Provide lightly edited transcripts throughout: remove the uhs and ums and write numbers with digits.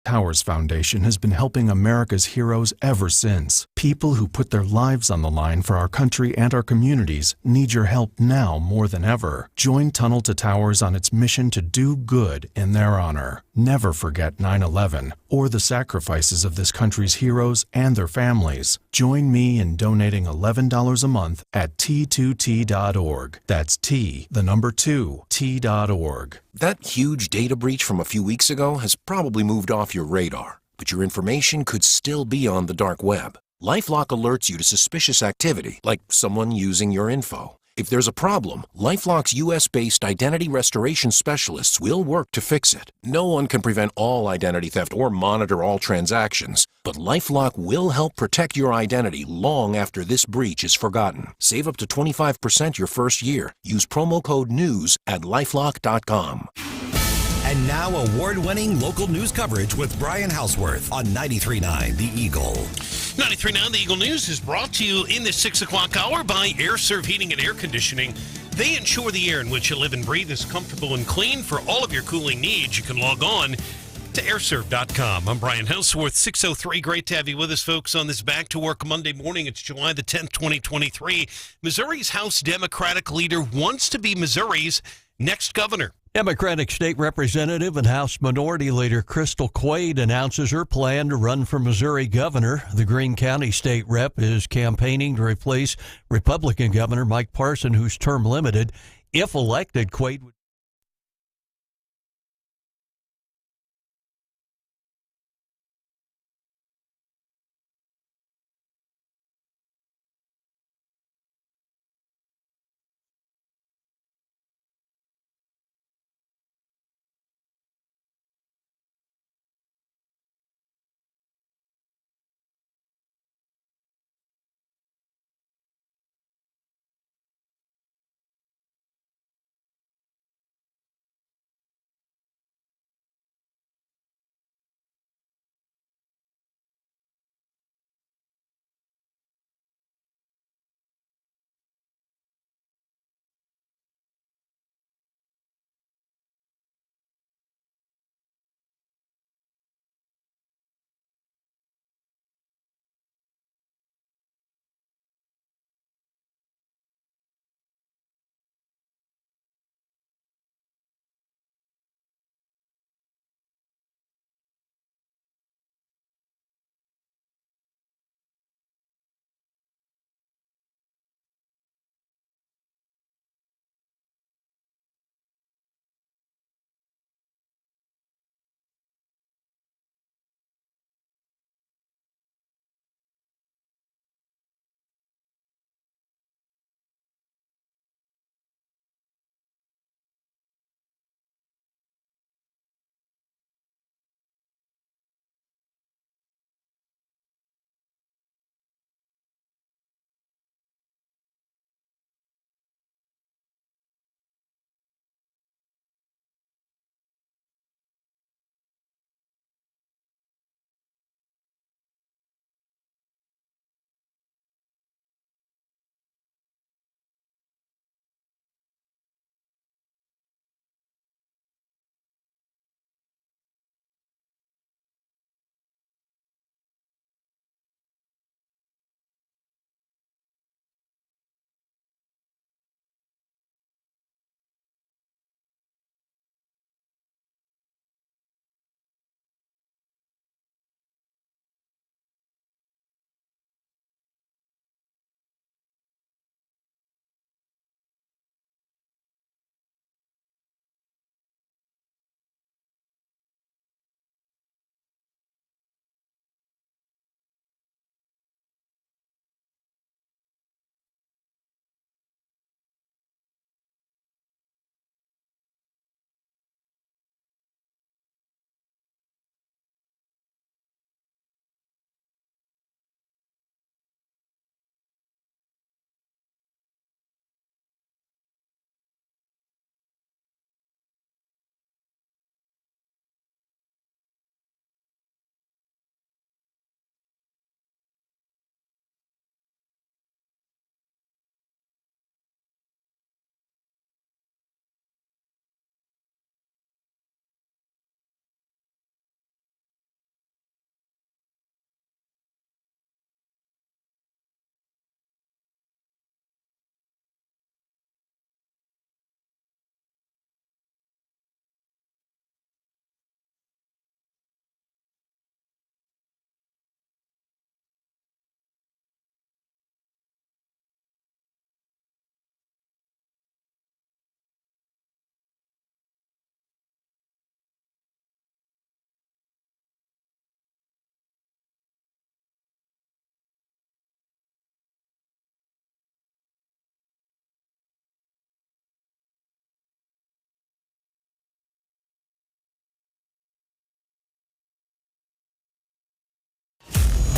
Towers Foundation has been helping America's heroes ever since. People who put their lives on the line for our country and our communities need your help now more than ever. Join Tunnel to Towers on its mission to do good in their honor. Never forget 9/11 or the sacrifices of this country's heroes and their families. Join me in donating $11 a month at T2T.org. That's T, the number 2, T.org. That huge data breach from a few weeks ago has probably moved off your radar, but your information could still be on the dark web. LifeLock alerts you to suspicious activity, like someone using your info. If there's a problem, LifeLock's U.S.-based identity restoration specialists will work to fix it. No one can prevent all identity theft or monitor all transactions, but LifeLock will help protect your identity long after this breach is forgotten. Save up to 25% your first year. Use promo code NEWS at LifeLock.com. And now award-winning local news coverage with Brian Houseworth on 93.9 The Eagle. 93.9 The Eagle News is brought to you in the 6 o'clock hour by AirServe Heating and Air Conditioning. They ensure the air in which you live and breathe is comfortable and clean. For all of your cooling needs, you can log on to airserve.com. I'm Brian Houseworth, 6:03. Great to have you with us, folks, on this Back to Work Monday morning. It's July the 10th, 2023. Missouri's House Democratic leader wants to be Missouri's next governor. Democratic State Representative and House Minority Leader Crystal Quade announces her plan to run for Missouri governor. The Greene County state rep is campaigning to replace Republican Governor Mike Parson, whose term limited. If elected, Quade would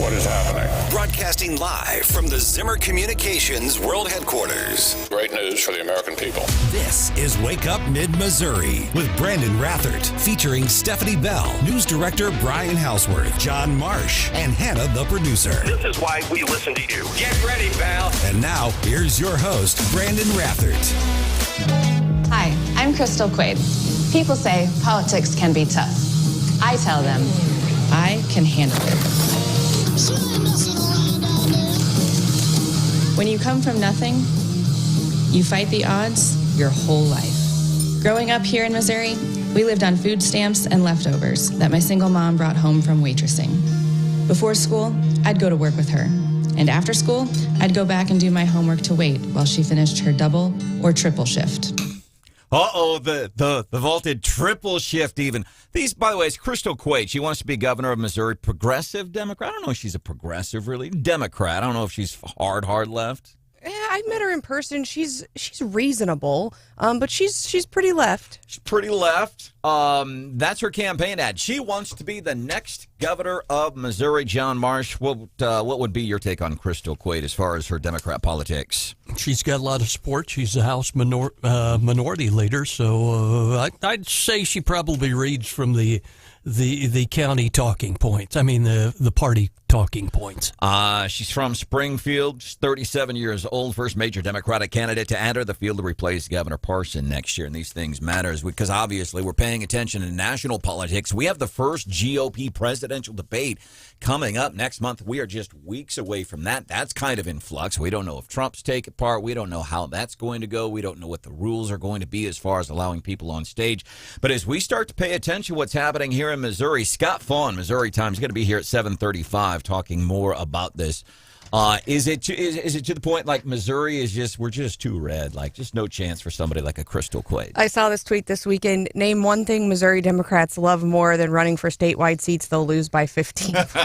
what is happening. Broadcasting live from the Zimmer Communications World Headquarters. Great news for the American people. This is Wake Up Mid-Missouri with Branden Rathert, featuring Stephanie Bell, News Director Brian Houseworth, John Marsh, and Hannah, the producer. This is why we listen to you. Get ready, pal. And now, here's your host, Branden Rathert. Hi, I'm Crystal Quade. People say politics can be tough. I tell them, I can handle it. When you come from nothing, you fight the odds your whole life. Growing up here in Missouri, we lived on food stamps and leftovers that my single mom brought home from waitressing. Before school, I'd go to work with her. And after school, I'd go back and do my homework to wait while she finished her double or triple shift. The vaulted triple shift even. These, by the way, is Crystal Quade. She wants to be governor of Missouri. Progressive Democrat. I don't know if she's a progressive, really. Democrat. I don't know if she's hard left. Yeah, I met her in person. She's reasonable, but she's pretty left. She's pretty left. That's her campaign ad. She wants to be the next governor of Missouri. John Marsh, what would be your take on Crystal Quade as far as her Democrat politics? She's got a lot of support. She's a House minority leader, so I'd say she probably reads from the county talking points. I mean, the party talking points. She's from Springfield. She's 37 years old. First major Democratic candidate to enter the field to replace Governor Parson next year. And these things matter because obviously we're paying attention to national politics. We have the first GOP presidential debate coming up next month. We are just weeks away from that. That's kind of in flux. We don't know if Trump's taking part. We don't know how that's going to go. We don't know what the rules are going to be as far as allowing people on stage. But as we start to pay attention to what's happening here in Missouri, Scott Faughn, Missouri Times, is going to be here at 7:35 talking more about this. Is it to the point like Missouri is we're just too red, like just no chance for somebody like a Crystal Quade? I saw this tweet this weekend. Name one thing Missouri Democrats love more than running for statewide seats they'll lose by 15 points.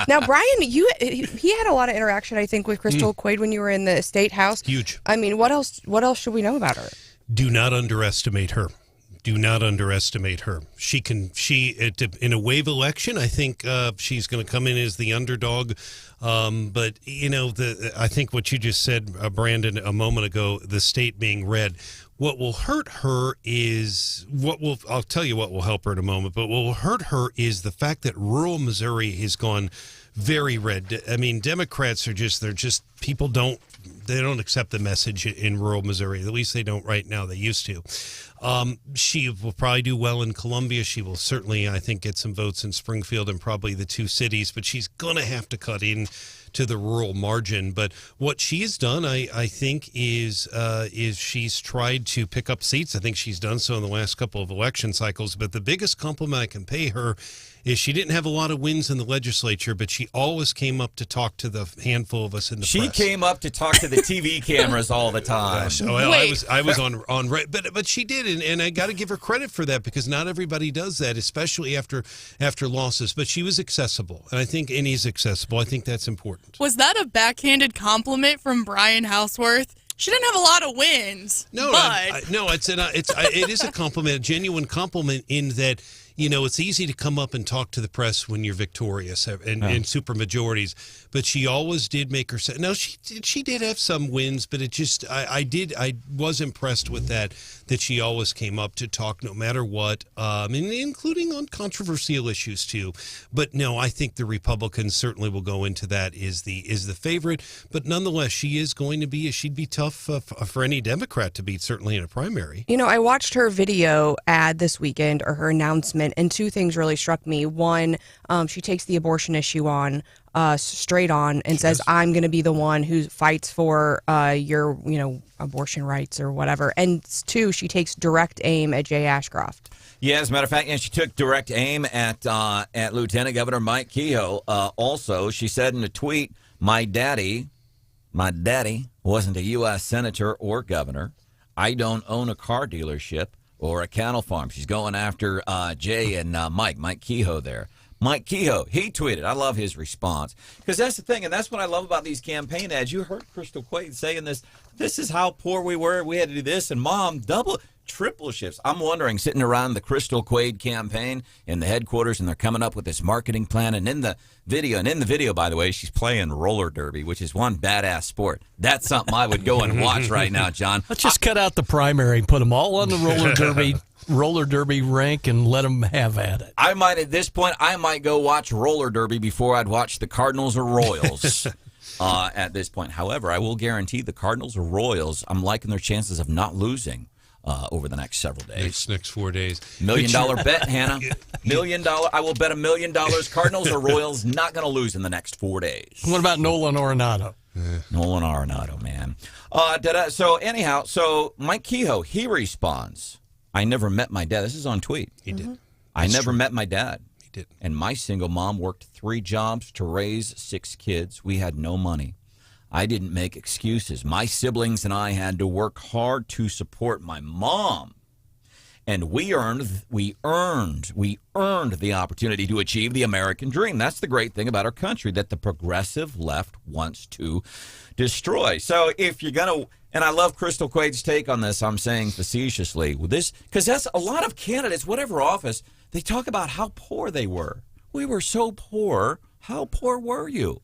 Now, Brian, he had a lot of interaction, I think, with Crystal Quade when you were in the state house. Huge. I mean, what else should we know about her? Do not underestimate her. Do not underestimate her. In a wave election, I think she's going to come in as the underdog. But, I think what you just said, Branden, a moment ago, the state being red, what will hurt her is I'll tell you what will help her in a moment, but what will hurt her is the fact that rural Missouri has gone very red. I mean, Democrats people don't accept the message in rural Missouri. At least they don't right now. They used to. She will probably do well in Columbia. She will certainly, I think, get some votes in Springfield and probably the two cities, but she's going to have to cut in to the rural margin. But what she has done, I think, is she's tried to pick up seats. I think she's done so in the last couple of election cycles. But the biggest compliment I can pay her is she didn't have a lot of wins in the legislature, but she always came up to talk to the handful of us in the press. She came up to talk to the TV cameras all the time. Well, I was on but she did, and I got to give her credit for that because not everybody does that, especially after losses. But she was accessible, and he's accessible. I think that's important. Was that a backhanded compliment from Brian Houseworth? She didn't have a lot of wins. No, but... it is a compliment, a genuine compliment in that. It's easy to come up and talk to the press when you're victorious in super majorities, but she always did make her say. Now she did have some wins, but I was impressed with that she always came up to talk no matter what, including on controversial issues too. But no, I think the Republicans certainly will go into that is the favorite, but nonetheless she'd be tough for any Democrat to beat, certainly in a primary. I watched her video ad this weekend, or her announcement, and two things really struck me. One, she takes the abortion issue on straight on and says, I'm going to be the one who fights for your abortion rights or whatever. And two, she takes direct aim at Jay Ashcroft. Yeah, as a matter of fact, she took direct aim at Lieutenant Governor Mike Kehoe. Also, she said in a tweet, my daddy wasn't a U.S. senator or governor. I don't own a car dealership or a cattle farm. She's going after Jay and Mike Kehoe there. Mike Kehoe, he tweeted. I love his response. Because that's the thing, and that's what I love about these campaign ads. You heard Crystal Quade saying this. This is how poor we were. We had to do this. And Mom, Triple shifts. I'm wondering, sitting around the Crystal Quade campaign in the headquarters, and they're coming up with this marketing plan. And in the video, by the way, she's playing roller derby, which is one badass sport. That's something I would go and watch right now, John. Let's just cut out the primary and put them all on the roller derby rank and let them have at it. At this point, I might go watch roller derby before I'd watch the Cardinals or Royals. At this point, however, I will guarantee the Cardinals or Royals, I'm liking their chances of not losing over the next several days. Next 4 days. $1 million bet, Hannah. $1 million. I will bet $1 million. Cardinals or Royals not going to lose in the next 4 days. What about Nolan Arenado? Nolan Arenado, man. So Mike Kehoe, he responds, I never met my dad. This is on tweet. He did. I never met my dad. He did. And my single mom worked 3 jobs to raise 6 kids. We had no money. I didn't make excuses. My siblings and I had to work hard to support my mom. And we earned the opportunity to achieve the American dream. That's the great thing about our country that the progressive left wants to destroy. So if you're going to, and I love Crystal Quade's take on this, I'm saying facetiously, with this, because that's a lot of candidates, whatever office, they talk about how poor they were. We were so poor. How poor were you?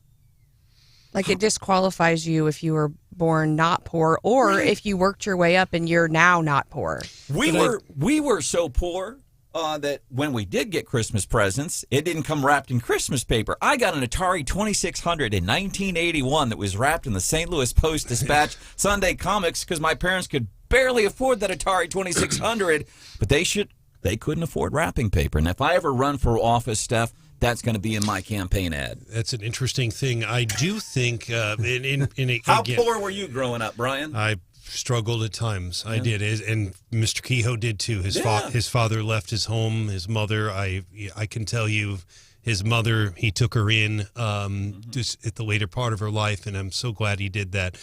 Like it disqualifies you if you were born not poor or if you worked your way up and you're now not poor. We were so poor that when we did get Christmas presents, it didn't come wrapped in Christmas paper. I got an Atari 2600 in 1981 that was wrapped in the St. Louis Post-Dispatch Sunday Comics because my parents could barely afford that Atari 2600, but they couldn't afford wrapping paper. And if I ever run for office, Steph, that's going to be in my campaign ad. That's an interesting thing. I do think How poor were you growing up, Brian? I struggled at times. I did, and Mr. Kehoe did too. His father left his home. His mother, I can tell you, his mother, he took her in just at the later part of her life, and I'm so glad he did that.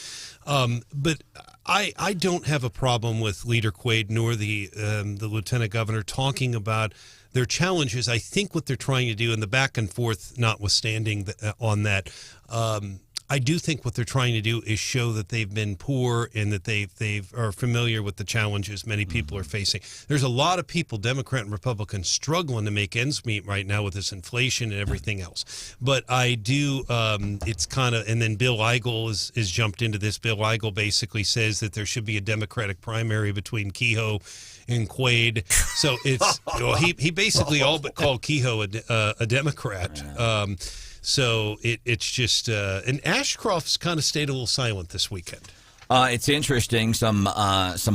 But I don't have a problem with Leader Quade nor the Lieutenant Governor talking about their challenges. I think what they're trying to do, and the back and forth notwithstanding on that, I do think what they're trying to do is show that they've been poor and that they are familiar with the challenges many people are facing. There's a lot of people, Democrat and Republican, struggling to make ends meet right now with this inflation and everything else. But I do, it's kind of, and then Bill Eigel is jumped into this. Bill Eigel basically says that there should be a Democratic primary between Kehoe and Quade. So it's, he basically all but called Kehoe a Democrat. So it's just, and Ashcroft's kind of stayed a little silent this weekend. It's interesting. Some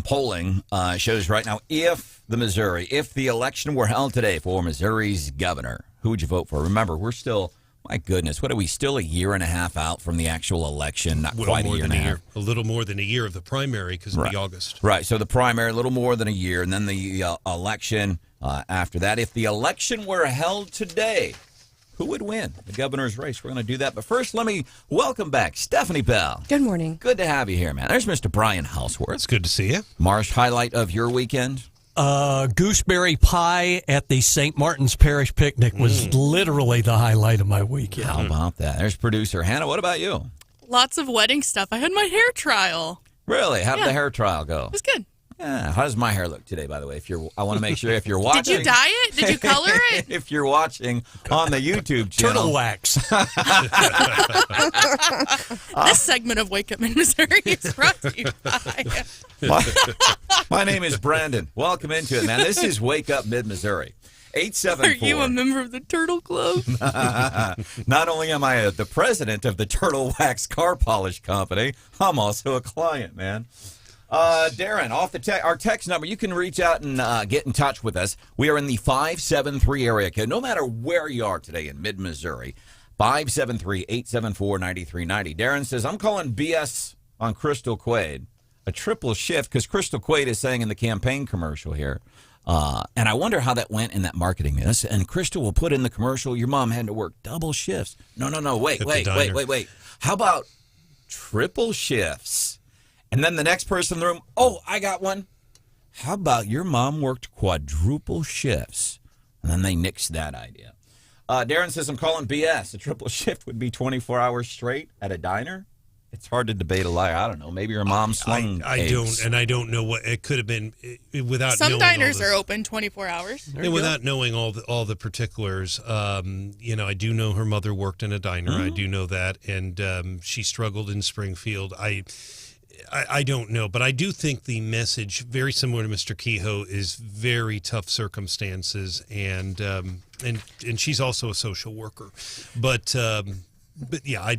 polling shows right now, if the election were held today for Missouri's governor, who would you vote for? Remember, we're still, my goodness, what are we, still a year and a half out from the actual election? Not quite a year and a half. A little more than a year of the primary because of the August. Right, so the primary, a little more than a year, and then the election after that. If the election were held today, who would win the governor's race? We're going to do that. But first, let me welcome back Stephanie Bell. Good morning. Good to have you here, man. There's Mr. Brian Houseworth. It's good to see you. Marsh, highlight of your weekend? Gooseberry pie at the St. Martin's Parish picnic was literally the highlight of my weekend. How about that? There's producer Hannah. What about you? Lots of wedding stuff. I had my hair trial. Really? How did the hair trial go? It was good. Yeah. How does my hair look today, by the way? I want to make sure if you're watching. Did you dye it? Did you color it? If you're watching on the YouTube channel. Turtle wax. This segment of Wake Up in Missouri is brought to you by... My name is Branden. Welcome into it, man. This is Wake Up Mid-Missouri. 874. Are you a member of the Turtle Club? Not only am I the president of the Turtle Wax Car Polish Company, I'm also a client, man. Darren, off our text number, you can reach out and get in touch with us. We are in the 573 area code. No matter where you are today in mid-Missouri, 573-874-9390. Darren says, I'm calling BS on Crystal Quade. A triple shift, because Crystal Quade is saying in the campaign commercial here, and I wonder how that went in that marketing. And Crystal will put in the commercial, your mom had to work double shifts. No, wait. How about triple shifts? And then the next person in the room, I got one. How about your mom worked quadruple shifts? And then they nixed that idea. Darren says, I'm calling BS. A triple shift would be 24 hours straight at a diner. It's hard to debate a lie. I don't know. Maybe your mom slung I eggs. don't know what it could have been without. Some knowing diners are open 24 hours. And without knowing all the particulars, I do know her mother worked in a diner. I do know that, and she struggled in Springfield. I don't know, but I do think the message, very similar to Mr. Kehoe, is very tough circumstances, and she's also a social worker, but yeah,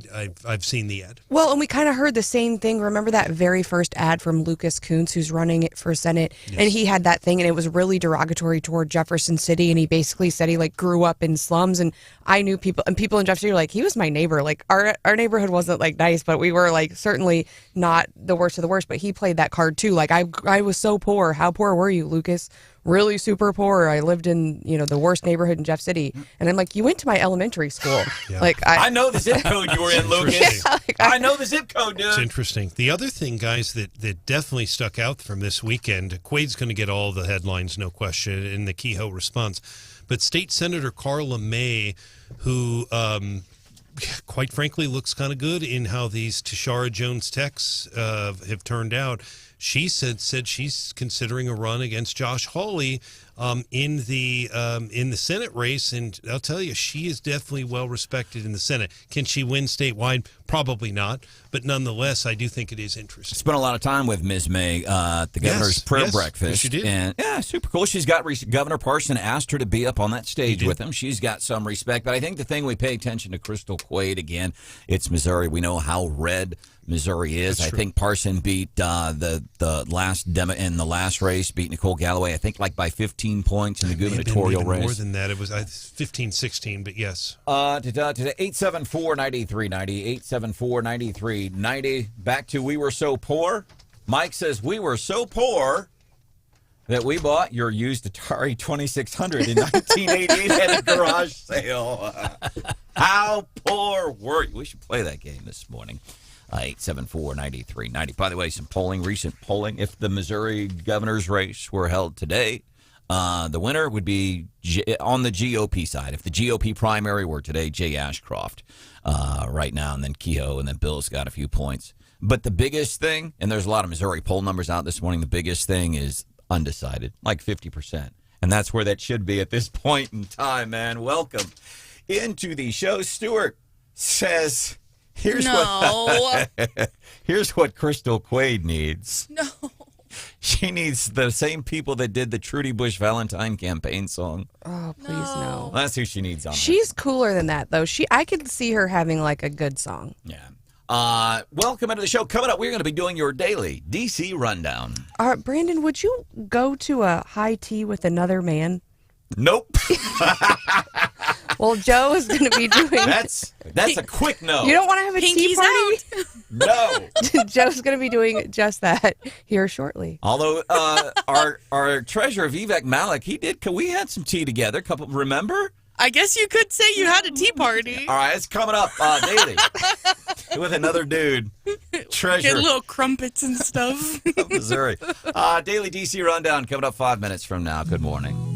I've seen the ad. Well, and we kind of heard the same thing. Remember that very first ad from Lucas Kuntz, who's running it for Senate, and he had that thing, and it was really derogatory toward Jefferson City, and he basically said he grew up in slums, and I knew people, and people in Jefferson City were like, he was my neighbor. Like our neighborhood wasn't nice, but we were certainly not the worst of the worst. But he played that card too. I was so poor. How poor were you, Lucas? Really super poor. I lived in, the worst neighborhood in Jeff City. And I'm like, you went to my elementary school. Yeah. I know the zip code you were in, Lucas. Yeah, I know the zip code, dude. It's interesting. The other thing, guys, that definitely stuck out from this weekend, Quade's going to get all the headlines, no question, in the Kehoe response. But State Senator Carla May, who quite frankly looks kind of good in how these Tashara Jones texts have turned out, she said she's considering a run against Josh Hawley in the Senate race, and I'll tell you, she is definitely well respected in the Senate. Can she win statewide? Probably not, but nonetheless, I do think it is interesting. Spent a lot of time with Ms. May at the governor's prayer breakfast. Yes, she did. And yeah, super cool. She's got Governor Parson asked her to be up on that stage with him. She's got some respect, but I think the thing we pay attention to Crystal Quade again. It's Missouri. We know how red Missouri is. That's I true. think Parson beat the last demo in the last race, beat Nicole Galloway, I think by 15 points in the gubernatorial race. More than that. It was 15-16, but yes. Today, 874-9390, 874-9390. Back to We Were So Poor. Mike says, we were so poor that we bought your used Atari 2600 in 1988 at a garage sale. How poor were you? We should play that game this morning. 874-9390. By the way, some recent polling. If the Missouri governor's race were held today, the winner would be on the GOP side. If the GOP primary were today, Jay Ashcroft right now, and then Kehoe, and then Bill's got a few points. But the biggest thing, and there's a lot of Missouri poll numbers out this morning, the biggest thing is undecided, 50%. And that's where that should be at this point in time, man. Welcome into the show. Stuart says... Here's what Crystal Quade needs. No. She needs the same people that did the Trudy Bush Valentine campaign song. Oh, please no. That's who she needs on. She's cooler than that, though. I could see her having a good song. Yeah. Welcome into the show. Coming up, we're going to be doing your daily DC rundown. Brandon, would you go to a high tea with another man? Nope. Well, Joe is going to be doing... That's a quick no. You don't want to have a tea party? No. Joe's going to be doing just that here shortly. Although our treasurer, Vivek Malik, we had some tea together. Remember? I guess you could say you had a tea party. All right, it's coming up daily with another dude. Treasurer. Get little crumpets and stuff. Missouri. Daily DC Rundown coming up 5 minutes from now. Good morning.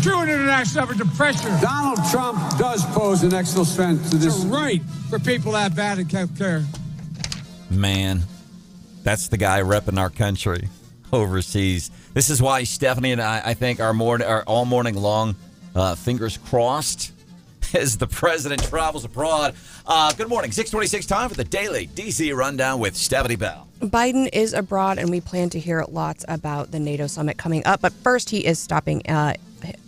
true international effort to pressure. Donald Trump does pose an extra threat to this. It's right for people that bad at health care. Man, that's the guy repping our country overseas. This is why Stephanie and I think, are all morning long, fingers crossed, as the president travels abroad. Good morning. 6:26 time for the Daily DC Rundown with Stephanie Bell. Biden is abroad, and we plan to hear lots about the NATO summit coming up. But first, he is stopping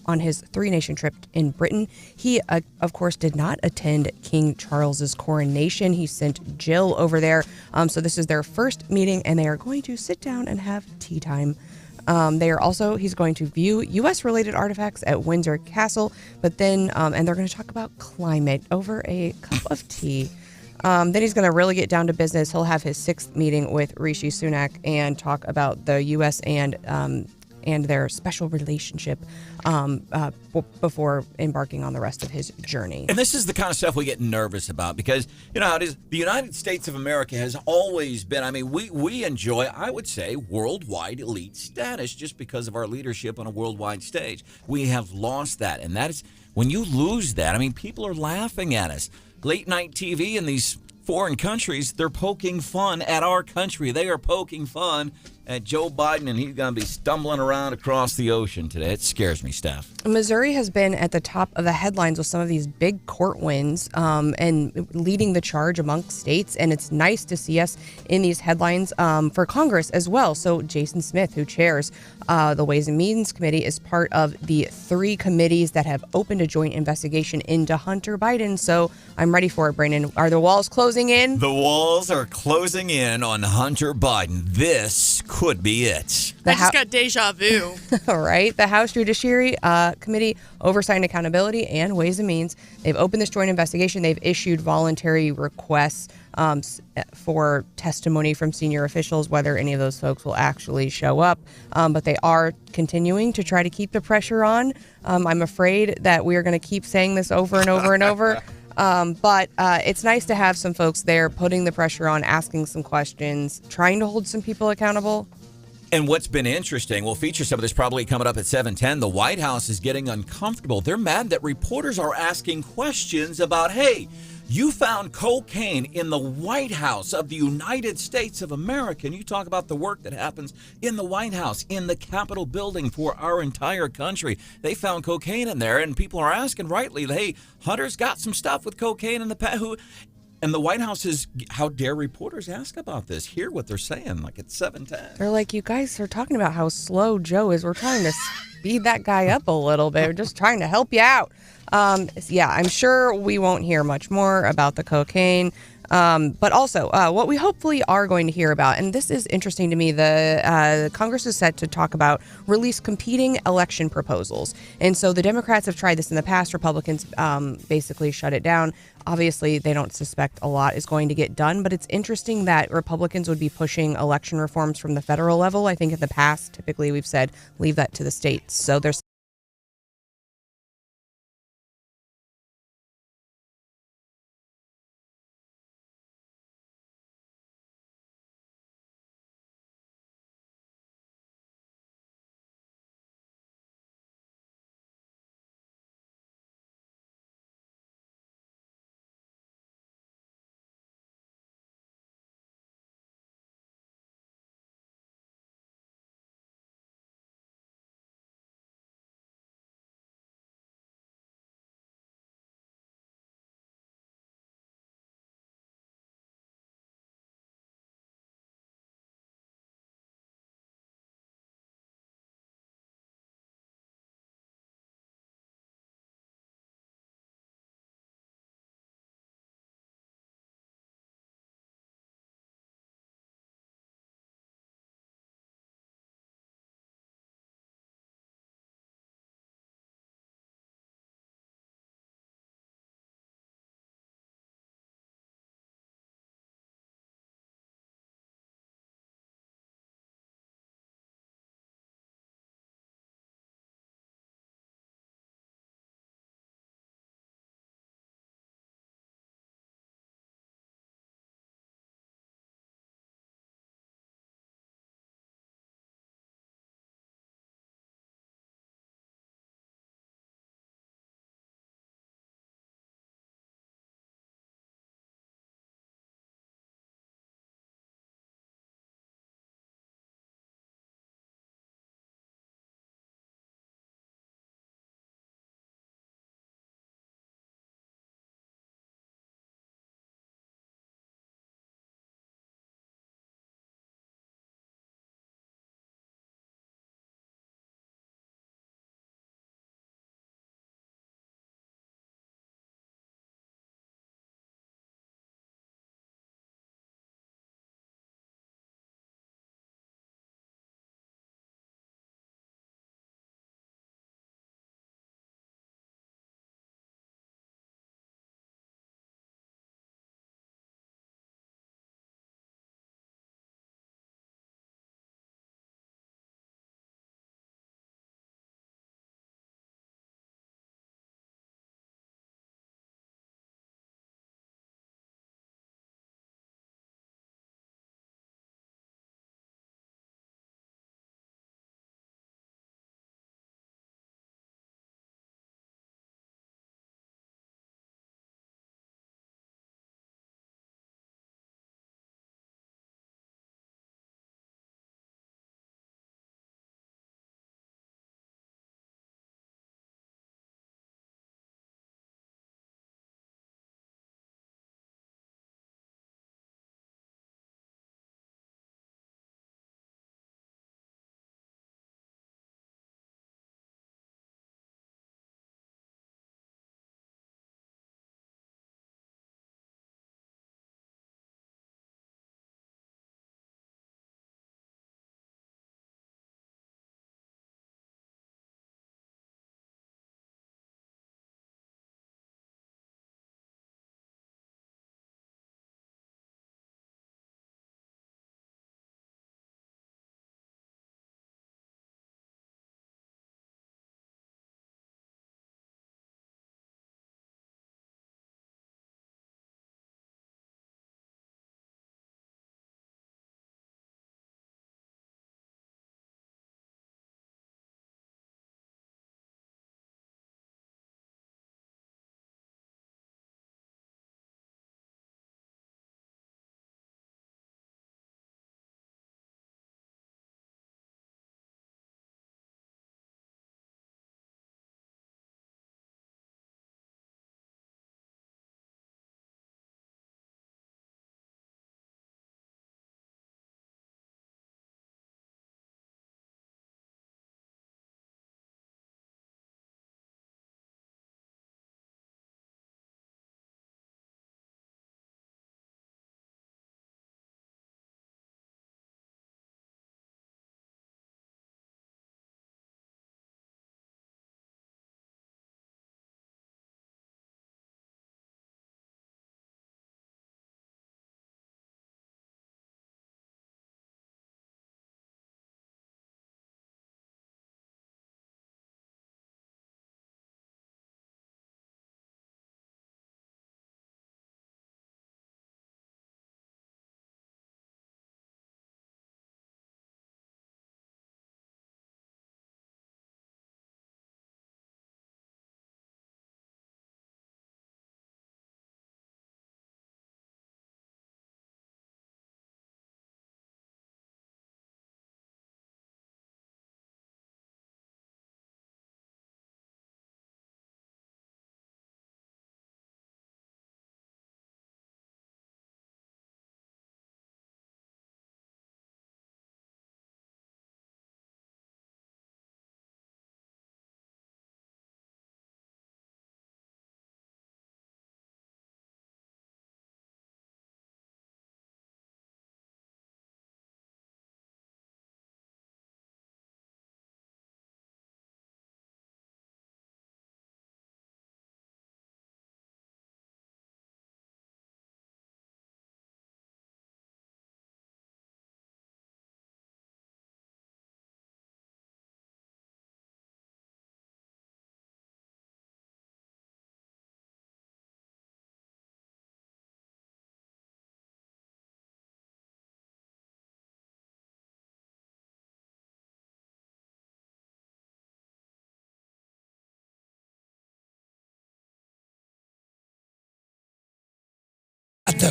on his three-nation trip in Britain. He, of course, did not attend King Charles's coronation. He sent Jill over there. So this is their first meeting, and they are going to sit down and have tea time. He's going to view U.S.-related artifacts at Windsor Castle, but then, and they're going to talk about climate over a cup of tea. Then he's going to really get down to business. He'll have his sixth meeting with Rishi Sunak and talk about the U.S. and their special relationship before embarking on the rest of his journey. And this is the kind of stuff we get nervous about because, you know how it is. The United States of America has always been, I mean, we enjoy, I would say, worldwide elite status just because of our leadership on a worldwide stage. We have lost that. And that is, when you lose that, I mean, people are laughing at us. Late night TV in these foreign countries, they're poking fun at our country. They are poking fun at Joe Biden, and he's going to be stumbling around across the ocean today. It scares me, Steph. Missouri has been at the top of the headlines with some of these big court wins and leading the charge amongst states, and it's nice to see us in these headlines for Congress as well. So Jason Smith, who chairs the Ways and Means Committee, is part of the three committees that have opened a joint investigation into Hunter Biden. So I'm ready for it, Brandon. Are the walls closing in? The walls are closing in on Hunter Biden. This could be it. I just got deja vu. All right. The House Judiciary Committee, Oversight and Accountability, and Ways and Means, they've opened this joint investigation. They've issued voluntary requests for testimony from senior officials, whether any of those folks will actually show up. But they are continuing to try to keep the pressure on. I'm afraid that we are going to keep saying this over and over and over. But it's nice to have some folks there putting the pressure on, asking some questions, trying to hold some people accountable. And what's been interesting, we'll feature some of this probably coming up at 7:10. The White House is getting uncomfortable. They're mad that reporters are asking questions about, hey, you found cocaine in the White House of the United States of America. And you talk about the work that happens in the White House, in the Capitol building for our entire country. They found cocaine in there, and people are asking rightly, hey, Hunter's got some stuff with cocaine in the past. And the White House is, how dare reporters ask about this? Hear what they're saying, like it's 7:10. They're like, you guys are talking about how slow Joe is. We're trying to speed that guy up a little bit. We're just trying to help you out. I'm sure we won't hear much more about the cocaine. But also, what we hopefully are going to hear about, and this is interesting to me, the Congress is set to talk about release competing election proposals. And so the Democrats have tried this in the past. Republicans basically shut it down. Obviously, they don't suspect a lot is going to get done, but it's interesting that Republicans would be pushing election reforms from the federal level. I think in the past, typically we've said, leave that to the states. So there's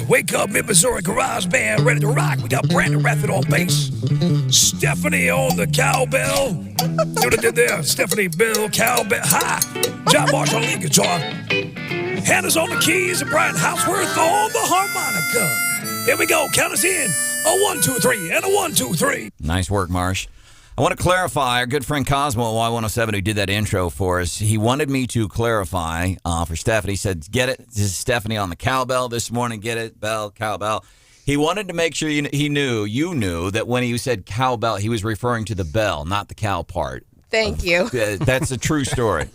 Wake Up Mid-Missouri Garage Band ready to rock. We got Branden Rathert on bass, Stephanie on the cowbell. See what I did there? Stephanie Bill, cowbell. Hi. John Marsh on lead guitar. Hannah's on the keys and Brian Houseworth on the harmonica. Here we go. Count us in. A 1, 2, 3 and a 1, 2, 3. Nice work, Marsh. I want to clarify, our good friend Cosmo at Y107 who did that intro for us, he wanted me to clarify for Stephanie. He said, get it? This is Stephanie on the cowbell this morning. Get it? Bell, cowbell. He wanted to make sure you knew that when he said cowbell, he was referring to the bell, not the cow part. Thank you. That's a true story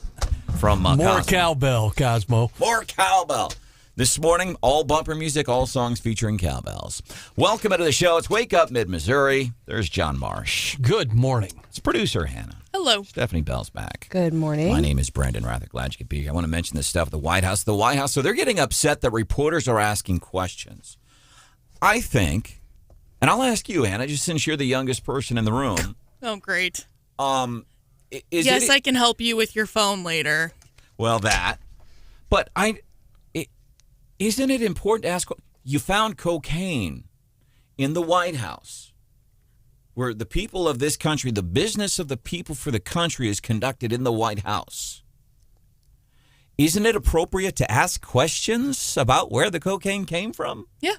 from More Cosmo. cowbell, Cosmo. More cowbell. This morning, all bumper music, all songs featuring cowbells. Welcome to the show. It's Wake Up Mid-Missouri. There's John Marsh. Good morning. It's producer Hannah. Hello. Stephanie Bell's back. Good morning. My name is Branden Rathert. Glad you could be here. I want to mention this stuff at the White House. The White House, so they're getting upset that reporters are asking questions. I think, and I'll ask you, Hannah, just since you're the youngest person in the room. Oh, great. Yes, I can help you with your phone later. Well, that. But isn't it important to ask? You found cocaine in the White House, where the people of this country, the business of the people for the country is conducted in the White House. Isn't it appropriate to ask questions about where the cocaine came from? Yeah.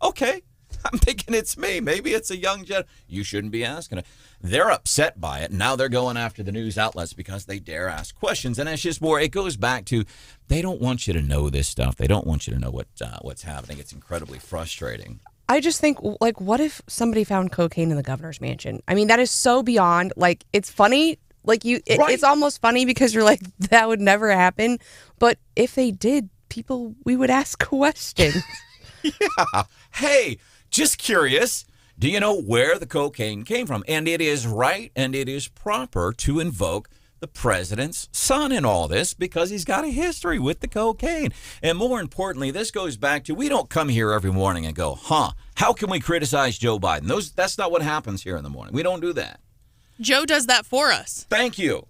Okay. I'm thinking it's me. Maybe it's a young gen. You shouldn't be asking it. They're upset by it. Now they're going after the news outlets because they dare ask questions. And it's just more, it goes back to, they don't want you to know this stuff. They don't want you to know what's happening. It's incredibly frustrating. I just think, like, what if somebody found cocaine in the governor's mansion? I mean, that is so beyond, like, it's funny. Like, it's almost funny because you're like, that would never happen. But if they did, we would ask questions. Yeah. Hey, just curious. Do you know where the cocaine came from? And it is right and it is proper to invoke the president's son in all this because he's got a history with the cocaine. And more importantly, this goes back to, we don't come here every morning and go, how can we criticize Joe Biden? That's not what happens here in the morning. We don't do that. Joe does that for us. Thank you.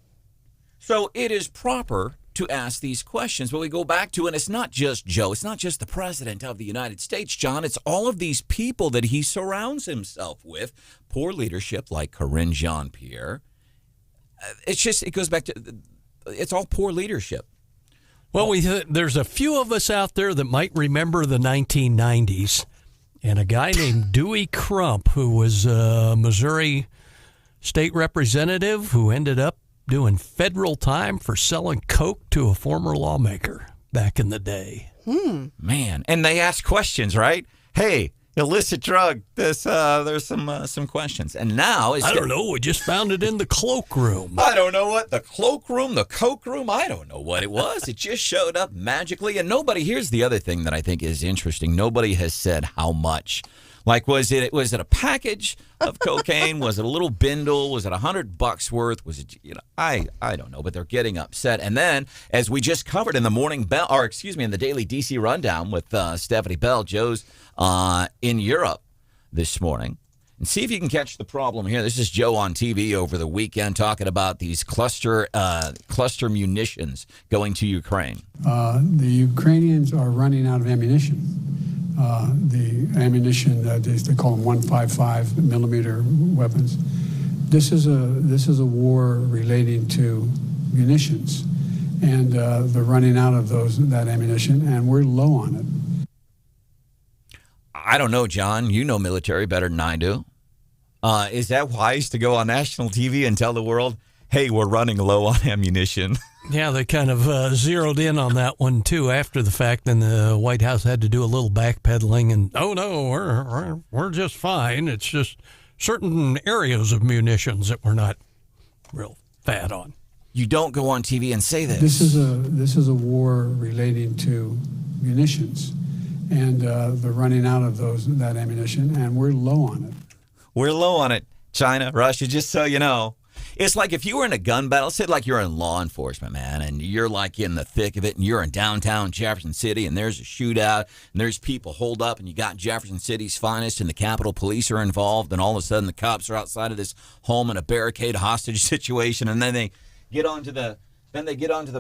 So it is proper to ask these questions. But we go back to, and it's not just Joe, it's not just the president of the United States, John, it's all of these people that he surrounds himself with. Poor leadership like Karine Jean-Pierre. It goes back to, it's all poor leadership. Well, there's a few of us out there that might remember the 1990s, and a guy named Dewey Crump, who was a Missouri state representative who ended up doing federal time for selling coke to a former lawmaker back in the day. Man, and they ask questions, right? Hey, illicit drug. There's some questions, and now I don't know. We just found it in the cloakroom. I don't know what the cloakroom, the coke room. I don't know what it was. It just showed up magically, and nobody. Here's the other thing that I think is interesting. Nobody has said how much. Like, was it a package of cocaine? Was it a little bindle? Was it $100 worth? Was it, I don't know, but they're getting upset. And then, as we just covered in the in the daily DC rundown with Stephanie Bell, Joe's in Europe this morning. And see if you can catch the problem here. This is Joe on TV over the weekend talking about these cluster munitions going to Ukraine. The Ukrainians are running out of ammunition. The ammunition, they call them 155 millimeter weapons. This is a war relating to munitions, and they're running out of that ammunition, and we're low on it. I don't know, John. You know military better than I do. Is that wise to go on national TV and tell the world, hey, we're running low on ammunition? Yeah, they kind of zeroed in on that one, too, after the fact. And the White House had to do a little backpedaling. And, oh, no, we're just fine. It's just certain areas of munitions that we're not real fat on. You don't go on TV and say this. This is a war relating to munitions. And they're running out of that ammunition, and we're low on it. We're low on it, China, Russia, just so you know. It's like if you were in a gun battle, say like you're in law enforcement, man, and you're like in the thick of it, and you're in downtown Jefferson City, and there's a shootout, and there's people holed up, and you got Jefferson City's finest, and the Capitol Police are involved, and all of a sudden the cops are outside of this home in a barricade hostage situation, and then they get onto the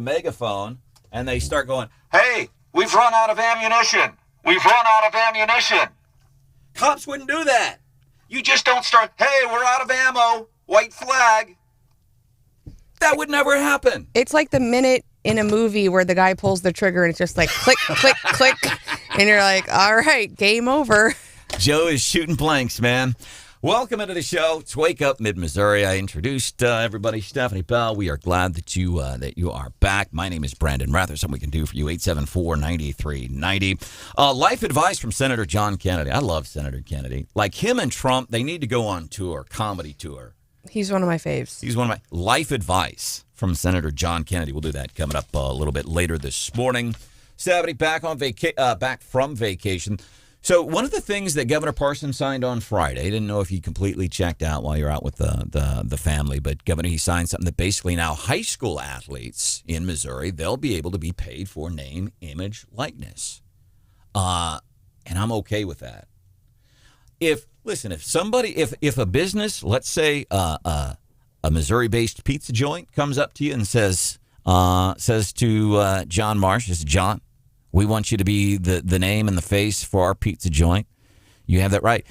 megaphone, and they start going, hey, we've run out of ammunition. We've run out of ammunition. Cops wouldn't do that. You just don't start, hey, we're out of ammo, white flag. That would never happen. It's like the minute in a movie where the guy pulls the trigger and it's just like click, click, click. And you're like, all right, game over. Joe is shooting blanks, man. Welcome into the show. It's Wake Up Mid-Missouri. I introduced everybody. Stephanie Bell, we are glad that you are back. My name is Branden Rathert. Something we can do for you, 874-9390. Life advice from Senator John Kennedy. I love Senator Kennedy. Like him and Trump, they need to go on tour, comedy tour. He's one of my faves. He's one of my life advice from Senator John Kennedy. We'll do that coming up a little bit later this morning. Stephanie, back from vacation. So one of the things that Governor Parson signed on Friday, I didn't know if he completely checked out while you're out with the family, but Governor, he signed something that basically now high school athletes in Missouri, they'll be able to be paid for name, image, likeness. And I'm okay with that. If a business, let's say a Missouri-based pizza joint comes up to you and says to John Marsh, says, John, we want you to be the name and the face for our pizza joint. You have that right.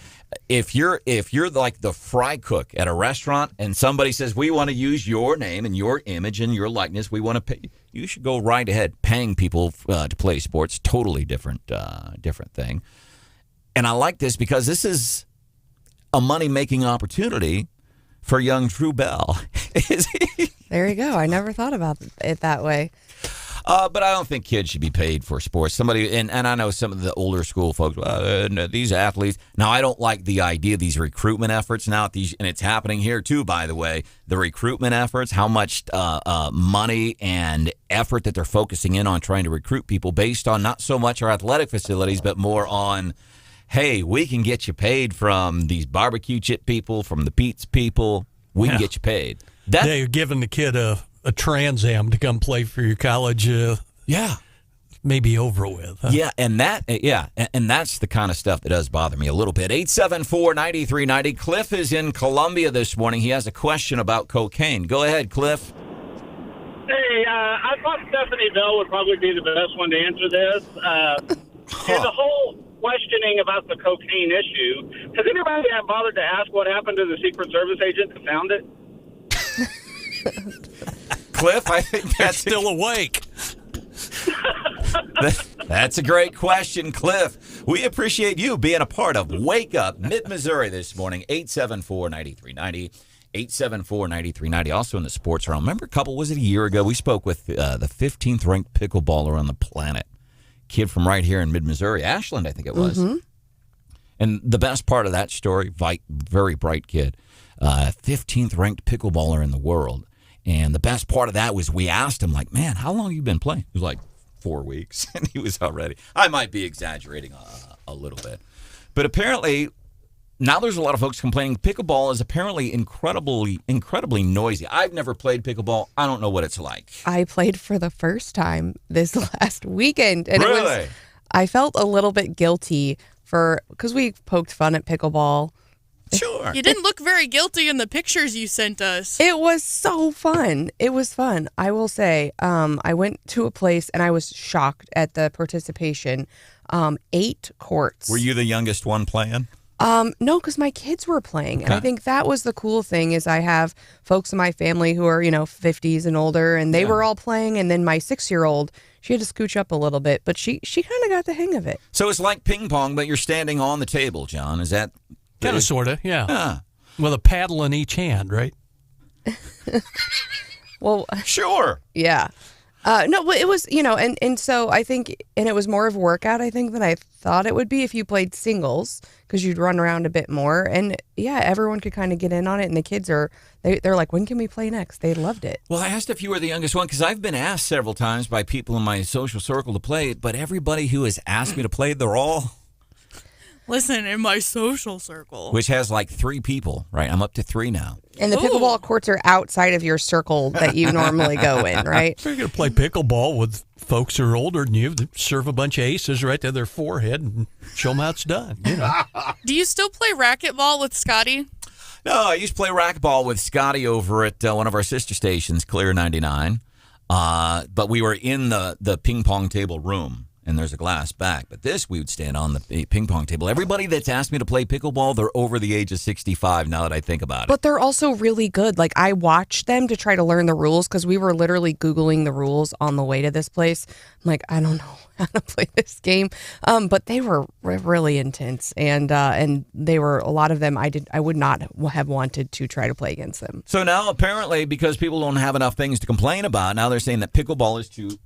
If you're like the fry cook at a restaurant and somebody says, we want to use your name and your image and your likeness, we want to pay, you should go right ahead. Paying people to play sports, totally different thing. And I like this because this is a money-making opportunity for young Drew Bell. There you go. I never thought about it that way. But I don't think kids should be paid for sports. Somebody, and I know some of the older school folks, these athletes. Now, I don't like the idea of these recruitment efforts now, and it's happening here too, by the way. The recruitment efforts, how much money and effort that they're focusing in on trying to recruit people based on not so much our athletic facilities, but more on, hey, we can get you paid from these barbecue chip people, from the pizza people. We can get you paid. They're giving the kid a Trans Am to come play for your college. Maybe over with. Huh? Yeah, and that's the kind of stuff that does bother me a little bit. 874-9390. Cliff is in Columbia this morning. He has a question about cocaine. Go ahead, Cliff. Hey, I thought Stephanie Bell would probably be the best one to answer this. The whole questioning about the cocaine issue, has anybody bothered to ask what happened to the Secret Service agent that found it? Cliff, I think that's still awake. That's a great question, Cliff. We appreciate you being a part of Wake Up Mid-Missouri this morning, 874-9390. 874-9390. Also in the sports realm. Remember was it a year ago? We spoke with the 15th ranked pickleballer on the planet. Kid from right here in Mid-Missouri, Ashland, I think it was. Mm-hmm. And the best part of that story, very bright kid, 15th ranked pickleballer in the world. And the best part of that was we asked him, like, man, how long have you been playing? He was like, 4 weeks. And he was already, I might be exaggerating a little bit. But apparently, now there's a lot of folks complaining pickleball is apparently incredibly noisy. I've never played pickleball. I don't know what it's like. I played for the first time this last weekend. And really? I felt a little bit guilty because we poked fun at pickleball. Sure. You didn't look very guilty in the pictures you sent us. It was so fun. It was fun. I will say, I went to a place and I was shocked at the participation. 8 courts. Were you the youngest one playing? No, because my kids were playing. And I think that was the cool thing is I have folks in my family who are, 50s and older, and they were all playing. And then my 6-year-old, she had to scooch up a little bit, but she kind of got the hang of it. So it's like ping pong, but you're standing on the table, John. Is that... Kind of, sort of, yeah. With a paddle in each hand, right? Well, sure. Yeah. No, but it was, and so I think, and it was more of a workout, I think, than I thought it would be if you played singles, because you'd run around a bit more. And yeah, everyone could kind of get in on it. And the kids they're like, when can we play next? They loved it. Well, I asked if you were the youngest one, because I've been asked several times by people in my social circle to play, but everybody who has asked me to play, they're all... Listen, in my social circle. Which has like 3 people, right? I'm up to 3 now. And the pickleball courts are outside of your circle that you normally go in, right? So you're going to play pickleball with folks who are older than you, serve a bunch of aces right to their forehead and show them how it's done. Do you still play racquetball with Scotty? No, I used to play racquetball with Scotty over at one of our sister stations, Clear 99. But we were in the ping pong table room. and there's a glass back. But this, we would stand on the ping pong table. Everybody that's asked me to play pickleball, they're over the age of 65 now that I think about it. But they're also really good. Like, I watched them to try to learn the rules because we were literally Googling the rules on the way to this place. I'm like, I don't know how to play this game. But they were really intense. And they were, a lot of them, I would not have wanted to try to play against them. So now, apparently, because people don't have enough things to complain about, now they're saying that pickleball is too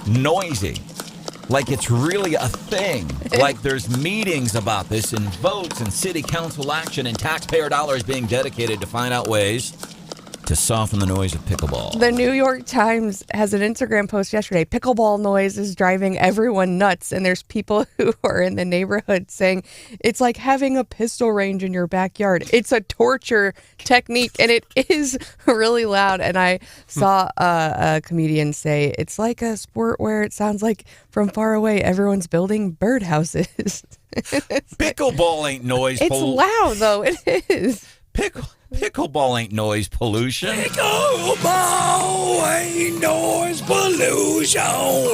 noisy. Like it's really a thing. Like there's meetings about this and votes and city council action and taxpayer dollars being dedicated to find out ways to soften the noise of pickleball. The New York Times has an Instagram post yesterday. Pickleball noise is driving everyone nuts. And there's people who are in the neighborhood saying it's like having a pistol range in your backyard. It's a torture technique. And it is really loud. And I saw a comedian say it's like a sport where it sounds like from far away everyone's building birdhouses. Pickleball ain't noise. It's loud, though. It is. Pickleball ain't noise pollution. Pickleball ain't noise pollution.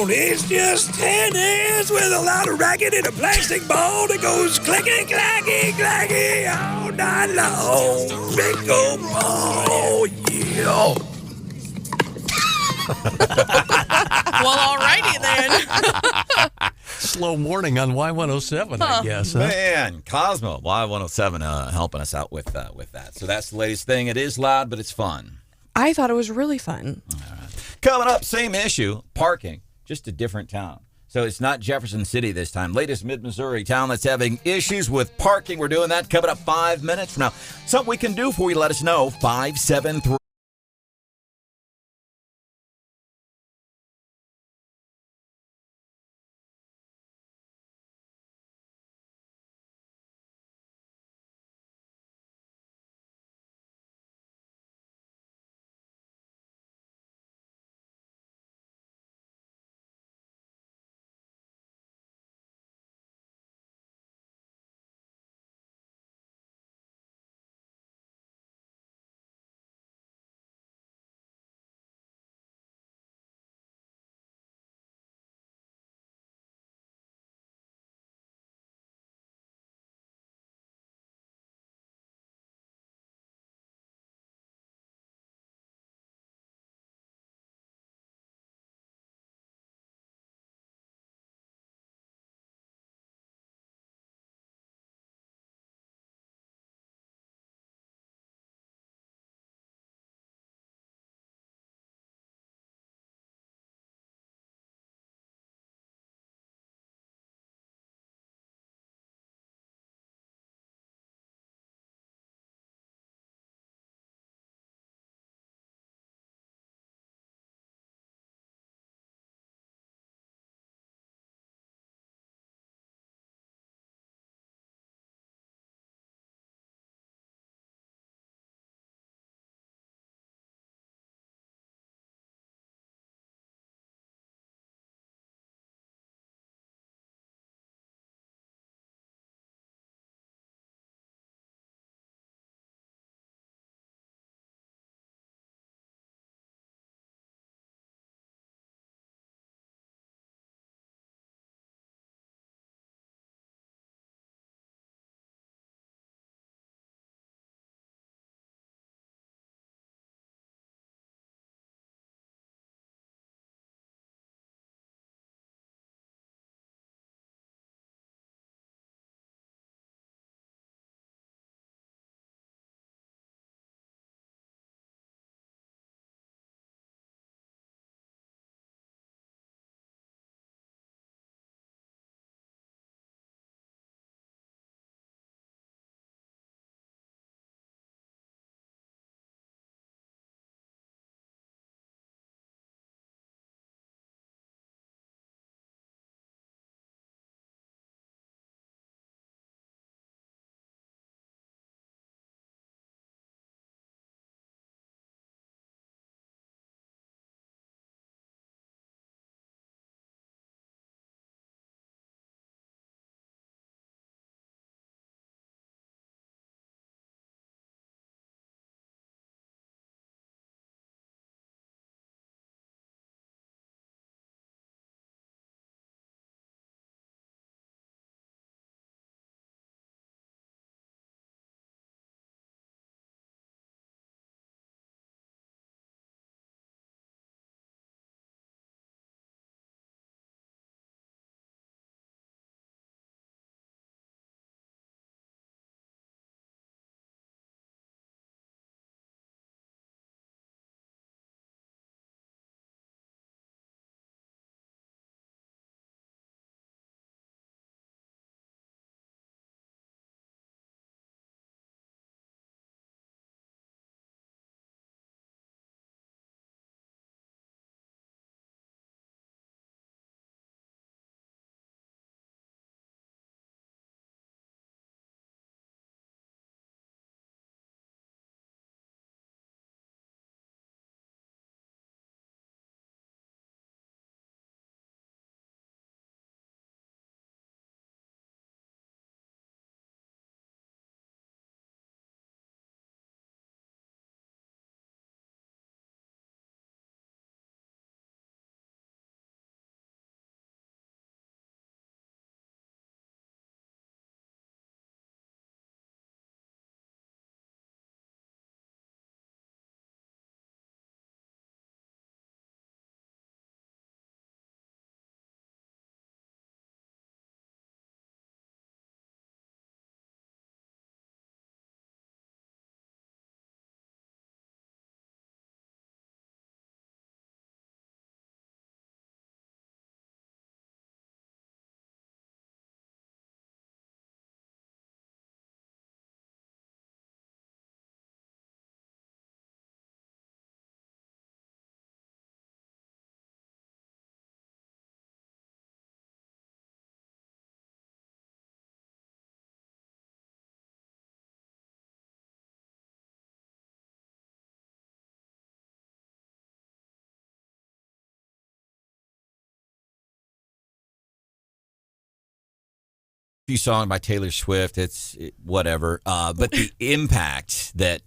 It's just tennis with a lot of racket and a plastic ball that goes clicky, clacky, clacky all night long. Pickleball, yeah. Well, alrighty then. Slow morning on Y107, I guess. Huh? Man, Cosmo, Y107 helping us out with that. So that's the latest thing. It is loud, but it's fun. I thought it was really fun. All right. Coming up, same issue, parking, just a different town. So it's not Jefferson City this time. Latest mid-Missouri town that's having issues with parking. We're doing that coming up 5 minutes from now. Something we can do for you, let us know. 573. debut song by Taylor Swift. Whatever. But the impact that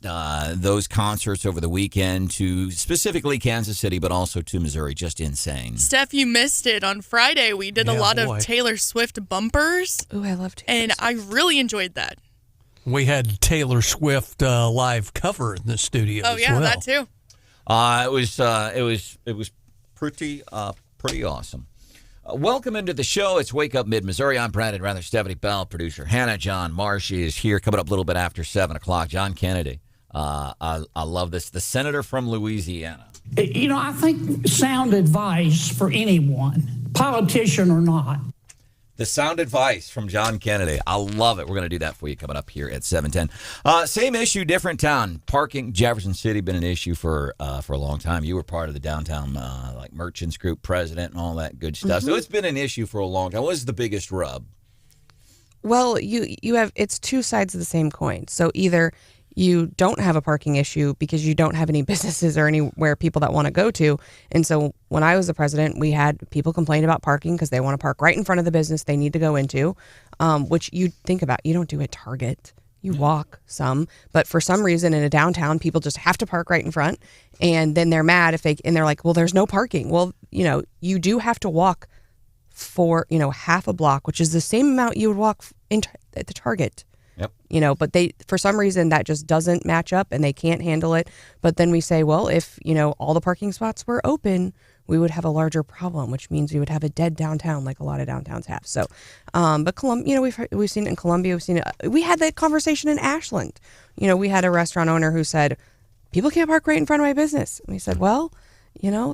those concerts over the weekend to specifically Kansas City, but also to Missouri, just insane. Steph, you missed it. On Friday, we did a lot of Taylor Swift bumpers. Ooh, I love Taylor And Swift. I really enjoyed that. We had Taylor Swift live cover in the studio. Oh, yeah, that too. It was pretty awesome. Welcome into the show. It's Wake Up Mid-Missouri. I'm Branden Rathert. Stephanie Bell, producer Hannah. John Marsh is here, coming up a little bit after 7 o'clock. John Kennedy. I love this. The senator from Louisiana. You know, I think sound advice for anyone, politician or not. The sound advice from John Kennedy. I love it. We're going to do that for you coming up here at 7:10. Same issue, different town. Parking, Jefferson City, been an issue for a long time. You were part of the downtown merchants group president and all that good stuff. So it's been an issue for a long time. What is the biggest rub? Well, you have, it's two sides of the same coin. So either you don't have a parking issue because you don't have any businesses or anywhere people that want to go to. And so when I was the president, we had people complain about parking because they want to park right in front of the business they need to go into, which you think about. You don't do at Target. You walk some. But for some reason in a downtown, people just have to park right in front. And then they're mad and they're like, well, there's no parking. Well, you do have to walk for, half a block, which is the same amount you would walk at the Target. Yep. But for some reason that just doesn't match up and they can't handle it. But then we say, well, if, all the parking spots were open, we would have a larger problem, which means we would have a dead downtown like a lot of downtowns have. So, but we've seen it in Columbia. We had that conversation in Ashland. We had a restaurant owner who said, people can't park right in front of my business. And we said, well,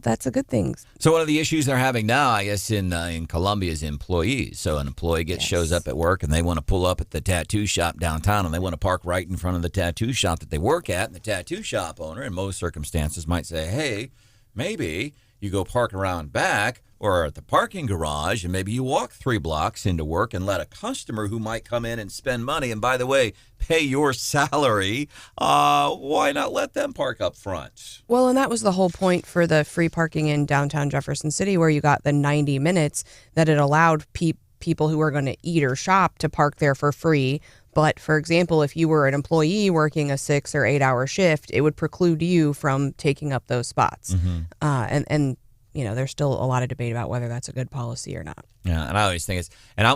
that's a good thing. So one of the issues they're having now, I guess, in Columbia is employees. So an employee shows up at work and they want to pull up at the tattoo shop downtown and they want to park right in front of the tattoo shop that they work at. And the tattoo shop owner, in most circumstances, might say, hey, maybe you go park around back or at the parking garage and maybe you walk 3 blocks into work and let a customer who might come in and spend money and, by the way, pay your salary, why not let them park up front? Well, and that was the whole point for the free parking in downtown Jefferson City, where you got the 90 minutes that it allowed people who were going to eat or shop to park there for free. But, for example, if you were an employee working a 6 or 8 hour shift, it would preclude you from taking up those spots. And there's still a lot of debate about whether that's a good policy or not. Yeah, and I always think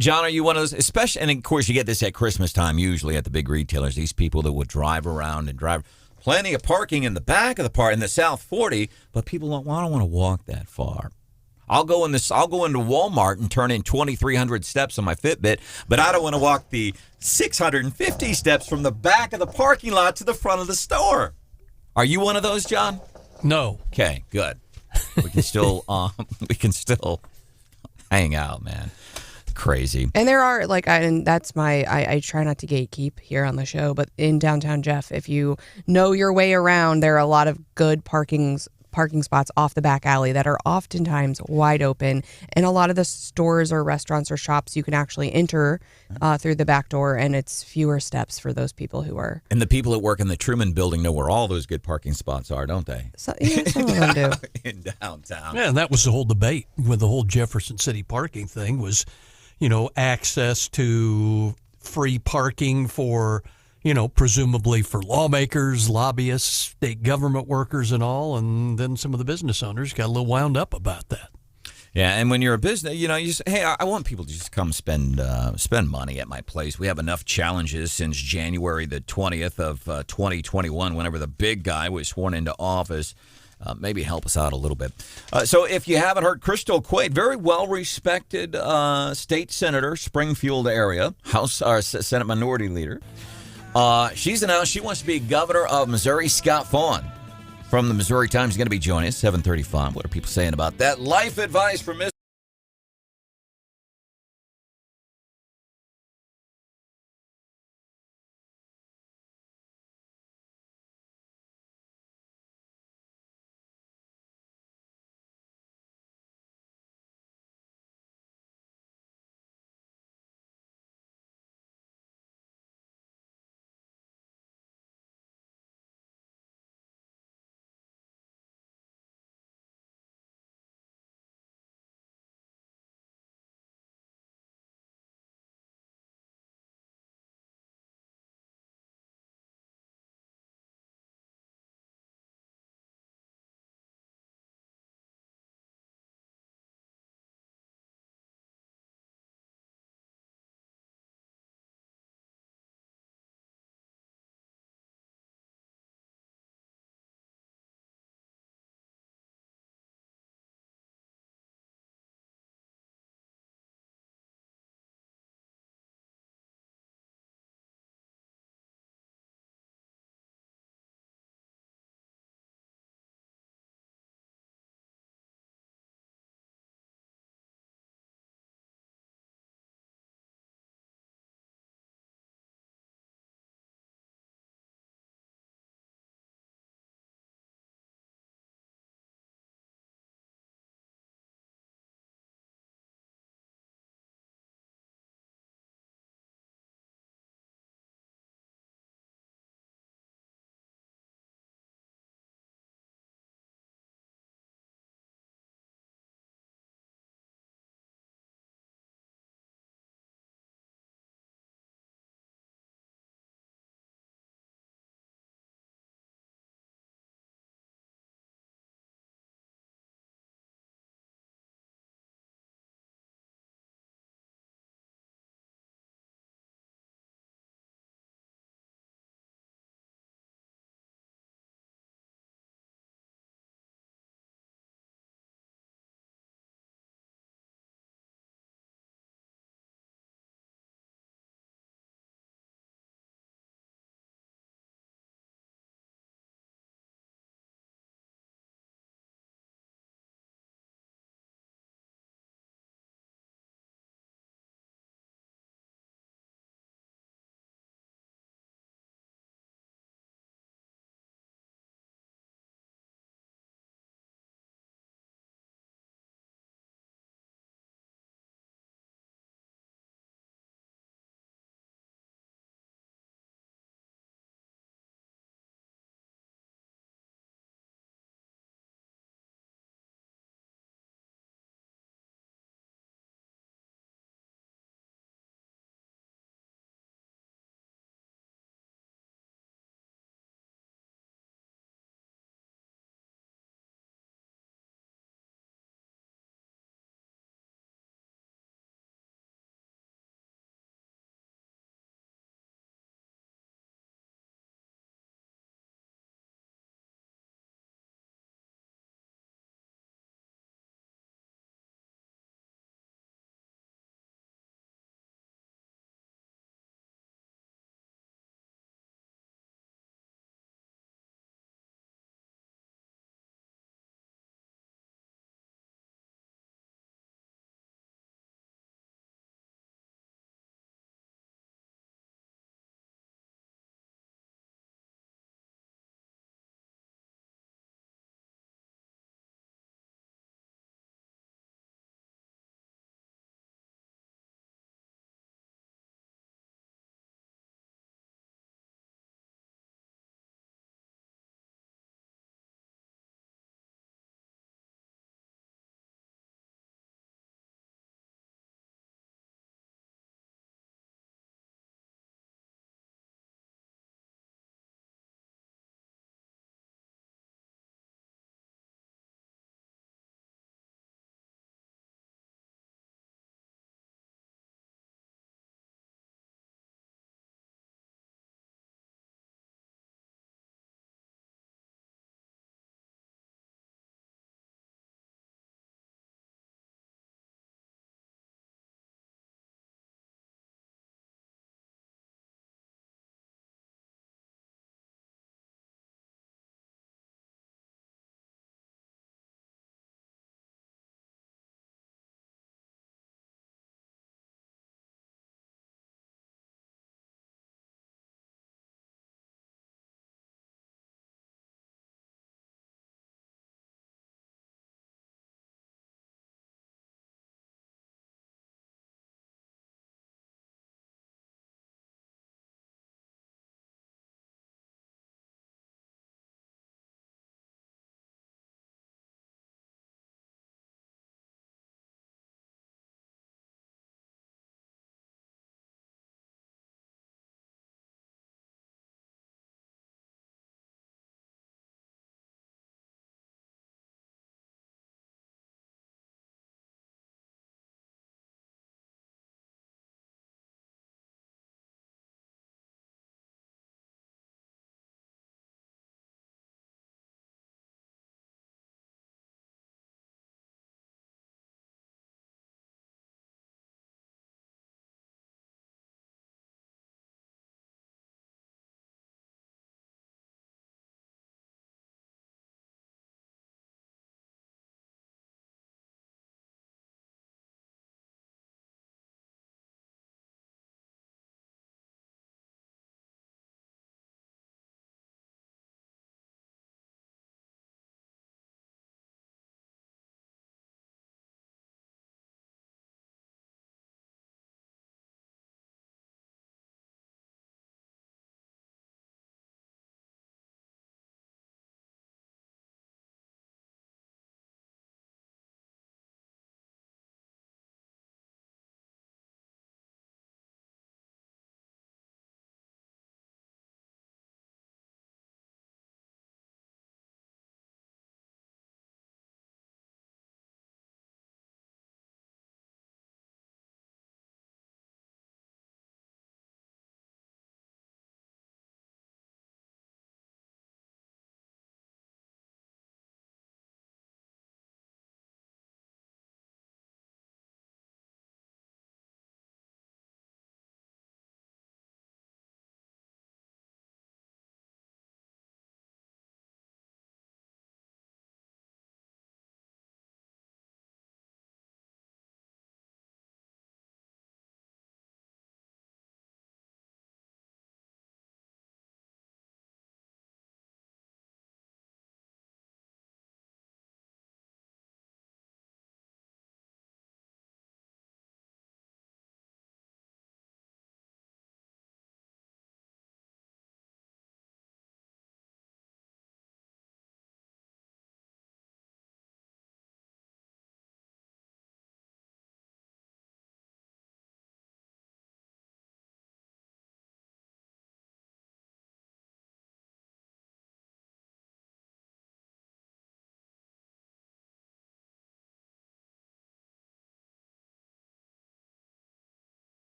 John, are you one of those, especially, and of course you get this at Christmas time usually at the big retailers, these people that would drive around and drive plenty of parking in the back of the park in the South 40, but people don't want to walk that far. I'll go into Walmart and turn in 2,300 steps on my Fitbit, but I don't want to walk the 650 steps from the back of the parking lot to the front of the store. Are you one of those, John? No. Okay, good. We can still hang out, man. Crazy. And there are and that's I try not to gatekeep here on the show, but in downtown Jeff, if you know your way around, there are a lot of good parking spots off the back alley that are oftentimes wide open, and a lot of the stores or restaurants or shops you can actually enter through the back door, and it's fewer steps for those people who are. And the people that work in the Truman Building know where all those good parking spots are, don't they? Some of them do. In downtown. Yeah, and that was the whole debate with the whole Jefferson City parking thing was, access to free parking for, presumably for lawmakers, lobbyists, state government workers and all. And then some of the business owners got a little wound up about that. Yeah, and when you're a business, you say, hey, I want people to just come spend money at my place. We have enough challenges since January the 20th of 2021, whenever the big guy was sworn into office. Maybe help us out a little bit. So if you haven't heard, Crystal Quade, very well-respected state senator, Springfield area, Senate Minority Leader. She's announced she wants to be governor of Missouri. Scott Faughn from the Missouri Times is going to be joining us, 7:35. What are people saying about that? Life advice from Miss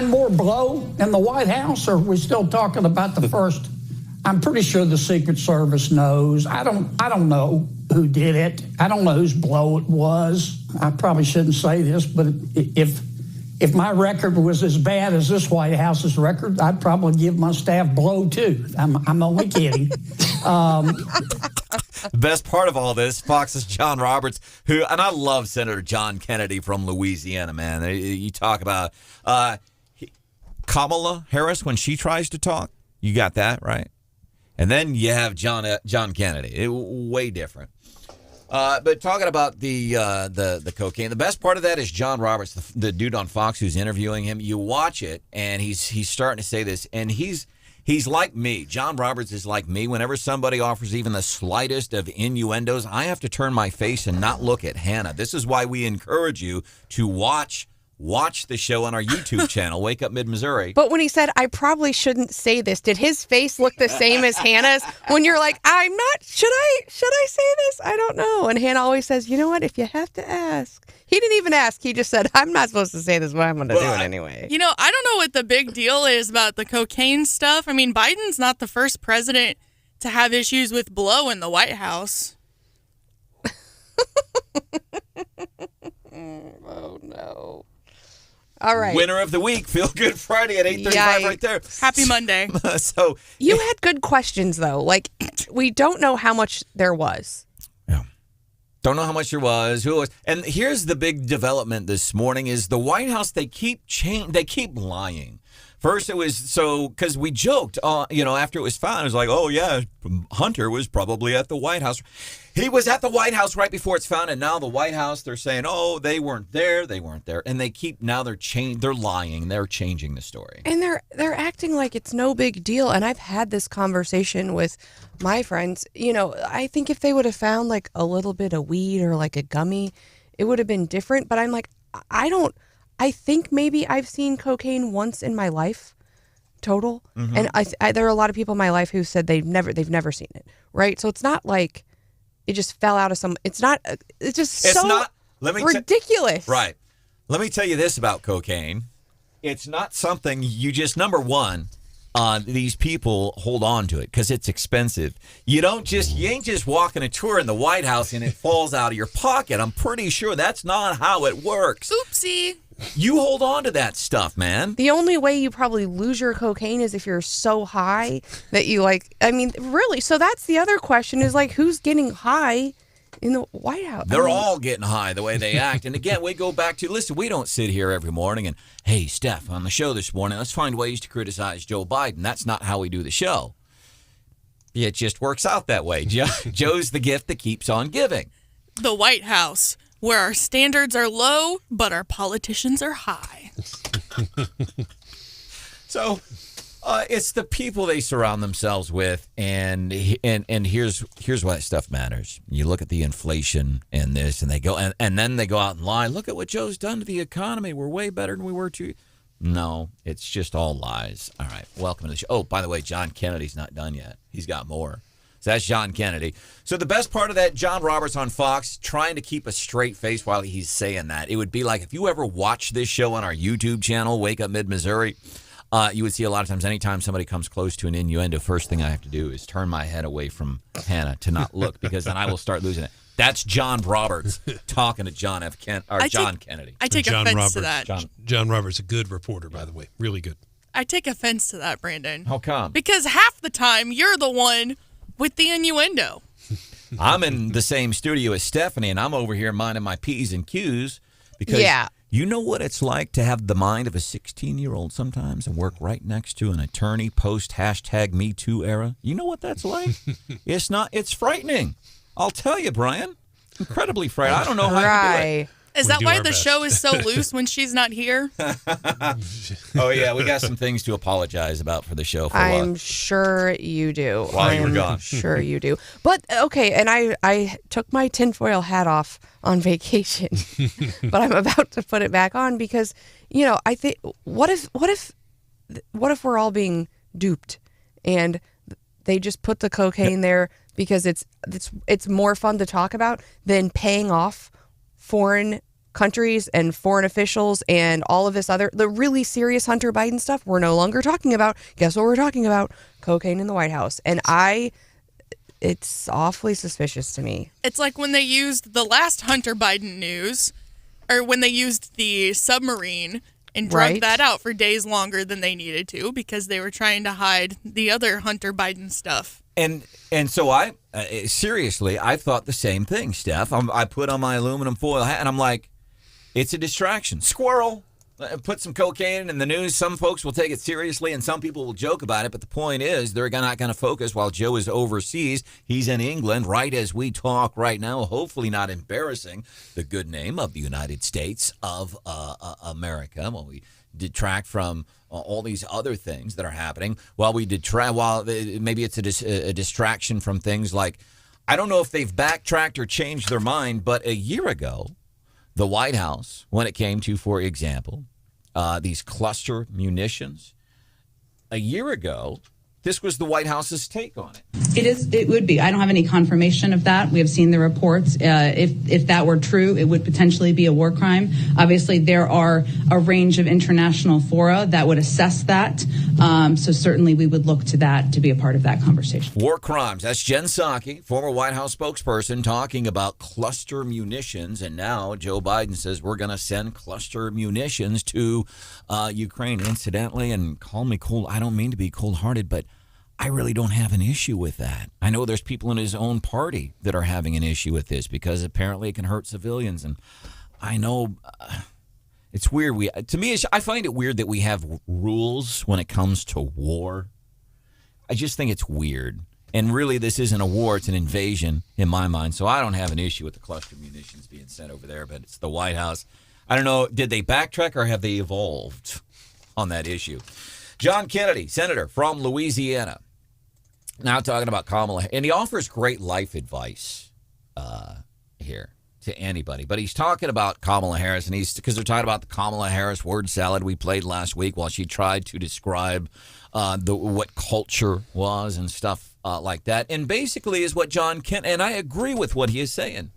more blow in the White House, or are we still talking about the first? I'm pretty sure the Secret Service knows. I don't know who did it. I don't know whose blow it was. I probably shouldn't say this, but if my record was as bad as this White House's record, I'd probably give my staff blow too. I'm only kidding. The best part of all this, Fox's John Roberts, and I love Senator John Kennedy from Louisiana, man. You talk about Kamala Harris when she tries to talk. You got that, right? And then you have John Kennedy. Way different. But talking about the cocaine, the best part of that is John Roberts, the dude on Fox who's interviewing him. You watch it, and he's starting to say this, and he's like me. John Roberts is like me. Whenever somebody offers even the slightest of innuendos, I have to turn my face and not look at Hannah. This is why we encourage you to watch the show on our YouTube channel, Wake Up Mid-Missouri. But when he said, I probably shouldn't say this, did his face look the same as Hannah's? When you're like, I'm not, should I say this? I don't know. And Hannah always says, you know what, if you have to ask. He didn't even ask. He just said, I'm not supposed to say this, but I'm going to do it anyway. You know, I don't know what the big deal is about the cocaine stuff. I mean, Biden's not the first president to have issues with blow in the White House. Oh, no. All right. Winner of the week, Feel Good Friday at 8:35 right there. Happy Monday. So you had good questions, though. Like, we don't know how much there was. Yeah. Don't know how much there was, who it was. And here's the big development this morning is the White House, they keep lying. First, it was because we joked, after it was found, it was like, oh, yeah, Hunter was probably at the White House. He was at the White House right before it's found, and now the White House, they're saying, oh, they weren't there. And they're lying. They're changing the story. And they're acting like it's no big deal. And I've had this conversation with my friends. You know, I think if they would have found like a little bit of weed or like a gummy, it would have been different. But I'm like, I think maybe I've seen cocaine once in my life, total. Mm-hmm. And there are a lot of people in my life who said they've never seen it, right? So it's not like it just fell out of some. It's ridiculous. Right. Let me tell you this about cocaine. It's not something you just, number one, these people hold on to it because it's expensive. You ain't just walking a tour in the White House and it falls out of your pocket. I'm pretty sure that's not how it works. Oopsie. You hold on to that stuff, man. The only way you probably lose your cocaine is if you're so high that you really. So that's the other question is like, who's getting high in the White House? They're all getting high the way they act. And again, we go back to, listen, we don't sit here every morning and, hey, Steph, on the show this morning, let's find ways to criticize Joe Biden. That's not how we do the show. It just works out that way. Joe's the gift that keeps on giving. The White House, where our standards are low, but our politicians are high. So it's the people they surround themselves with, and here's why that stuff matters. You look at the inflation and this, and they go and then they go out and lie. Look at what Joe's done to the economy. We're way better than we were 2 No, it's just all lies. All right, welcome to the show. Oh, by the way, John Kennedy's not done yet. He's got more. So that's John Kennedy. So the best part of that, John Roberts on Fox, trying to keep a straight face while he's saying that. It would be like if you ever watch this show on our YouTube channel, Wake Up Mid-Missouri, you would see a lot of times anytime somebody comes close to an innuendo, first thing I have to do is turn my head away from Hannah to not look because then I will start losing it. That's John Roberts talking to John Kennedy. I take offense to that. John Roberts, a good reporter, by the way. Really good. I take offense to that, Brandon. How come? Because half the time you're the one with the innuendo. I'm in the same studio as Stephanie, and I'm over here minding my P's and Q's because you know what it's like to have the mind of a 16-year-old sometimes and work right next to an attorney post #MeToo era. You know what that's like? It's frightening. I'll tell you, Brian. Incredibly frightening. I don't know how you do it. Is that why the show is so loose when she's not here? Oh, yeah. We got some things to apologize about for the show. I'm sure you do. While you were gone. I'm sure you do. But, okay, and I took my tinfoil hat off on vacation, but I'm about to put it back on because, I think, what if we're all being duped and they just put the cocaine there because it's more fun to talk about than paying off foreign countries and foreign officials and all of this the really serious Hunter Biden stuff, we're no longer talking about. Guess what we're talking about? Cocaine in the White House. And it's awfully suspicious to me. It's like when they used the last Hunter Biden news, or when they used the submarine and drugged that out for days longer than they needed to because they were trying to hide the other Hunter Biden stuff. And so I seriously, I thought the same thing, Steph. I put on my aluminum foil hat, and I'm like, it's a distraction. Squirrel. Put some cocaine in the news. Some folks will take it seriously, and some people will joke about it. But the point is, they're not going to focus while Joe is overseas. He's in England right as we talk right now, hopefully not embarrassing the good name of the United States of America. While we detract from all these other things that are happening, while maybe it's a distraction from things like, I don't know if they've backtracked or changed their mind, but a year ago, the White House, when it came to, for example, these cluster munitions, a year ago, this was the White House's take on it. It would be. I don't have any confirmation of that. We have seen the reports. If that were true, it would potentially be a war crime. Obviously, there are a range of international fora that would assess that. So certainly we would look to that to be a part of that conversation. War crimes. That's Jen Psaki, former White House spokesperson, talking about cluster munitions. And now Joe Biden says we're going to send cluster munitions to Ukraine. Incidentally, and call me cold, I don't mean to be cold-hearted, but I really don't have an issue with that. I know there's people in his own party that are having an issue with this because apparently it can hurt civilians. And I know it's weird. I find it weird that we have rules when it comes to war. I just think it's weird. And really, this isn't a war. It's an invasion in my mind. So I don't have an issue with the cluster munitions being sent over there, but it's the White House. I don't know. Did they backtrack or have they evolved on that issue? John Kennedy, senator from Louisiana. Now talking about Kamala, and he offers great life advice here to anybody. But he's talking about Kamala Harris, and because they're talking about the Kamala Harris word salad we played last week while she tried to describe what culture was and stuff like that. And basically is what John Kent, and I agree with what he is saying.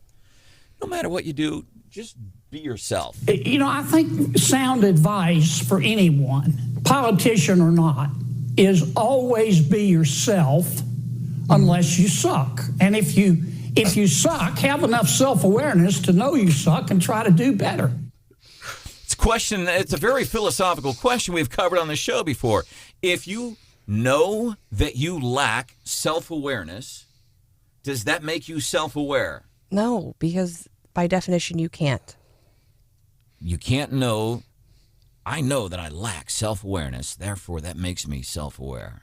No matter what you do, just be yourself. I think sound advice for anyone, politician or not, is always be yourself unless you suck. And if you suck, have enough self-awareness to know you suck and try to do better. It's a very philosophical question we've covered on the show before. If you know that you lack self-awareness, does that make you self-aware? No, because by definition you can't. You can't know. I know that I lack self-awareness, therefore that makes me self-aware.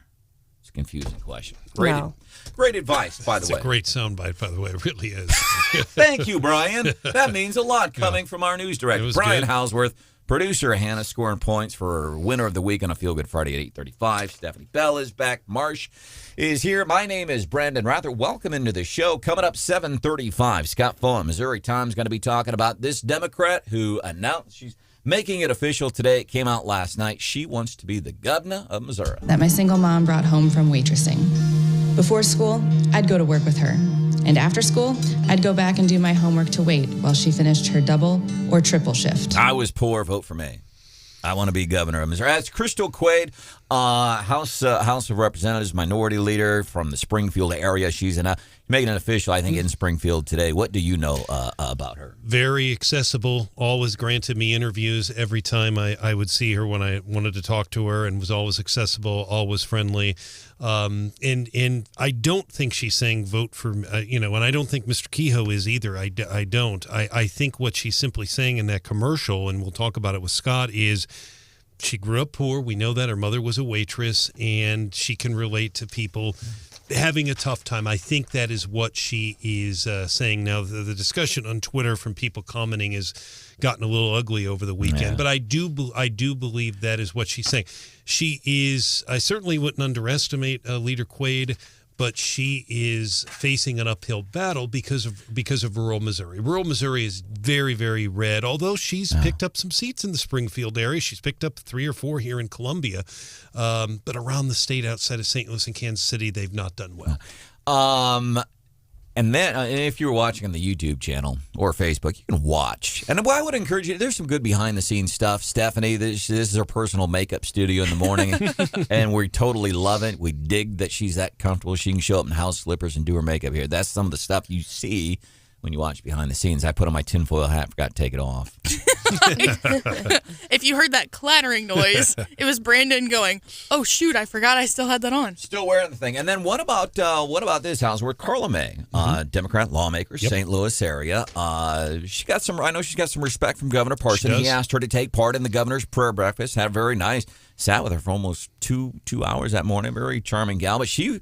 It's a confusing question. Great advice, by the way. It's a great soundbite, by the way. It really is. Thank you, Brian. That means a lot coming from our news director, Brian Houseworth. Producer Hannah scoring points for winner of the week on a Feel Good Friday at 8:35. Stephanie Bell is back. Marsh is here. My name is Branden Rathert. Welcome into the show. Coming up 7:35, Scott Faughn, Missouri Times, going to be talking about this Democrat who announced she's making it official today. It came out last night. She wants to be the governor of Missouri. That my single mom brought home from waitressing. Before school, I'd go to work with her. And after school, I'd go back and do my homework to wait while she finished her double or triple shift. I was poor. Vote for me. I want to be governor of Missouri. That's Crystal Quade, House of Representatives minority leader from the Springfield area. She's making it official, I think, in Springfield today. What do you know about her? Very accessible. Always granted me interviews every time I would see her when I wanted to talk to her, and was always accessible, always friendly. And I don't think she's saying vote for, and I don't think Mr. Kehoe is either. I don't. I think what she's simply saying in that commercial, and we'll talk about it with Scott, is she grew up poor. We know that her mother was a waitress, and she can relate to people having a tough time. I think that is what she is saying. Now, the discussion on Twitter from people commenting has gotten a little ugly over the weekend, but I do believe that is what she's saying. She is. I certainly wouldn't underestimate Leader Quade, but she is facing an uphill battle because of rural Missouri. Rural Missouri is very, very red, although she's picked up some seats in the Springfield area. She's picked up 3 or 4 here in Columbia. But around the state outside of St. Louis and Kansas City, they've not done well. And then, if you're watching on the YouTube channel or Facebook, you can watch. And I would encourage you, there's some good behind-the-scenes stuff. Stephanie, this is her personal makeup studio in the morning, and we totally love it. We dig that she's that comfortable. She can show up in house slippers and do her makeup here. That's some of the stuff you see when you watch behind the scenes. I put on my tinfoil hat, forgot to take it off. If you heard that clattering noise, it was Brandon going, "Oh shoot, I forgot I still had that on." Still wearing the thing. And then what about this house where Carla May, Democrat lawmaker, St. Louis area. She got some. I know she's got some respect from Governor Parson. He asked her to take part in the governor's prayer breakfast. Had a very nice. Sat with her for almost two hours that morning. Very charming gal. But she's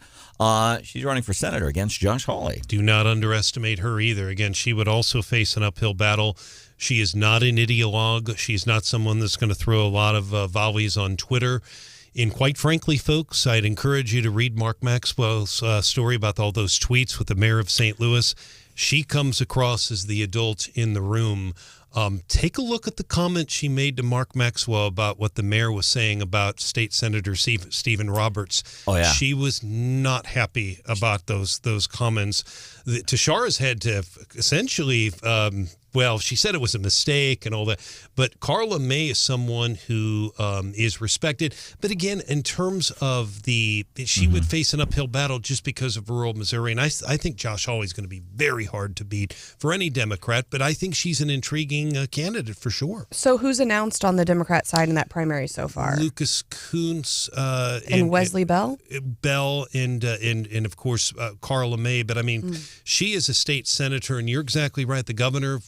running for senator against Josh Hawley. Do not underestimate her either. Again, she would also face an uphill battle. She is not an ideologue. She's not someone that's going to throw a lot of volleys on Twitter. And quite frankly, folks, I'd encourage you to read Mark Maxwell's story about all those tweets with the mayor of St. Louis. She comes across as the adult in the room. Take a look at the comment she made to Mark Maxwell about what the mayor was saying about State Senator Stephen Roberts. Oh, yeah. She was not happy about those comments. Tashara's had to essentially, she said it was a mistake and all that. But Carla May is someone who is respected. But again, in terms of she would face an uphill battle just because of rural Missouri. And I think Josh Hawley is going to be very hard to beat for any Democrat. But I think she's an intriguing candidate for sure. So who's announced on the Democrat side in that primary so far? Lucas Kuntz and Wesley Bell. And of course Carla May. But I mean, she is a state senator, and you're exactly right. The governor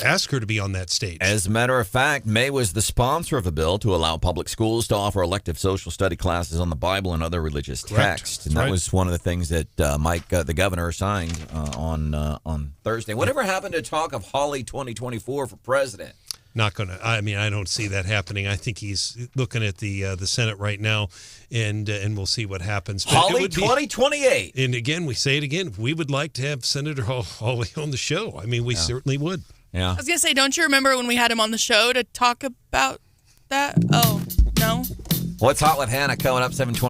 asked her to be on that stage. As a matter of fact, May was the sponsor of a bill to allow public schools to offer elective social study classes on the Bible and other religious texts. And that was one of the things that Mike, the governor, signed on Thursday. Whatever happened to talk of Hawley 2024 for president? Not going to. I mean, I don't see that happening. I think he's looking at the Senate right now, and we'll see what happens. But Hawley 2028. And again, we say it again. We would like to have Senator Hawley on the show. I mean, we certainly would. Yeah. I was going to say, don't you remember when we had him on the show to talk about that? Oh, no? What's Hot with Hannah coming up 7:20?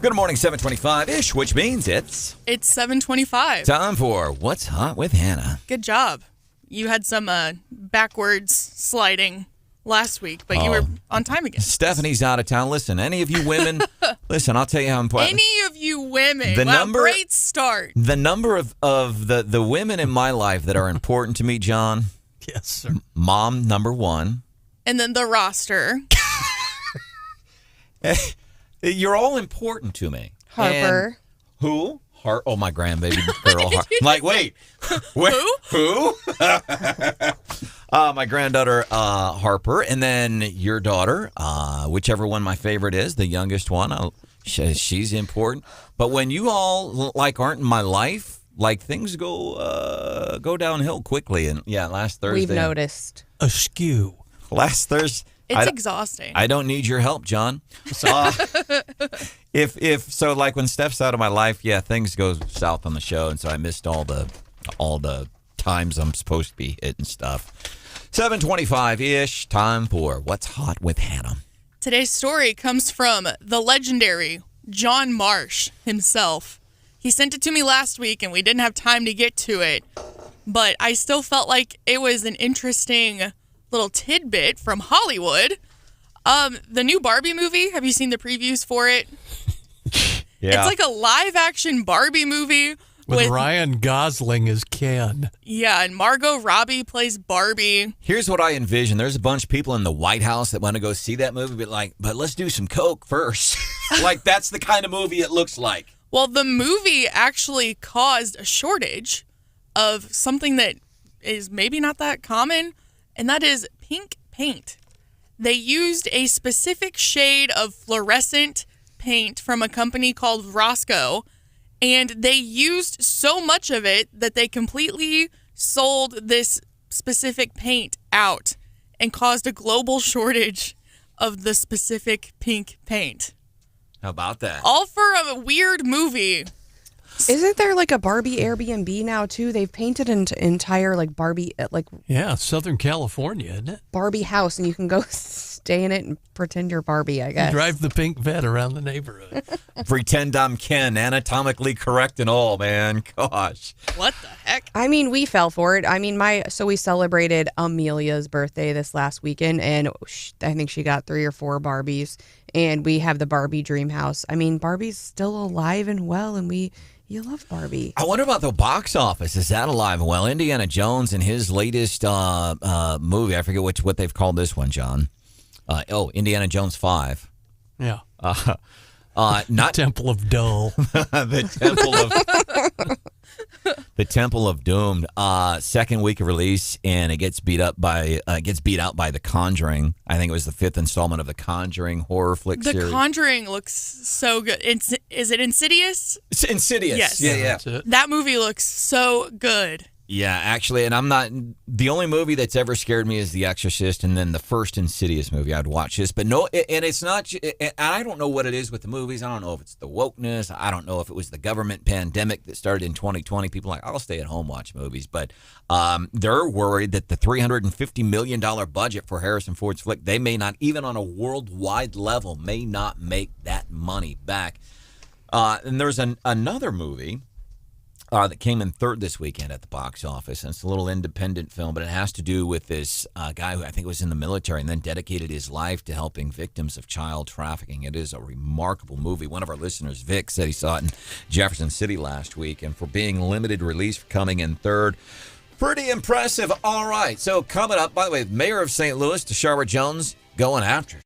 Good morning, 725-ish, which means it's 7:25. time for What's Hot with Hannah. Good job. You had some backwards sliding last week, but you were on time again. Stephanie's out of town. Listen, any of you women, listen, I'll tell you how important. Any of you women, great start. The number of the women in my life that are important to me, John. Yes, sir. Mom, number one. And then the roster. You're all important to me. Harper. And who? Oh, my grandbaby girl. Like, wait. Who? My granddaughter, Harper, and then your daughter, whichever one my favorite is, the youngest one. She's important. But when you all aren't in my life, things go downhill quickly. And yeah, last Thursday we've noticed askew. Last Thursday. It's exhausting. I don't need your help, John. If so, when Steph's out of my life, yeah, things go south on the show, and so I missed all the times I'm supposed to be hitting stuff. 7:25-ish, time for What's Hot with Hannah. Today's story comes from the legendary John Marsh himself. He sent it to me last week, and we didn't have time to get to it, but I still felt like it was an interesting little tidbit from Hollywood. The new Barbie movie, have you seen the previews for it? Yeah. It's like a live-action Barbie movie with Ryan Gosling as Ken. Yeah, and Margot Robbie plays Barbie. Here's what I envision. There's a bunch of people in the White House that want to go see that movie, but let's do some coke first. That's the kind of movie it looks like. Well, the movie actually caused a shortage of something that is maybe not that common, and that is pink paint. They used a specific shade of fluorescent paint from a company called Roscoe, and they used so much of it that they completely sold this specific paint out and caused a global shortage of the specific pink paint. How about that? All for a weird movie. Isn't there a Barbie Airbnb now too? They've painted an entire Barbie yeah, Southern California, isn't it? Barbie house, and you can go stay in it and pretend you're Barbie. I guess. You drive the pink vet around the neighborhood. Pretend I'm Ken, anatomically correct and all, man. Gosh. What the heck? I mean, we fell for it. I mean, so we celebrated Amelia's birthday this last weekend, and I think she got 3 or 4 Barbies, and we have the Barbie dream house. I mean, Barbie's still alive and well, and you love Barbie. I wonder about the box office. Is that alive? Well, Indiana Jones and his latest movie, I forget what they've called this one, John. Indiana Jones 5. Yeah. Not Temple of Dull. The Temple of Doomed. Second week of release, and it gets beat out by The Conjuring. I think it was the 5th installment of the Conjuring horror flick series. The Conjuring looks so good. Is it Insidious? It's Insidious. Yes. Yeah. That movie looks so good. Yeah, actually, and I'm not. The only movie that's ever scared me is The Exorcist, and then the first Insidious movie. I'd watch this, but no, and it's not. And I don't know what it is with the movies. I don't know if it's the wokeness. I don't know if it was the government pandemic that started in 2020. People are like, I'll stay at home, watch movies, but they're worried that the $350 million budget for Harrison Ford's flick, they may not, even on a worldwide level, may not make that money back. And there's another movie that came in third this weekend at the box office, and it's a little independent film, but it has to do with this guy who I think was in the military and then dedicated his life to helping victims of child trafficking. It is a remarkable movie. One of our listeners, Vic, said he saw it in Jefferson City last week, and for being limited release, for coming in third, pretty impressive. All right, so coming up, by the way, Mayor of St. Louis, Tashara Jones, going after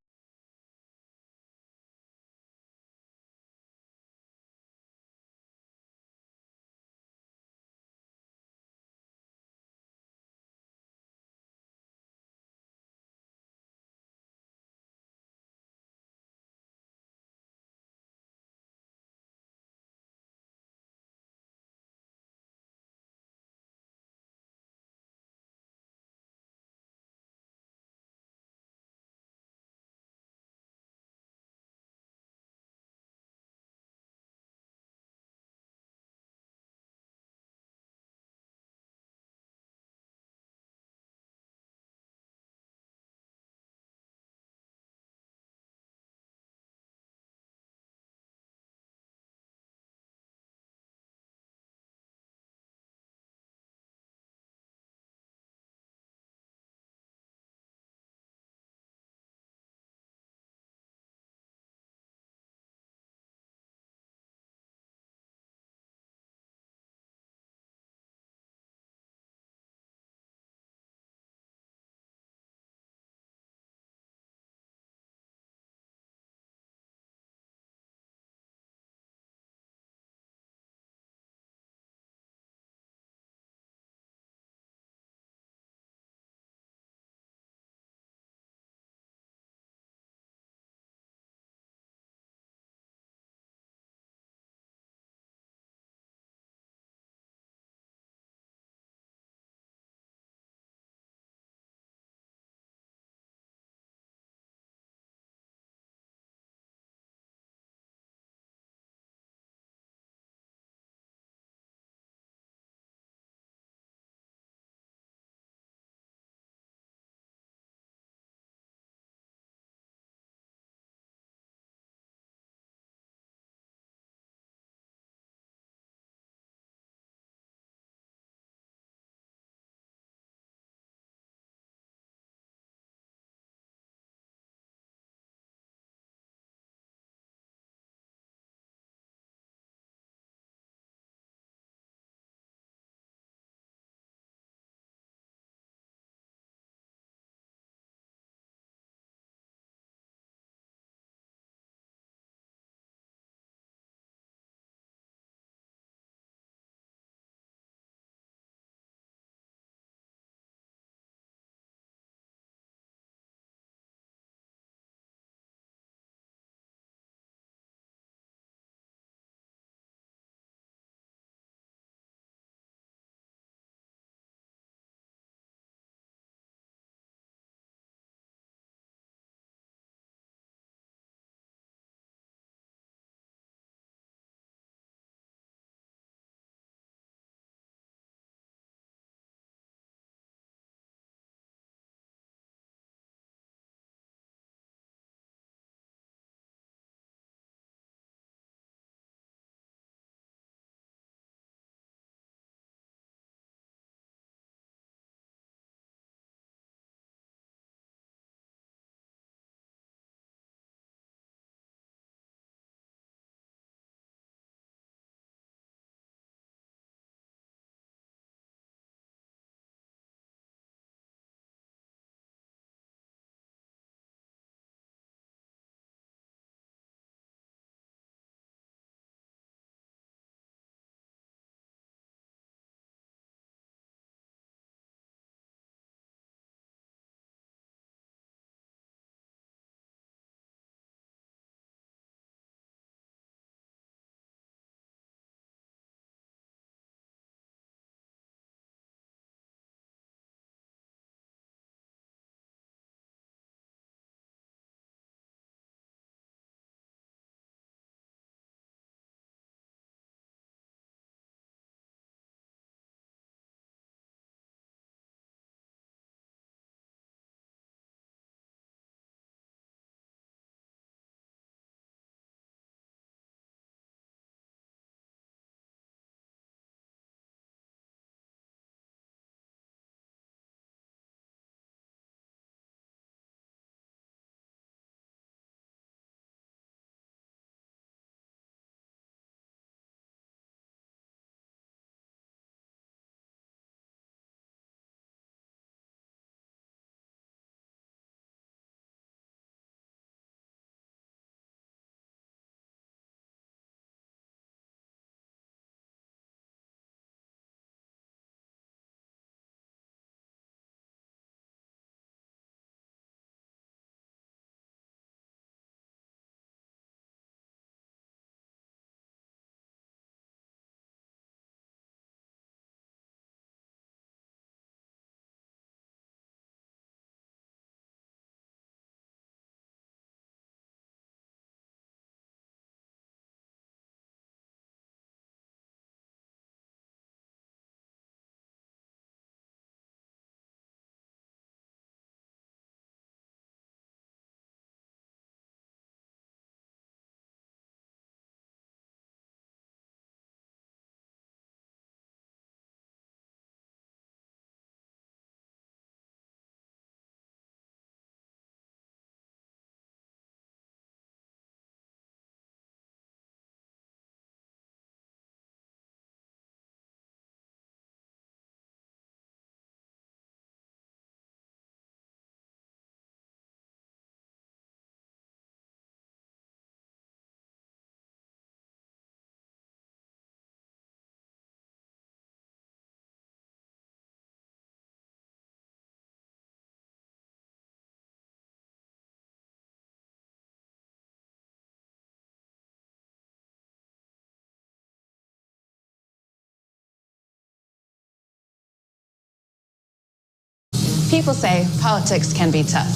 People say politics can be tough.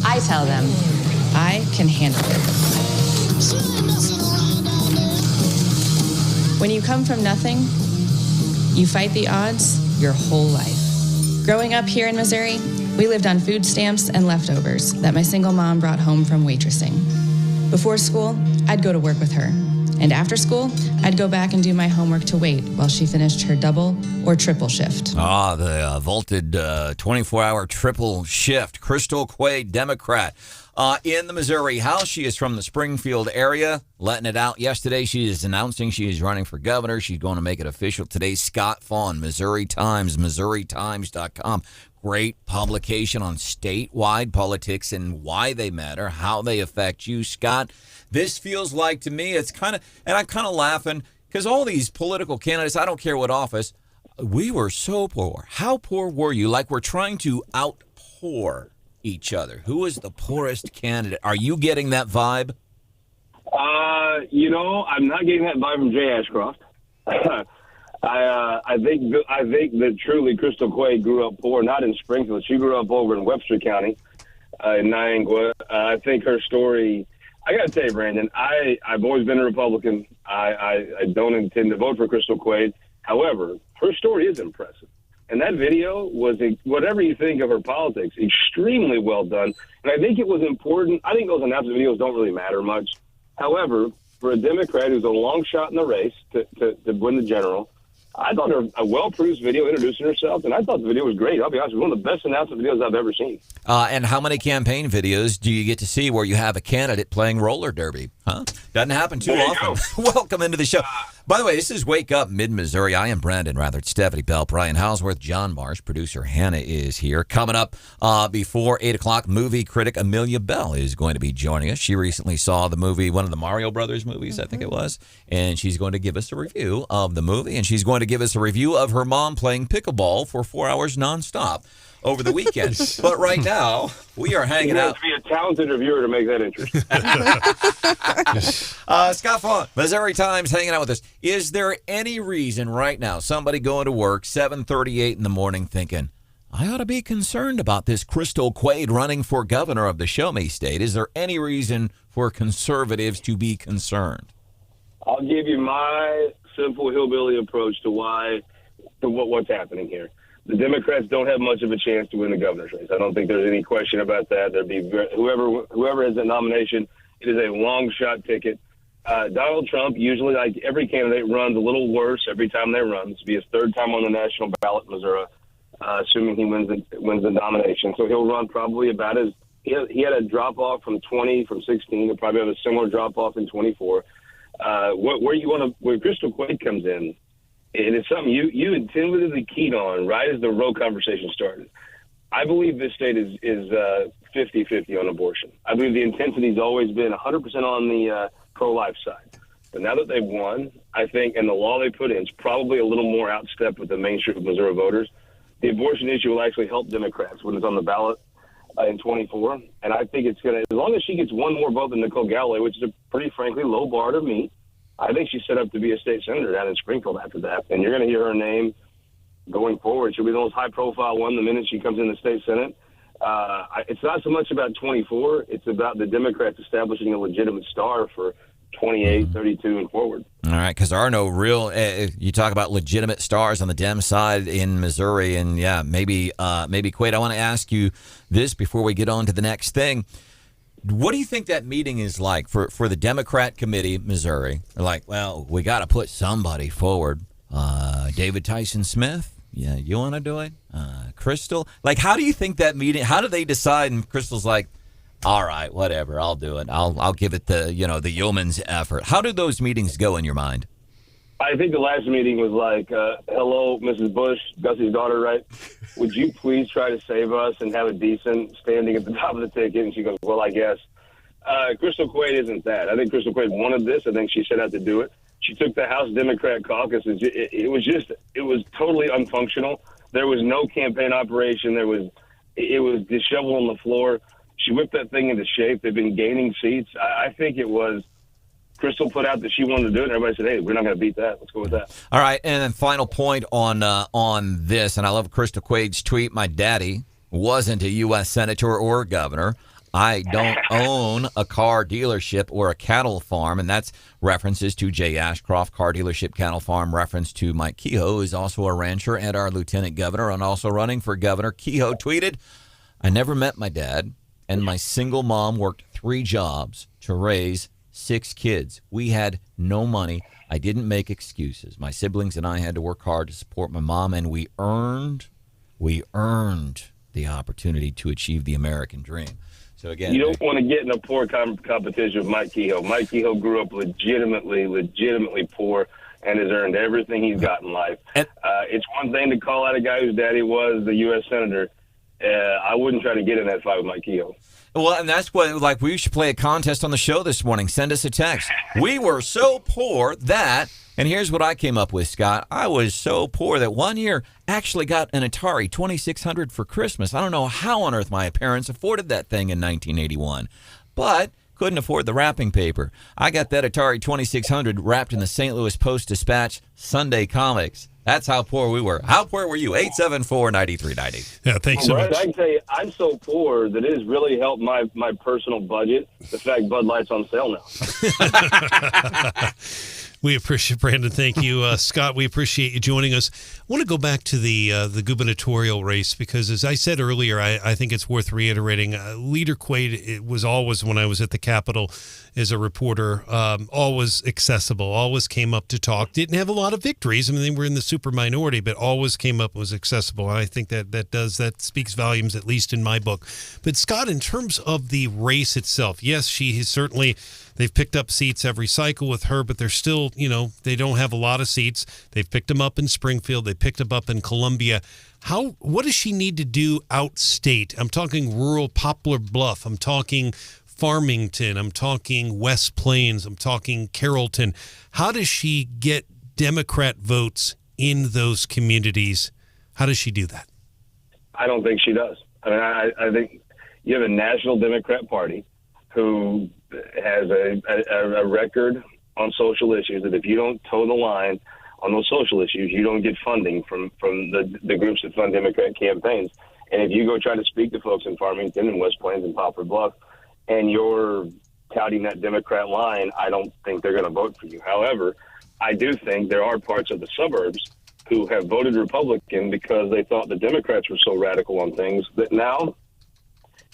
I tell them I can handle it. When you come from nothing, you fight the odds your whole life. Growing up here in Missouri, we lived on food stamps and leftovers that my single mom brought home from waitressing. Before school, I'd go to work with her. And after school, I'd go back and do my homework to wait while she finished her double or triple shift. The vaulted 24-hour triple shift. Crystal Quade, Democrat, in the Missouri House. She is from the Springfield area, letting it out yesterday. She is announcing she is running for governor. She's going to make it official today. Scott Faughn, Missouri Times, MissouriTimes.com. Great publication on statewide politics and why they matter, how they affect you, Scott. This feels like, to me, it's kind of, and I'm kind of laughing because all these political candidates, I don't care what office, we were so poor. How poor were you? Like we're trying to outpour each other. Who is the poorest candidate? Are you getting that vibe? I'm not getting that vibe from Jay Ashcroft. I think that truly Crystal Quade grew up poor, not in Springfield. She grew up over in Webster County, in Niangua. I think her story, I got to tell you, Brandon, I've always been a Republican. I don't intend to vote for Crystal Quade. However, her story is impressive. And that video was, whatever you think of her politics, extremely well done. And I think it was important. I think those announcement videos don't really matter much. However, for a Democrat who's a long shot in the race to win the general, I thought her a well-produced video introducing herself, and I thought the video was great. I'll be honest, it was one of the best announcement videos I've ever seen. And how many campaign videos do you get to see where you have a candidate playing roller derby? Huh? Doesn't happen too often. Welcome into the show. By the way, this is Wake Up Mid-Missouri. I am Branden Rathert, Stephanie Bell, Brian Houseworth, John Marsh. Producer Hannah is here. Coming up before 8 o'clock, movie critic Amelia Bell is going to be joining us. She recently saw the movie, one of the Mario Brothers movies, I think it was, and she's going to give us a review of the movie, and she's going to give us a review of her mom playing pickleball for 4 hours nonstop over the weekend. But right now, we are hanging out. You have to be a talented reviewer to make that interesting. Scott Faughn, Missouri Times, hanging out with us. Is there any reason right now, somebody going to work 7:38 in the morning thinking, I ought to be concerned about this Crystal Quade running for governor of the Show Me State? Is there any reason for conservatives to be concerned? I'll give you my simple hillbilly approach to what's happening here. The Democrats don't have much of a chance to win the governor's race. I don't think there's any question about that. There'd be whoever has that nomination. It is a long shot ticket. Donald Trump usually, like every candidate, runs a little worse every time they run. This will be his third time on the national ballot in Missouri, assuming he wins the nomination. So he'll run probably about as he had a drop off from 16. He'll probably have a similar drop off in 24. Where Crystal Quade comes in. And it's something you intuitively keyed on right as the Roe conversation started. I believe this state is 50-50 on abortion. I believe the intensity has always been 100% on the pro-life side. But now that they've won, I think, and the law they put in is probably a little more outstep with the mainstream of Missouri voters. The abortion issue will actually help Democrats when it's on the ballot in 24. And I think it's going to, as long as she gets one more vote than Nicole Galloway, which is a pretty frankly low bar to meet, I think she's set up to be a state senator down in Springfield after that. And you're going to hear her name going forward. She'll be the most high-profile one the minute she comes in the state senate. It's not so much about 24. It's about the Democrats establishing a legitimate star for 28, 32, and forward. All right, because there are no real you talk about legitimate stars on the Dem side in Missouri. And, yeah, maybe Quade, I want to ask you this before we get on to the next thing. What do you think that meeting is like for the Democrat committee, Missouri? They're like, well, we got to put somebody forward. David Tyson Smith, yeah, you want to do it? Crystal? Like, how do you think that meeting, how do they decide? And Crystal's like, all right, whatever, I'll do it. I'll give it the yeoman's effort. How do those meetings go in your mind? I think the last meeting was like, hello, Mrs. Bush, Gussie's daughter, right? Would you please try to save us and have a decent standing at the top of the ticket? And she goes, well, I guess. Crystal Quade isn't that. I think Crystal Quade wanted this. I think she set out to do it. She took the House Democrat caucus. It was totally unfunctional. There was no campaign operation. It was disheveled on the floor. She whipped that thing into shape. They've been gaining seats. I think it was Crystal put out that she wanted to do it, and everybody said, hey, we're not going to beat that. Let's go with that. All right, and then final point on this, and I love Crystal Quade's tweet. My daddy wasn't a U.S. senator or governor. I don't own a car dealership or a cattle farm, and that's references to Jay Ashcroft, car dealership, cattle farm, reference to Mike Kehoe, who is also a rancher and our lieutenant governor and also running for governor. Kehoe tweeted, I never met my dad, and my single mom worked 3 jobs to raise 6 kids. We had no money. I didn't make excuses. My siblings and I had to work hard to support my mom, and we earned the opportunity to achieve the American dream. So again, you don't want to get in a poor competition with Mike Kehoe. Mike Kehoe grew up legitimately poor and has earned everything he's got in life. It's one thing to call out a guy whose daddy was the U.S. senator. I wouldn't try to get in that fight with Mike Kehoe. Well, and that's what, like, we should play a contest on the show this morning. Send us a text. We were so poor that, and here's what I came up with, Scott. I was so poor that one year actually got an Atari 2600 for Christmas. I don't know how on earth my parents afforded that thing in 1981, but couldn't afford the wrapping paper. I got that Atari 2600 wrapped in the St. Louis Post-Dispatch Sunday Comics. That's how poor we were. How poor were you? 874-9390. Yeah, thanks so much. I can tell you, I'm so poor that it has really helped my personal budget, the fact Bud Light's on sale now. We appreciate, Brandon. Thank you. Scott, we appreciate you joining us. I want to go back to the gubernatorial race because, as I said earlier, I think it's worth reiterating. Leader Quade, it was always, when I was at the Capitol as a reporter, always accessible, always came up to talk. Didn't have a lot of victories. I mean, they were in the super minority, but always came up and was accessible. And I think that speaks volumes, at least in my book. But, Scott, in terms of the race itself, yes, she has certainly... They've picked up seats every cycle with her, but they're still, they don't have a lot of seats. They've picked them up in Springfield. They picked them up in Columbia. What does she need to do outstate? I'm talking rural Poplar Bluff. I'm talking Farmington. I'm talking West Plains. I'm talking Carrollton. How does she get Democrat votes in those communities? How does she do that? I don't think she does. I mean, I think you have a national Democrat Party who has a record on social issues that if you don't toe the line on those social issues, you don't get funding from the groups that fund Democrat campaigns. And if you go try to speak to folks in Farmington and West Plains and Poplar Bluff and you're touting that Democrat line, I don't think they're going to vote for you. However, I do think there are parts of the suburbs who have voted Republican because they thought the Democrats were so radical on things that now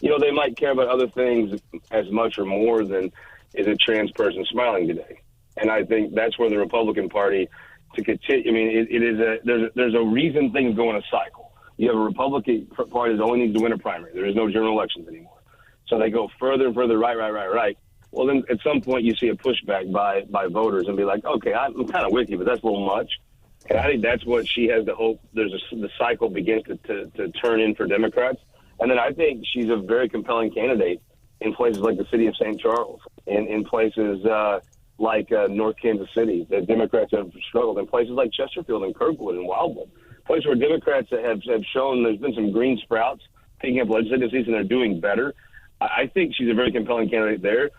they might care about other things as much or more than is a trans person smiling today. And I think that's where the Republican Party to continue. I mean, there's a reason things go in a cycle. You have a Republican Party that only needs to win a primary. There is no general elections anymore. So they go further and further right. Well, then at some point you see a pushback by voters and be like, okay, I'm kind of with you, but that's a little much. And I think that's what she has to hope. The cycle begins to turn in for Democrats. And then I think she's a very compelling candidate in places like the city of St. Charles, in places like North Kansas City. The Democrats have struggled in places like Chesterfield and Kirkwood and Wildwood, places where Democrats have shown there's been some green sprouts picking up legislative seats and they're doing better. I think she's a very compelling candidate there.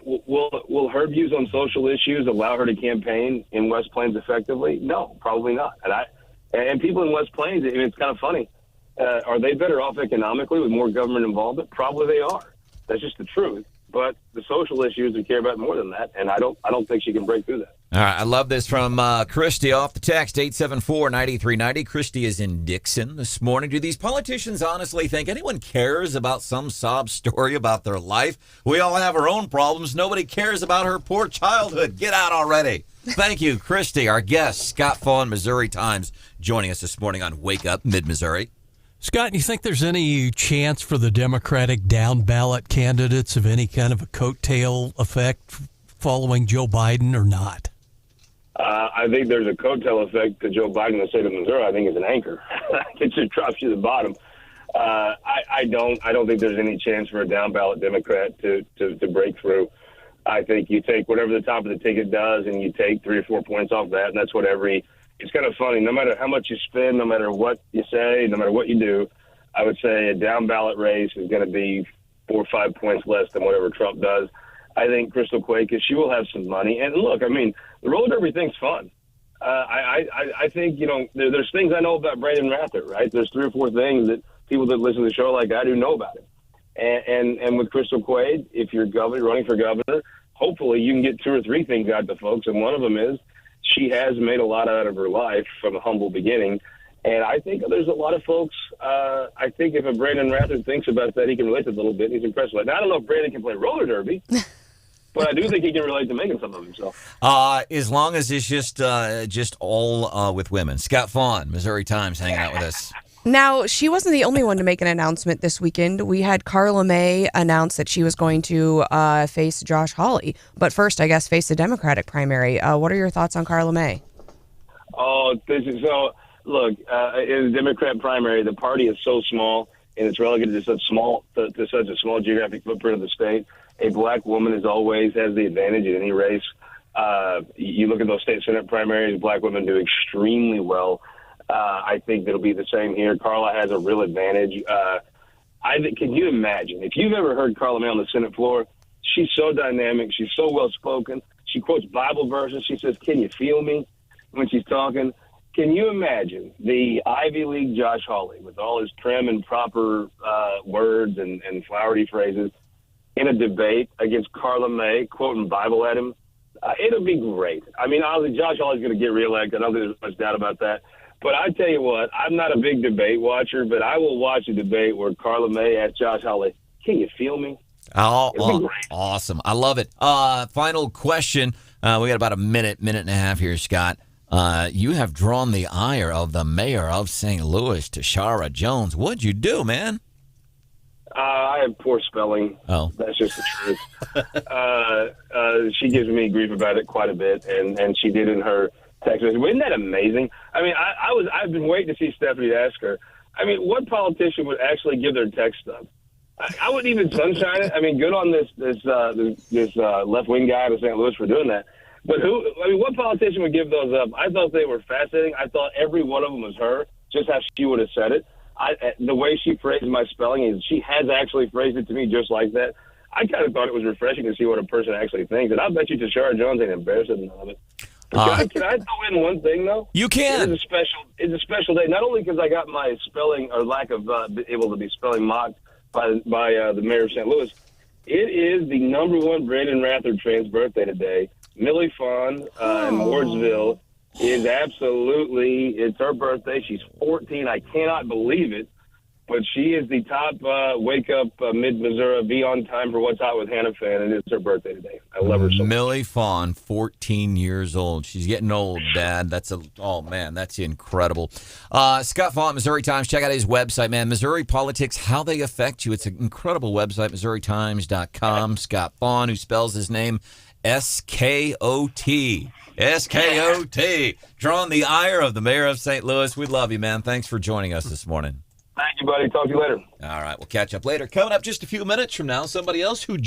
Will her views on social issues allow her to campaign in West Plains effectively? No, probably not. And people in West Plains, I mean, it's kind of funny. Are they better off economically with more government involvement? Probably they are. That's just the truth. But the social issues we care about more than that, and I don't think she can break through that. All right, I love this from Christy off the text, 874-9390. Christy is in Dixon this morning. Do these politicians honestly think anyone cares about some sob story about their life? We all have our own problems. Nobody cares about her poor childhood. Get out already. Thank you, Christy. Our guest, Scott Faughn, Missouri Times, joining us this morning on Wake Up Mid-Missouri. Scott, do you think there's any chance for the Democratic down-ballot candidates of any kind of a coattail effect following Joe Biden or not? I think there's a coattail effect to Joe Biden in the state of Missouri. I think it's an anchor. It just drops you to the bottom. I don't think there's any chance for a down-ballot Democrat to break through. I think you take whatever the top of the ticket does and you take 3 or 4 points off that, and that's what it's kind of funny. No matter how much you spend, no matter what you say, no matter what you do, I would say a down ballot race is going to be 4 or 5 points less than whatever Trump does. I think Crystal Quade, because she will have some money. And look, I mean, the roller derby thing's fun. I think, there's things I know about Branden Rathert, right? There's 3 or 4 things that people that listen to the show like I do know about it. And with Crystal Quade, if you're running for governor, hopefully you can get 2 or 3 things out to folks. And one of them is she has made a lot out of her life from a humble beginning. And I think there's a lot of folks, I think if a Branden Rathert thinks about that, he can relate to it a little bit. He's impressed with it. Now, I don't know if Branden can play roller derby, but I do think he can relate to making something of himself. As long as it's just all with women. Scott Faughn, Missouri Times, hanging out with us. Now, she wasn't the only one to make an announcement this weekend. We had Carla May announce that she was going to face Josh Hawley. But first, I guess, face the Democratic primary. What are your thoughts on Carla May? Look, in the Democrat primary, the party is so small, and it's relegated to such a small geographic footprint of the state. A black woman always has the advantage in any race. You look at those state Senate primaries, black women do extremely well. I think it'll be the same here. Carla has a real advantage. Can you imagine, if you've ever heard Carla May on the Senate floor, she's so dynamic. She's so well-spoken. She quotes Bible verses. She says, "Can you feel me?" when she's talking. Can you imagine the Ivy League Josh Hawley with all his prim and proper words and flowery phrases in a debate against Carla May, quoting Bible at him? It'll be great. I mean, obviously, Josh Hawley's going to get reelected. I don't think there's much doubt about that. But I tell you what, I'm not a big debate watcher, but I will watch a debate where Carla May asks Josh Hawley, "Can you feel me?" Oh, awesome. I love it. Final question. We got about a minute and a half here, Scott. You have drawn the ire of the mayor of St. Louis, Tashara Jones. What'd you do, man? I have poor spelling. Oh. That's just the truth. She gives me grief about it quite a bit, and she did in her text message. Isn't that amazing? I mean, I've been waiting to see Stephanie to ask her. I mean, what politician would actually give their text up? I wouldn't even sunshine it. I mean, good on this left-wing guy out of St. Louis for doing that. But what politician would give those up? I thought they were fascinating. I thought every one of them was her, just how she would have said it. The way she phrased my spelling is she has actually phrased it to me just like that. I kind of thought it was refreshing to see what a person actually thinks. And I bet you Tashara Jones ain't embarrassed of none of it. But can I throw in one thing, though? You can. It's a special day, not only because I got my spelling or lack of able to be spelling mocked by the mayor of St. Louis. It is the #1 Branden Rathert fan's birthday today. Millie Fawn in Wardsville is it's her birthday. She's 14. I cannot believe it. But she is the top wake up mid-Missouri, be on time for What's Hot with Hannah fan, and it's her birthday today. I love her so much. Millie Fawn, 14 years old. She's getting old, Dad. That's incredible. Scott Faughn, Missouri Times. Check out his website, man. Missouri Politics, How They Affect You. It's an incredible website, MissouriTimes.com. Scott Faughn, who spells his name S-K-O-T. S-K-O-T. Drawing the ire of the mayor of St. Louis. We love you, man. Thanks for joining us this morning. Thank you, buddy. Talk to you later. All right, we'll catch up later. Coming up just a few minutes from now, somebody else who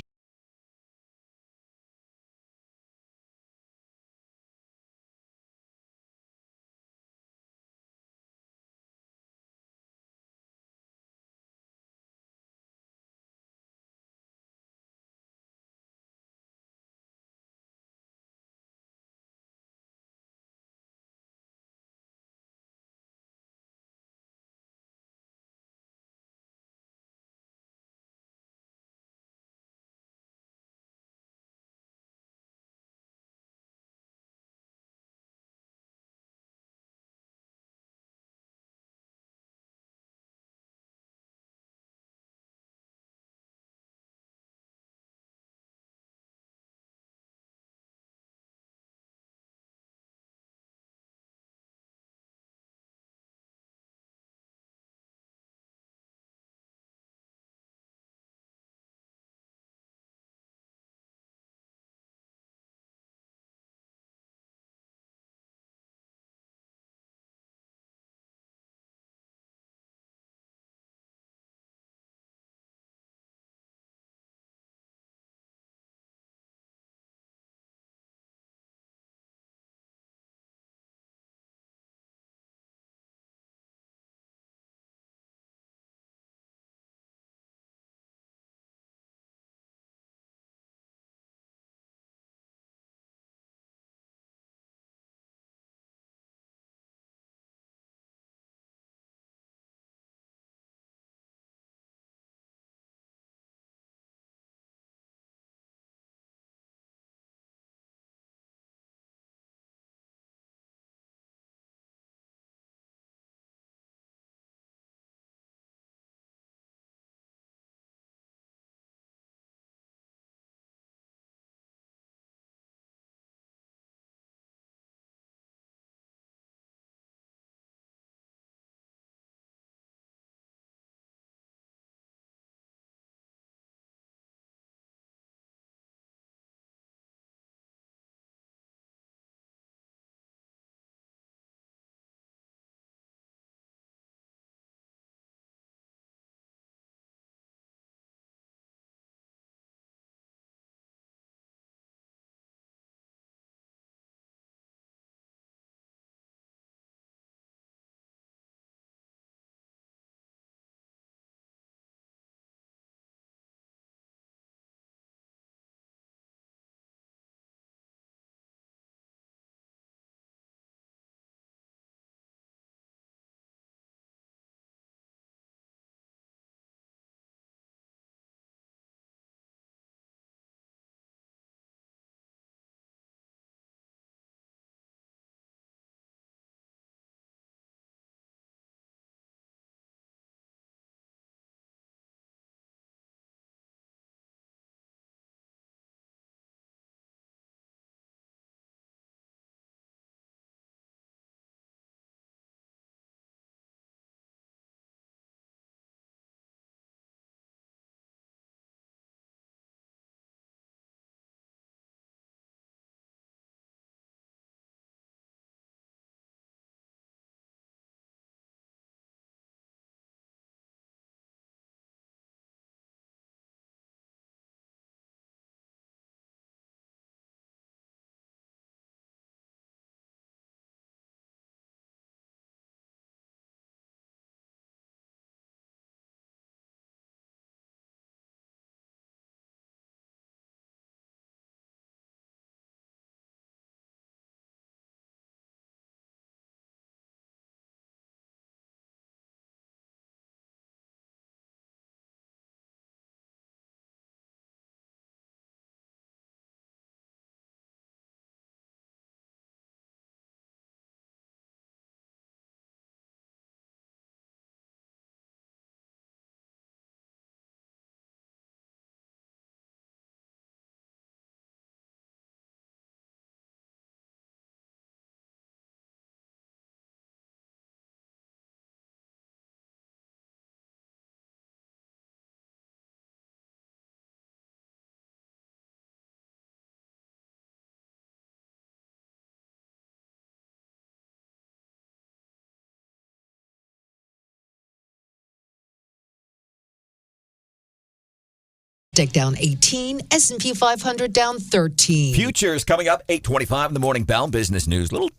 NASDAQ down 18, S&P 500 down 13. Futures coming up, 8:25 in the Morning Bell. Business news, little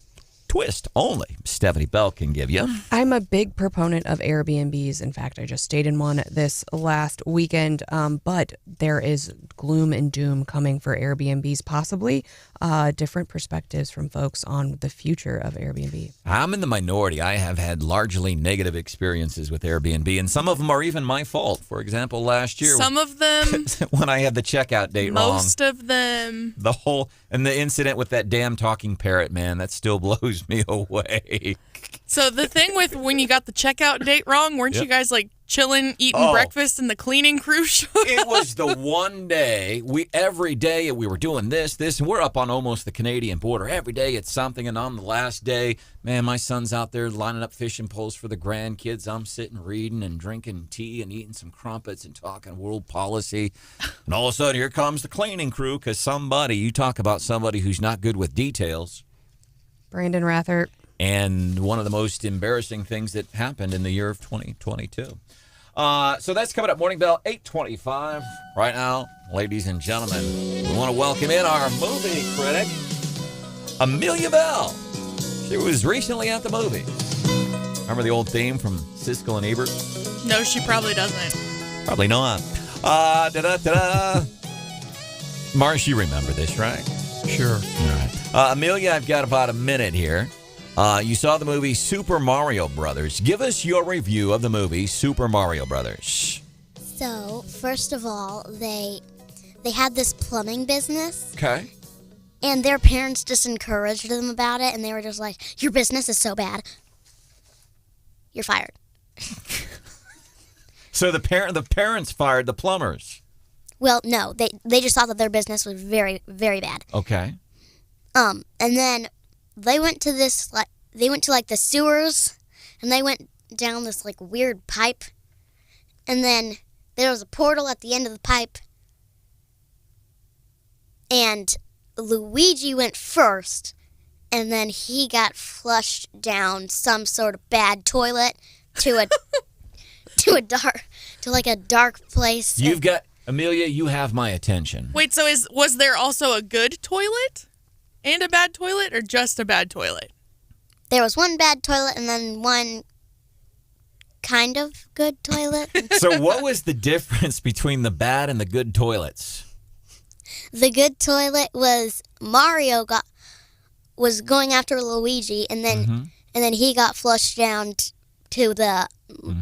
twist only Stephanie Bell can give you. I'm a big proponent of Airbnbs. In fact, I just stayed in one this last weekend, but there is gloom and doom coming for Airbnbs, possibly different perspectives from folks on the future of Airbnb. I'm in the minority. I have had largely negative experiences with Airbnb, and some of them are even my fault. For example, last year, some of them when I had the checkout date wrong. Most of them. And the incident with that damn talking parrot, man, that still blows me away. So the thing with when you got the checkout date wrong, weren't you guys like chilling, eating breakfast, and the cleaning crew showed up? It was the one day, every day we were doing this, and we're up on almost the Canadian border. Every day it's something, and on the last day, man, my son's out there lining up fishing poles for the grandkids. I'm sitting reading and drinking tea and eating some crumpets and talking world policy. And all of a sudden, here comes the cleaning crew, because you talk about somebody who's not good with details. Branden Rathert. And one of the most embarrassing things that happened in the year of 2022. So that's coming up, Morning Bell, 8:25. Right now, ladies and gentlemen, we want to welcome in our movie critic, Amelia Bell. She was recently at the movies. Remember the old theme from Siskel and Ebert? No, she probably doesn't. Probably not. Marsh, you remember this, right? Sure. All right. Amelia, I've got about a minute here. You saw the movie Super Mario Brothers. Give us your review of the movie Super Mario Brothers. So, first of all, they had this plumbing business. Okay. And their parents just encouraged them about it, and they were just like, your business is so bad. You're fired. So the parents fired the plumbers. Well, no, they just thought that their business was very, very bad. Okay. And then they went to the sewers, and they went down this weird pipe, and then there was a portal at the end of the pipe, and Luigi went first, and then he got flushed down some sort of bad toilet to a dark place. Amelia, you have my attention. Wait, so was there also a good toilet and a bad toilet, or just a bad toilet? There was one bad toilet and then one kind of good toilet. So what was the difference between the bad and the good toilets? The good toilet was Mario was going after Luigi, and then he got flushed down to the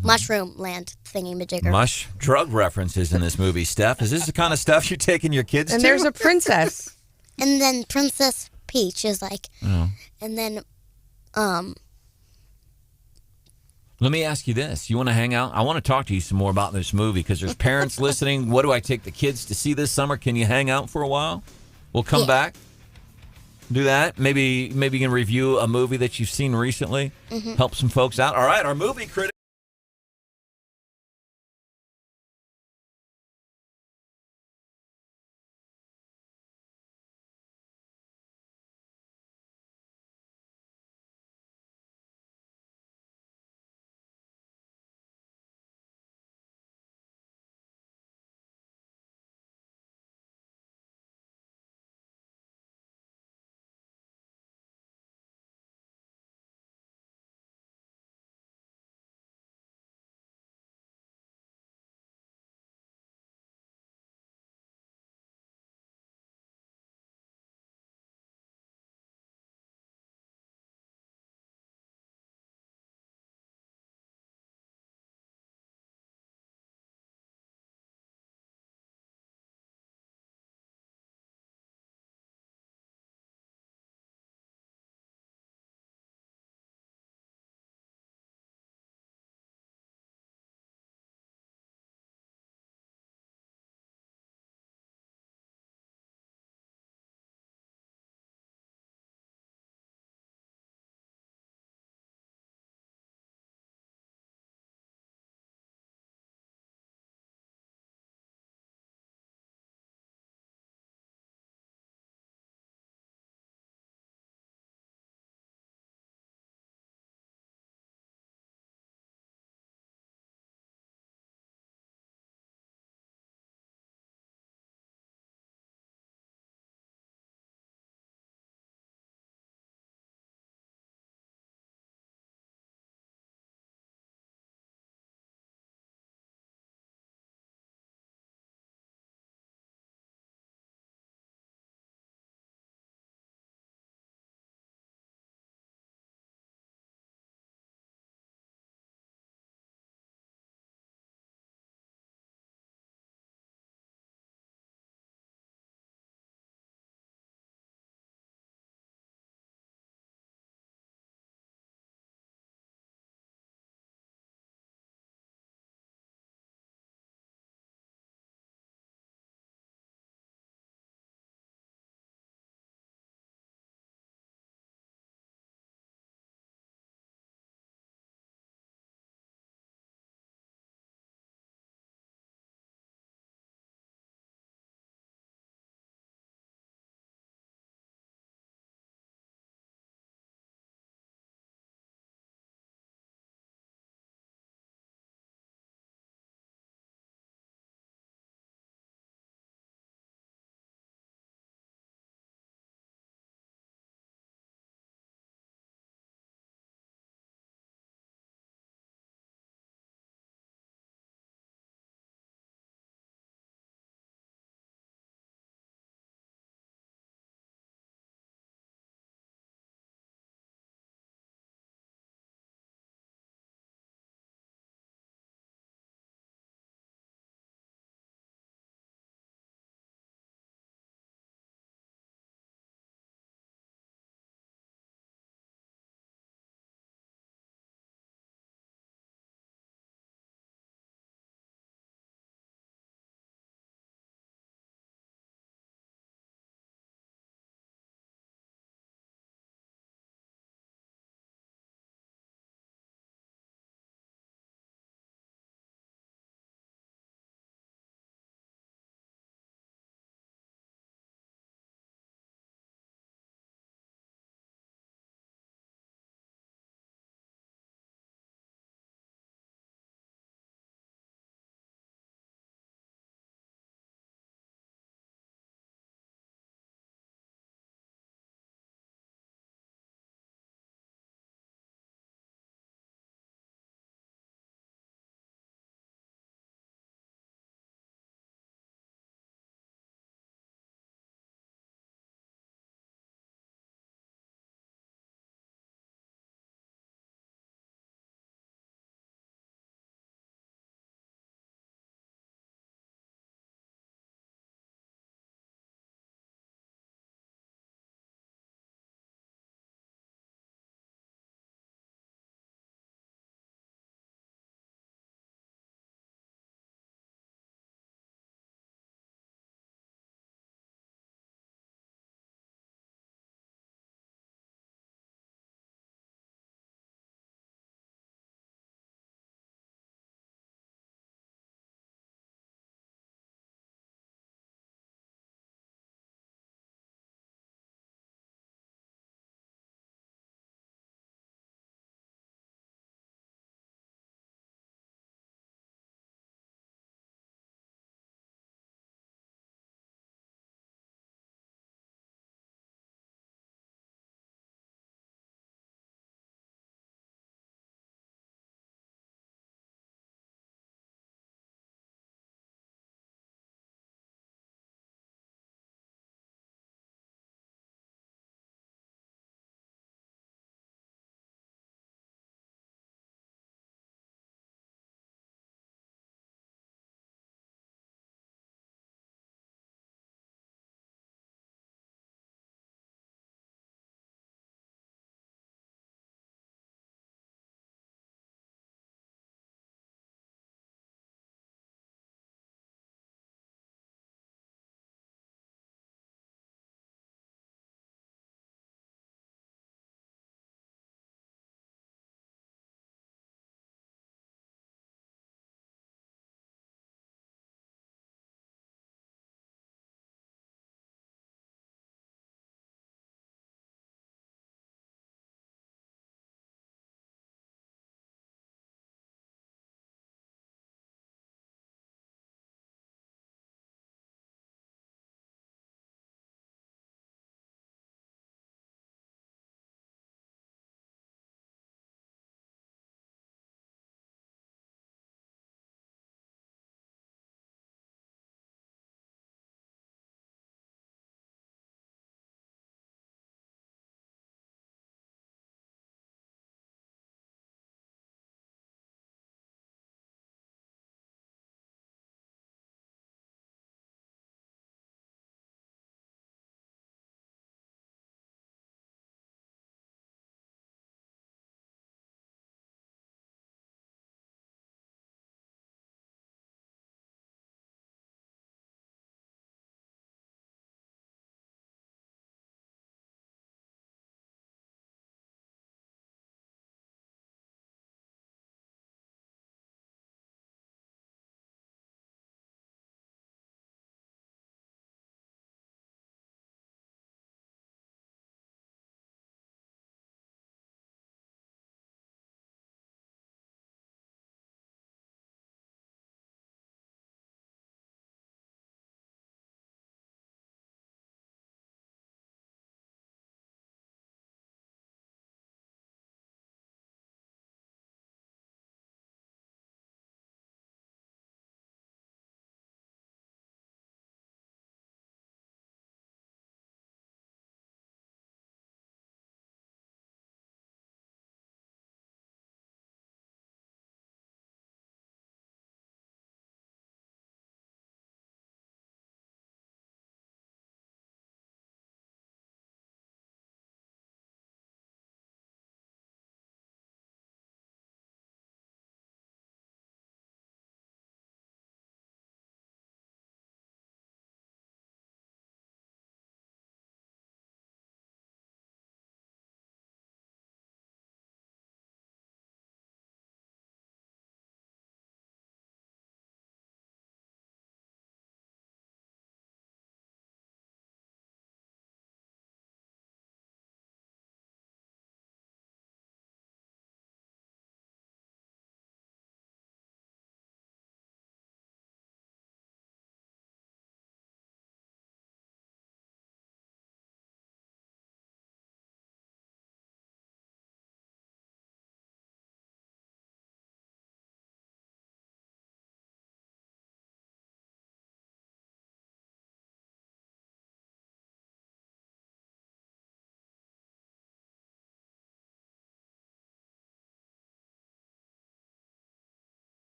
mushroom land thingy-majigger. Drug references in this movie, Steph. Is this the kind of stuff you're taking your kids to? And there's a princess. And then Princess Peach is and then, Let me ask you this. You want to hang out? I want to talk to you some more about this movie, because there's parents listening. What do I take the kids to see this summer? Can you hang out for a while? We'll come back. Do that. Maybe you can review a movie that you've seen recently. Help some folks out. All right, our movie critic.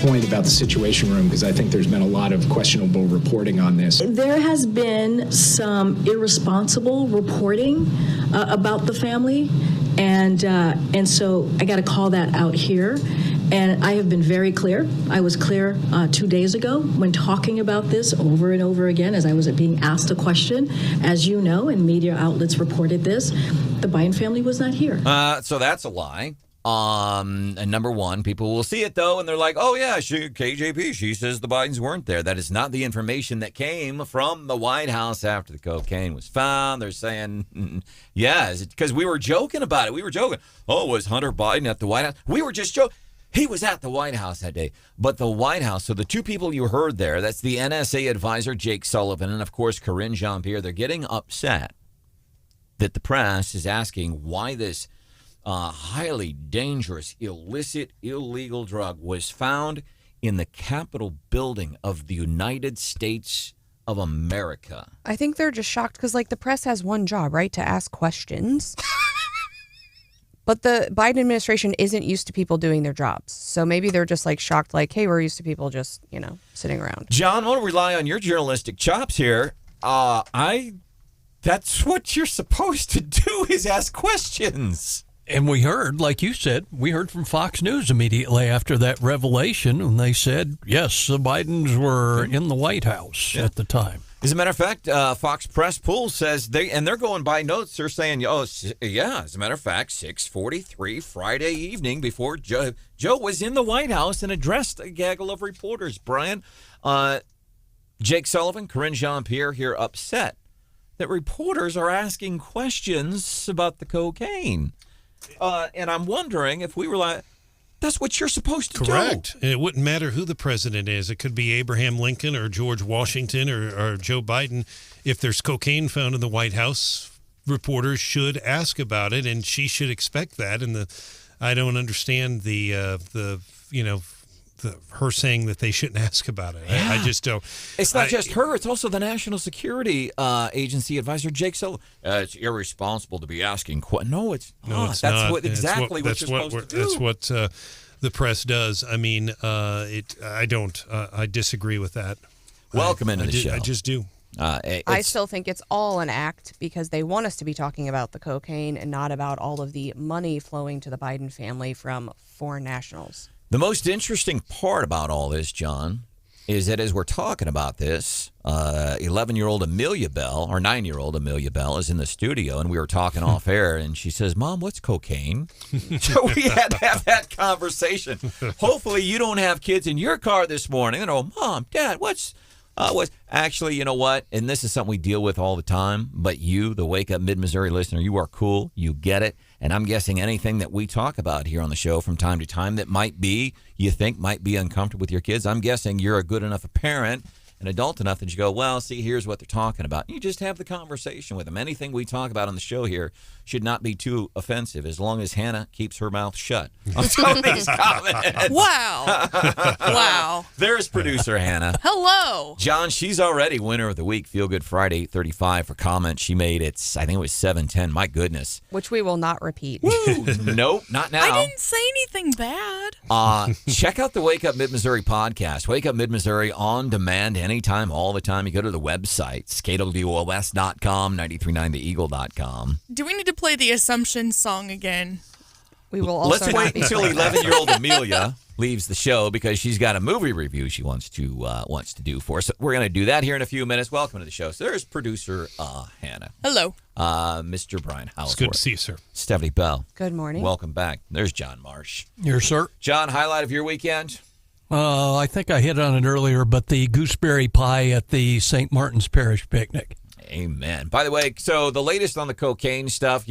point about the Situation Room, because I think there's been a lot of questionable reporting on this. There has been some irresponsible reporting about the family, and so I got to call that out here. And I have been very clear. I was clear 2 days ago when talking about this over and over again as I was being asked a question. As you know, and media outlets reported this, the Biden family was not here. So that's a lie. And number one, people will see it, though, and they're like, oh, yeah, KJP, she says the Bidens weren't there. That is not the information that came from the White House after the cocaine was found. They're saying, yeah, because we were joking about it. We were joking. Oh, was Hunter Biden at the White House? We were just joking. He was at the White House that day. But the White House, so the two people you heard there, that's the NSA advisor, Jake Sullivan, and, of course, Karine Jean-Pierre, they're getting upset that the press is asking why this highly dangerous, illicit, illegal drug was found in the Capitol building of the United States of America. I think they're just shocked because, the press has one job, right? To ask questions. But the Biden administration isn't used to people doing their jobs. So maybe they're just shocked, hey, we're used to people just, sitting around. John, I want to rely on your journalistic chops here. That's what you're supposed to do is ask questions. And we heard, like you said, we heard from Fox News immediately after that revelation, and they said, yes, the Bidens were in the White House at the time. As a matter of fact, Fox Press Pool says they're going by notes. They're saying, as a matter of fact, 6:43 Friday evening before Joe was in the White House and addressed a gaggle of reporters. Brian, Jake Sullivan, Karine Jean-Pierre here upset that reporters are asking questions about the cocaine. And I'm wondering if we were that's what you're supposed to do. Correct. And it wouldn't matter who the president is. It could be Abraham Lincoln or George Washington or Joe Biden. If there's cocaine found in the White House, reporters should ask about it, and she should expect that. And I don't understand her saying that they shouldn't ask about it. Yeah. I just don't. It's not just her. It's also the National Security Agency advisor, Jake Sullivan. It's irresponsible to be asking. No, it's not. No, it's that's not. What you're supposed to do. That's what the press does. I mean, I don't. I disagree with that. Welcome into the show. I just do. I still think it's all an act because they want us to be talking about the cocaine and not about all of the money flowing to the Biden family from foreign nationals. The most interesting part about all this, John, is that as we're talking about this, 11-year-old Amelia Bell, or 9-year-old Amelia Bell, is in the studio, and we were talking off air, and she says, Mom, what's cocaine? So we had to have that conversation. Hopefully you don't have kids in your car this morning and oh, Mom, Dad, what's actually, you know what? And this is something we deal with all the time, but you, the Wake Up Mid-Missouri listener, you are cool. You get it. And I'm guessing anything that we talk about here on the show from time to time that you think might be uncomfortable with your kids, I'm guessing you're a good enough parent, an adult enough that you go, well, see, here's what they're talking about. You just have the conversation with them. Anything we talk about on the show here should not be too offensive as long as Hannah keeps her mouth shut on some of these comments. Wow. Wow. There's producer Hannah. Hello. John, she's already winner of the week, Feel Good Friday, 835 for comments she made. I think it was 710. My goodness. Which we will not repeat. Nope, not now. I didn't say anything bad. Check out the Wake Up Mid-Missouri podcast. Wake Up Mid-Missouri on demand anytime, all the time. You go to the website, KWOS.com, 939theeagle.com. Do we need to play the Assumption song again? We will also Let's wait until 11-year-old Amelia leaves the show because she's got a movie review she wants to do for us. So we're going to do that here in a few minutes. Welcome to the show. So there's producer Hannah. Hello. Mr. Brian Howell. It's good to see you, sir. Stephanie Bell. Good morning. Welcome back. There's John Marsh. Yes, sir. John, highlight of your weekend? I think I hit on it earlier, but the gooseberry pie at the St. Martin's Parish picnic. Amen. By the way, so the latest on the cocaine stuff,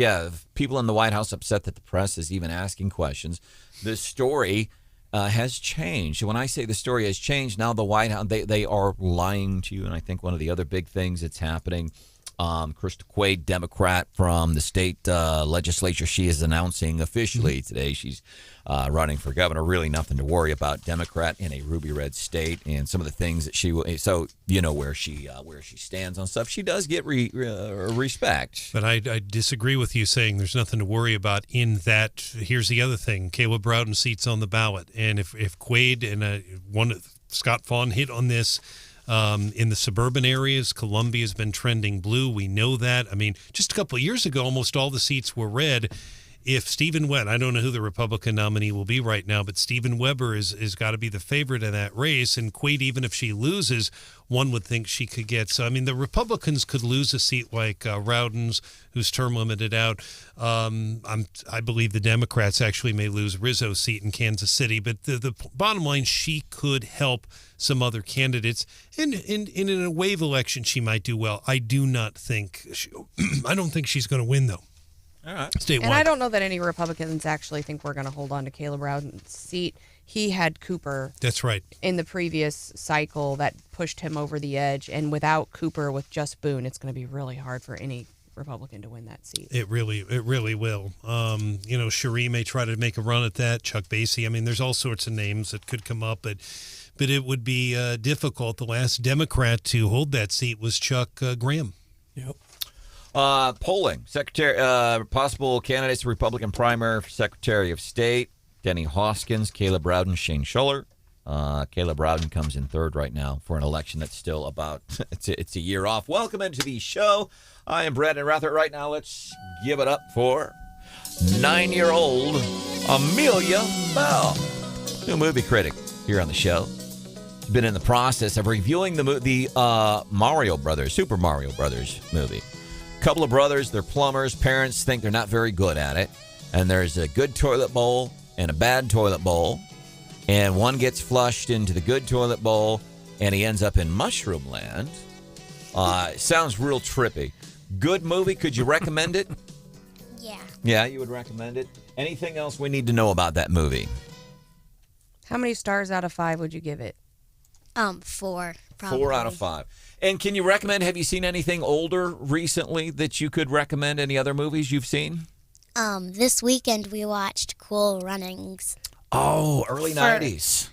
people in the White House upset that the press is even asking questions. The story has changed. When I say the story has changed, now the White House, they are lying to you. And I think one of the other big things that's happening Crystal Quade, Democrat from the state legislature. She is announcing officially today she's running for governor. Really nothing to worry about. Democrat in a ruby red state, and some of the things that she will. So you know where she stands on stuff. She does get respect. But I disagree with you saying there's nothing to worry about in that. Here's the other thing. Caleb Browden's seat's on the ballot. And if Quade and Scott Faughn hit on this in the suburban areas, Columbia has been trending blue. We know that. I mean, just a couple of years ago, almost all the seats were red. If Stephen Webb, I don't know who the Republican nominee will be right now, but Stephen Weber is got to be the favorite in that race. And Quade, even if she loses, one would think she could get. So, I mean, the Republicans could lose a seat like Rowden's, whose term limited out. I believe the Democrats actually may lose Rizzo's seat in Kansas City. But the bottom line, she could help some other candidates. And in a wave election, she might do well. I don't think she's going to win, though. All right. Statewide. And I don't know that any Republicans actually think we're going to hold on to Caleb Rowden's seat. He had Cooper. That's right. In the previous cycle that pushed him over the edge. And without Cooper, with just Boone, it's going to be really hard for any Republican to win that seat. It really will. Cherie may try to make a run at that. Chuck Basie. I mean, there's all sorts of names that could come up, but it would be difficult. The last Democrat to hold that seat was Chuck Graham. Yep. Polling. Possible candidates Republican primary for Secretary of State. Denny Hoskins, Caleb Browden, Shane Schuller. Caleb Browden comes in third right now for an election that's still about, it's a year off. Welcome into the show. I am Branden Rathert. Right now, let's give it up for 9-year-old Amelia Bell, new movie critic here on the show. Been in the process of reviewing the Mario Brothers, Super Mario Brothers movie. Couple of brothers, they're plumbers. Parents think they're not very good at it. And there's a good toilet bowl and a bad toilet bowl. And one gets flushed into the good toilet bowl, and he ends up in Mushroom Land. Sounds real trippy. Good movie. Could you recommend it? Yeah. Yeah, you would recommend it. Anything else we need to know about that movie? How many stars out of 5 would you give it? 4, probably. 4 out of 5. And can you recommend, have you seen anything older recently that you could recommend? Any other movies you've seen? This weekend we watched Cool Runnings. Oh, early 90s.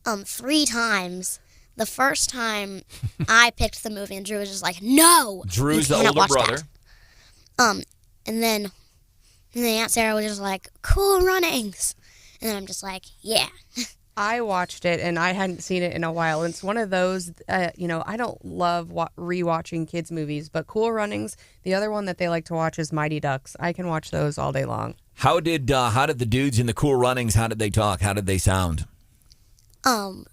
3 times. The first time I picked the movie and Drew was just like, no! Drew's the older brother. That. And then Aunt Sarah was just like, Cool Runnings. And then I'm just like, yeah. I watched it, and I hadn't seen it in a while. It's one of those, I don't love rewatching kids' movies, but Cool Runnings, the other one that they like to watch is Mighty Ducks. I can watch those all day long. How did the dudes in the Cool Runnings, how did they talk? How did they sound? One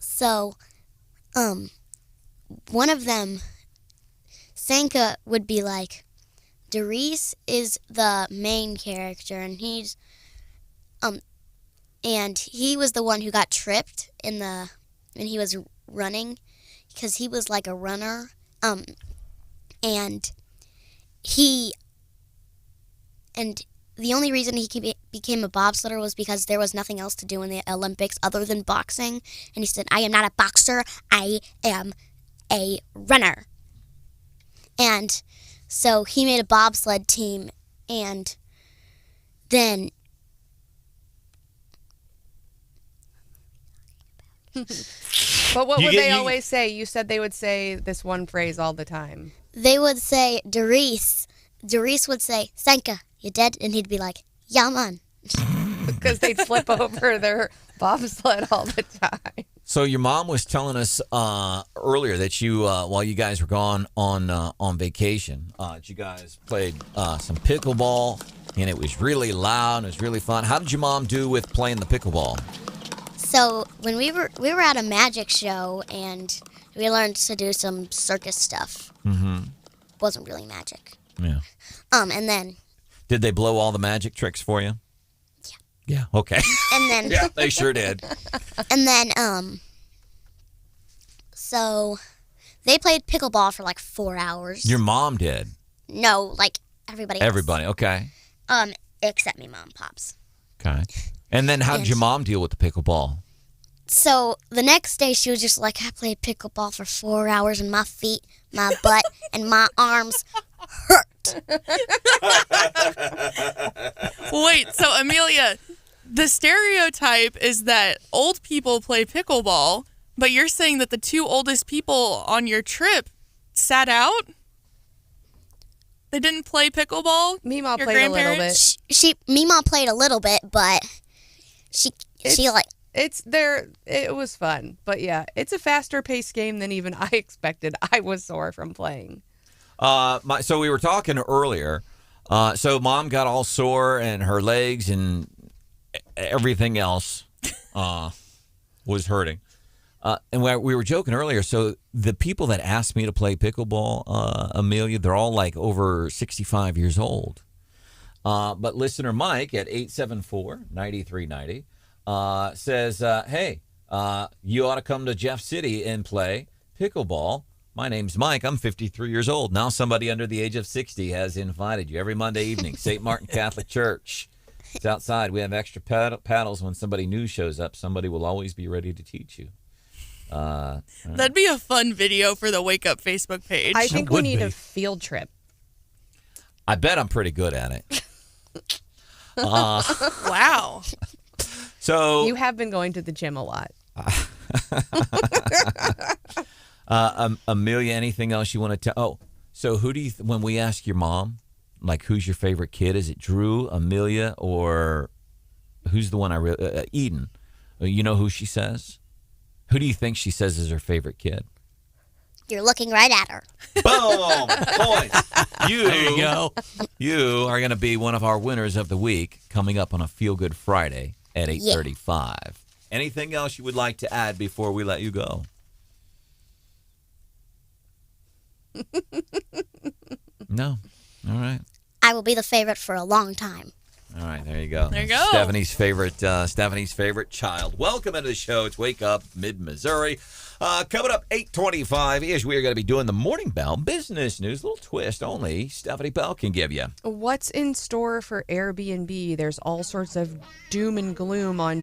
of them, Sanka, would be like, Derice is the main character, and he was the one who got tripped when he was running, because he was like a runner, and the only reason he became a bobsledder was because there was nothing else to do in the Olympics other than boxing, and he said, I am not a boxer, I am a runner. And so he made a bobsled team, and then But what would they always say? You said they would say this one phrase all the time. They would say, Derice would say, Sanka, you dead? And he'd be like, yeah, man. Because they'd flip over their bobsled all the time. So your mom was telling us earlier that you, while you guys were gone on vacation, that you guys played some pickleball, and it was really loud and it was really fun. How did your mom do with playing the pickleball? So when we were at a magic show, and we learned to do some circus stuff. Mm-hmm. Wasn't really magic. Yeah. And then. Did they blow all the magic tricks for you? Yeah. Yeah. Okay. And then. Yeah, they sure did. And then, so they played pickleball for like 4 hours. Your mom did? No, like everybody else. Everybody, okay. Except me, Mom, Pops. Okay. And then how did your mom deal with the pickleball? So the next day she was just like, I played pickleball for 4 hours and my feet, my butt, and my arms hurt. Wait, so Amelia, the stereotype is that old people play pickleball, but you're saying that the two oldest people on your trip sat out? They didn't play pickleball? Meemaw Your played a little grandparents? bit. Meemaw played a little bit, but it was fun. But yeah, it's a faster paced game than even I expected. I was sore from playing. So we were talking earlier. So Mom got all sore and her legs and everything else was hurting. And we were joking earlier. So the people that asked me to play pickleball, Amelia, they're all like over 65 years old. But listener Mike at 874-9390 says, hey, you ought to come to Jeff City and play pickleball. My name's Mike. I'm 53 years old. Now somebody under the age of 60 has invited you every Monday evening. St. Martin Catholic Church. It's outside. We have extra paddles. When somebody new shows up, somebody will always be ready to teach you. That'd be a fun video for the Wake Up Facebook page. I think we need a field trip. I bet I'm pretty good at it. Wow. So You have been going to the gym a lot. Amelia, anything else you want to tell? Oh, so who do you, when we ask your mom, like who's your favorite kid? Is it Drew, Amelia, or who's the one Eden? You know who she says? Who do you think she says is her favorite kid? You're looking right at her. Boom! Points. There you go. You are going to be one of our winners of the week coming up on a Feel Good Friday at 8:35. Anything else you would like to add before we let you go? No. All right. I will be the favorite for a long time. All right, there you go. There you go. Stephanie's favorite child. Welcome into the show. It's Wake Up Mid-Missouri. Coming up 8:25 is we are going to be doing the Morning Bell business news. A little twist only Stephanie Bell can give you. What's in store for Airbnb? There's all sorts of doom and gloom on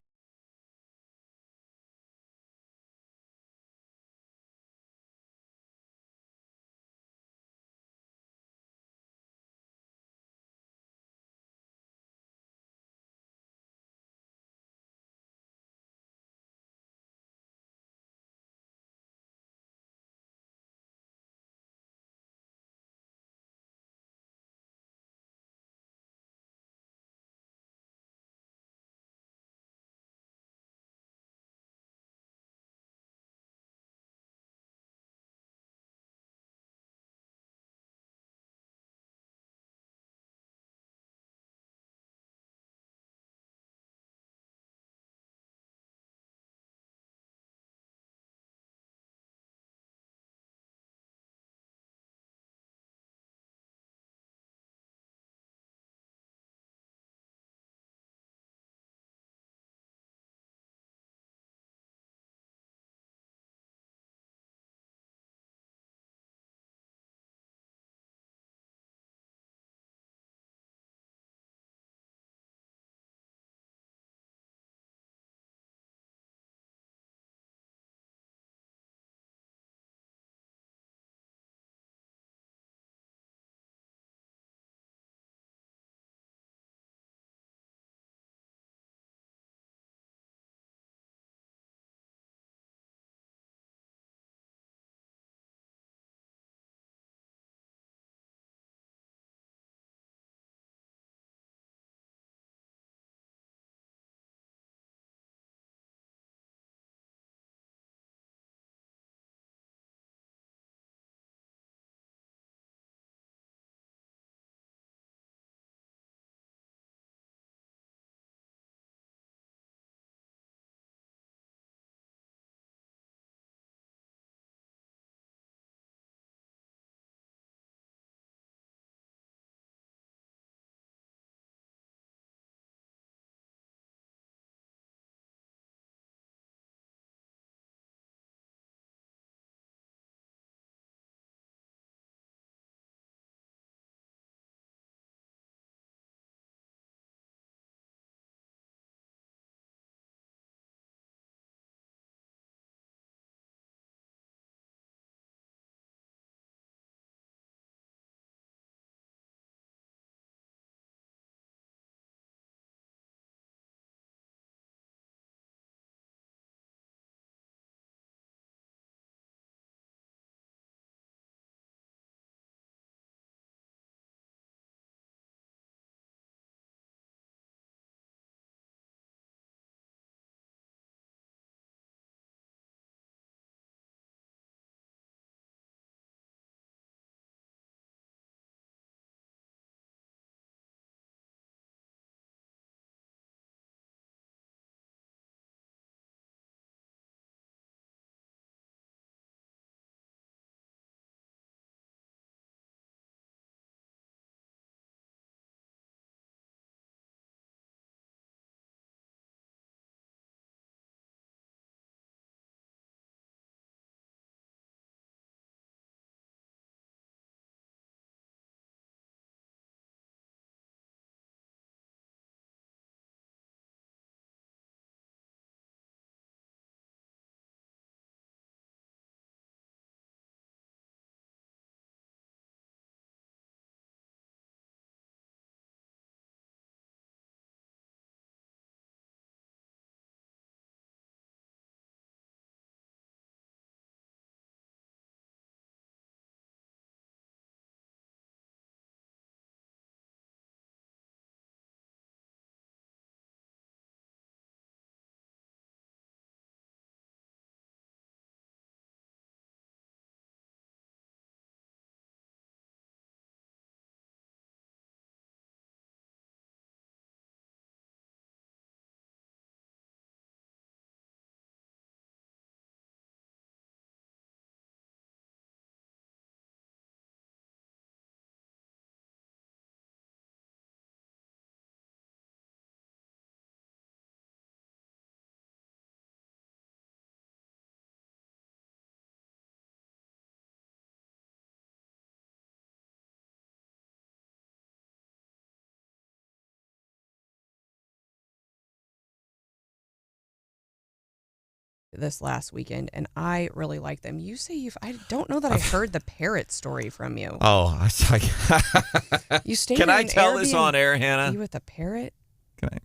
this last weekend, and I really like them. You say I don't know that I heard the parrot story from you. Oh, I was like, you stayed can in I an tell this on air, Airbnb Hannah? with a parrot? Can I?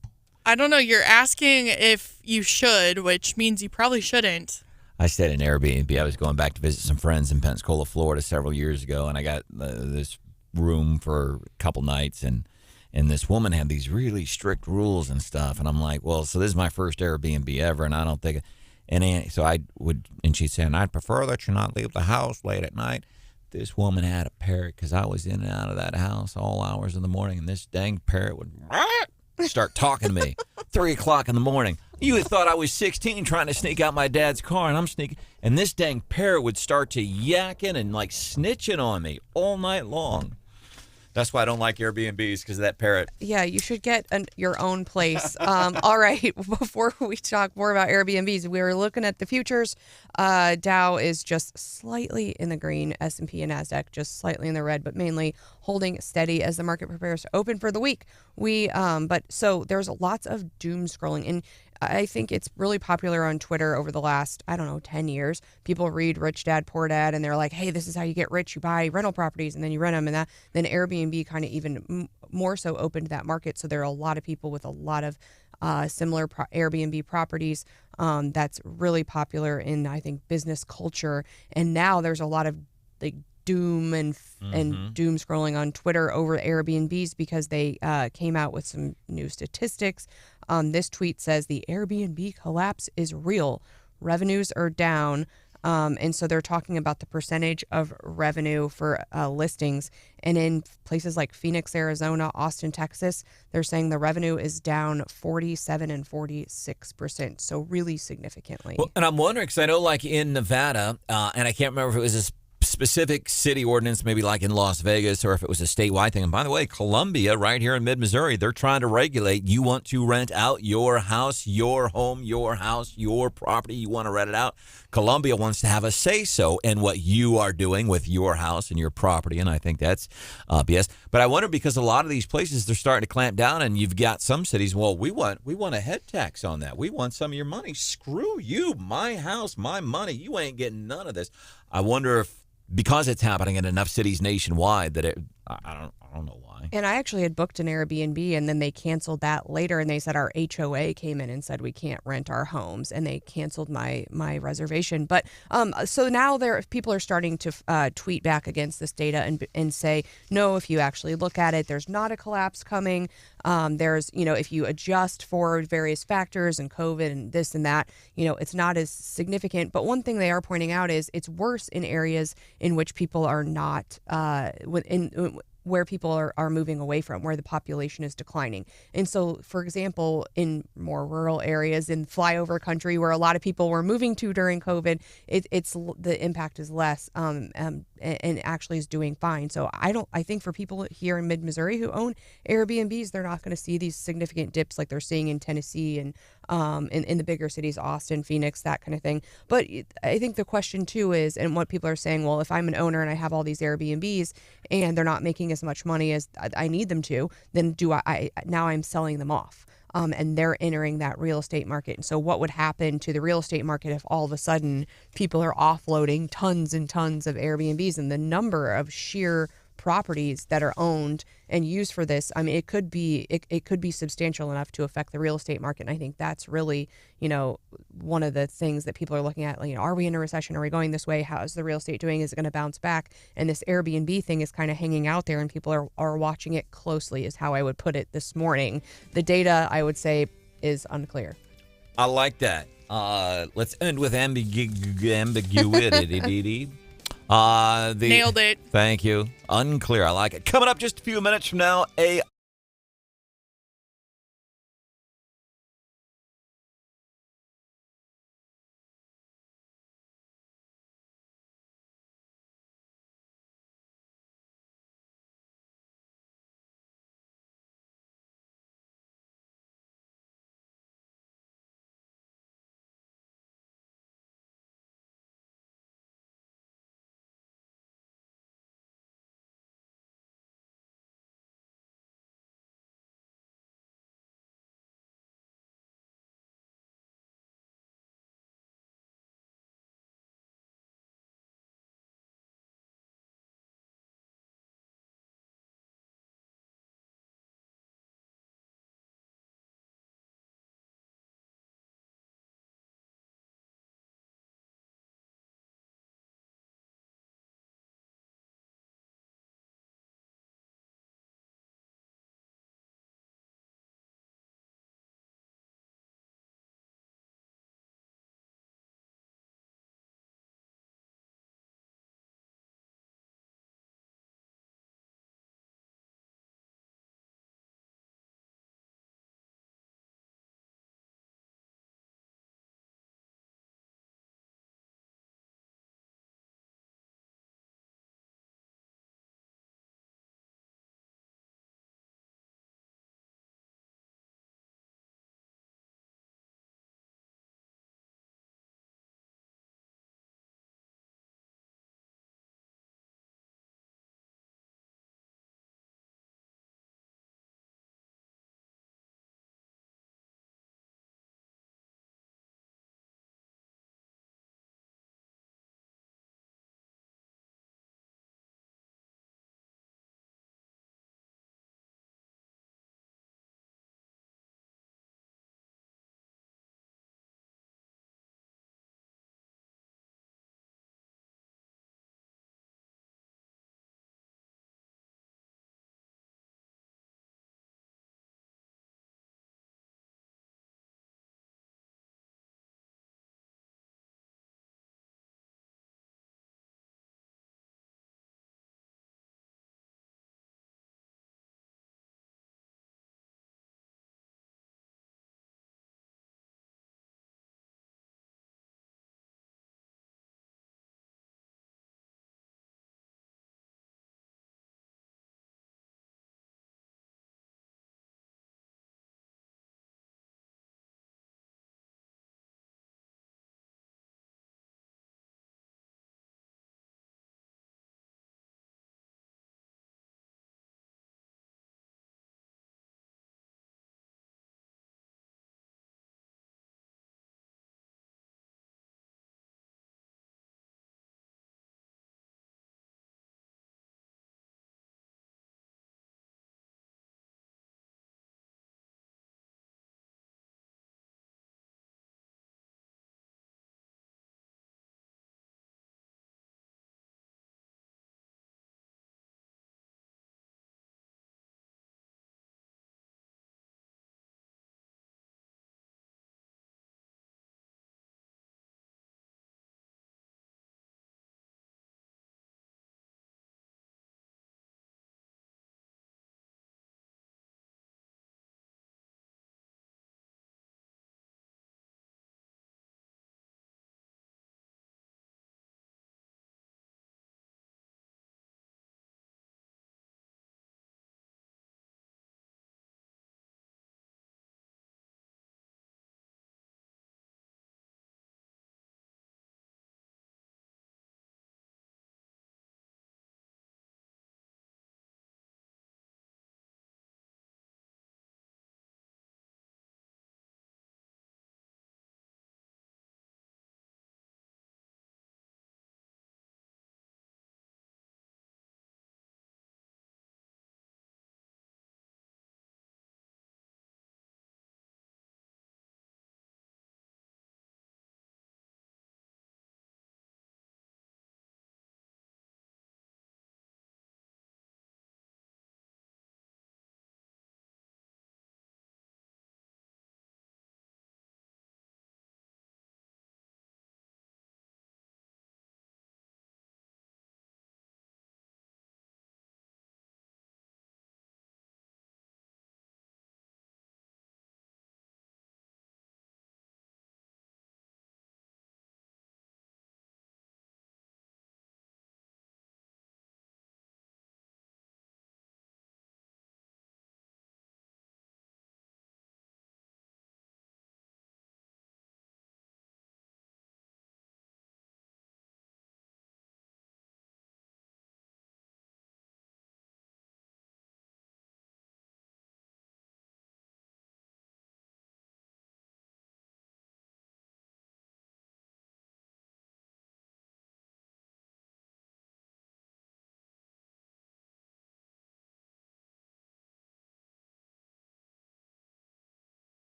I don't know. You're asking if you should, which means you probably shouldn't. I stayed in Airbnb. I was going back to visit some friends in Pensacola, Florida several years ago, and I got this room for a couple nights, and this woman had these really strict rules and stuff, and I'm like, well, so this is my first Airbnb ever, and I don't think, and she'd say, and I'd prefer that you not leave the house late at night. This woman had a parrot because I was in and out of that house all hours of the morning, and this dang parrot would start talking to me 3 o'clock in the morning. You would thought I was 16 trying to sneak out my dad's car, and I'm sneaking, and this dang parrot would start to yakking and like snitching on me all night long. That's why I don't like Airbnbs, because of that parrot. Yeah, you should get your own place. All right, before we talk more about Airbnbs, we were looking at the futures. Dow is just slightly in the green. S&P and NASDAQ just slightly in the red, but mainly holding steady as the market prepares to open for the week. So there's lots of doom scrolling, and I think it's really popular on Twitter over the last, 10 years. People read Rich Dad, Poor Dad, and they're like, hey, this is how you get rich. You buy rental properties, and then you rent them. And then Airbnb kind of even more so opened that market. So there are a lot of people with a lot of similar Airbnb properties that's really popular in, I think, business culture. And now there's a lot of like doom and doom scrolling on Twitter over Airbnbs because they came out with some new statistics. This tweet says the Airbnb collapse is real. Revenues are down. And so they're talking about the percentage of revenue for listings. And in places like Phoenix, Arizona, Austin, Texas, they're saying the revenue is down 47 and 46%. So really significantly. Well, and I'm wondering, because I know like in Nevada, and I can't remember if it was a specific city ordinance, maybe like in Las Vegas, or if it was a statewide thing. And by the way, Columbia, right here in mid-Missouri, they're trying to regulate. You want to rent out your house, your home, your house, your property. You want to rent it out. Columbia wants to have a say-so in what you are doing with your house and your property, and I think that's BS. But I wonder, because a lot of these places, they're starting to clamp down, and you've got some cities, well, we want a head tax on that. We want some of your money. Screw you. My house, my money. You ain't getting none of this. I wonder if, because it's happening in enough cities nationwide, that I don't know why. And I actually had booked an Airbnb, and then they canceled that later, and they said our HOA came in and said we can't rent our homes, and they canceled my reservation. But so now people are starting to tweet back against this data and say, no, if you actually look at it, there's not a collapse coming. There's, if you adjust for various factors and COVID and this and that, it's not as significant. But one thing they are pointing out is it's worse in areas in which people are not where people are moving away from, where the population is declining. And so, for example, in more rural areas, in flyover country where a lot of people were moving to during COVID, it's the impact is less and actually is doing fine. So I think for people here in mid-Missouri who own Airbnbs, they're not going to see these significant dips like they're seeing in Tennessee and in the bigger cities, Austin, Phoenix, that kind of thing. But I think the question too is, and what people are saying, well, if I'm an owner and I have all these Airbnbs and they're not making as much money as I need them to, then now I'm selling them off. And they're entering that real estate market. And so what would happen to the real estate market if all of a sudden people are offloading tons and tons of Airbnbs, and the number of sheer properties that are owned and used for this, I mean, it could be substantial enough to affect the real estate market. And I think that's really, one of the things that people are looking at. Are we in a recession? Are we going this way? How is the real estate doing? Is it going to bounce back? And this Airbnb thing is kind of hanging out there, and people are watching it closely, is how I would put it this morning. The data, I would say, is unclear. I like that. Let's end with ambiguity. Nailed it. Thank you. Unclear. I like it. Coming up just a few minutes from now,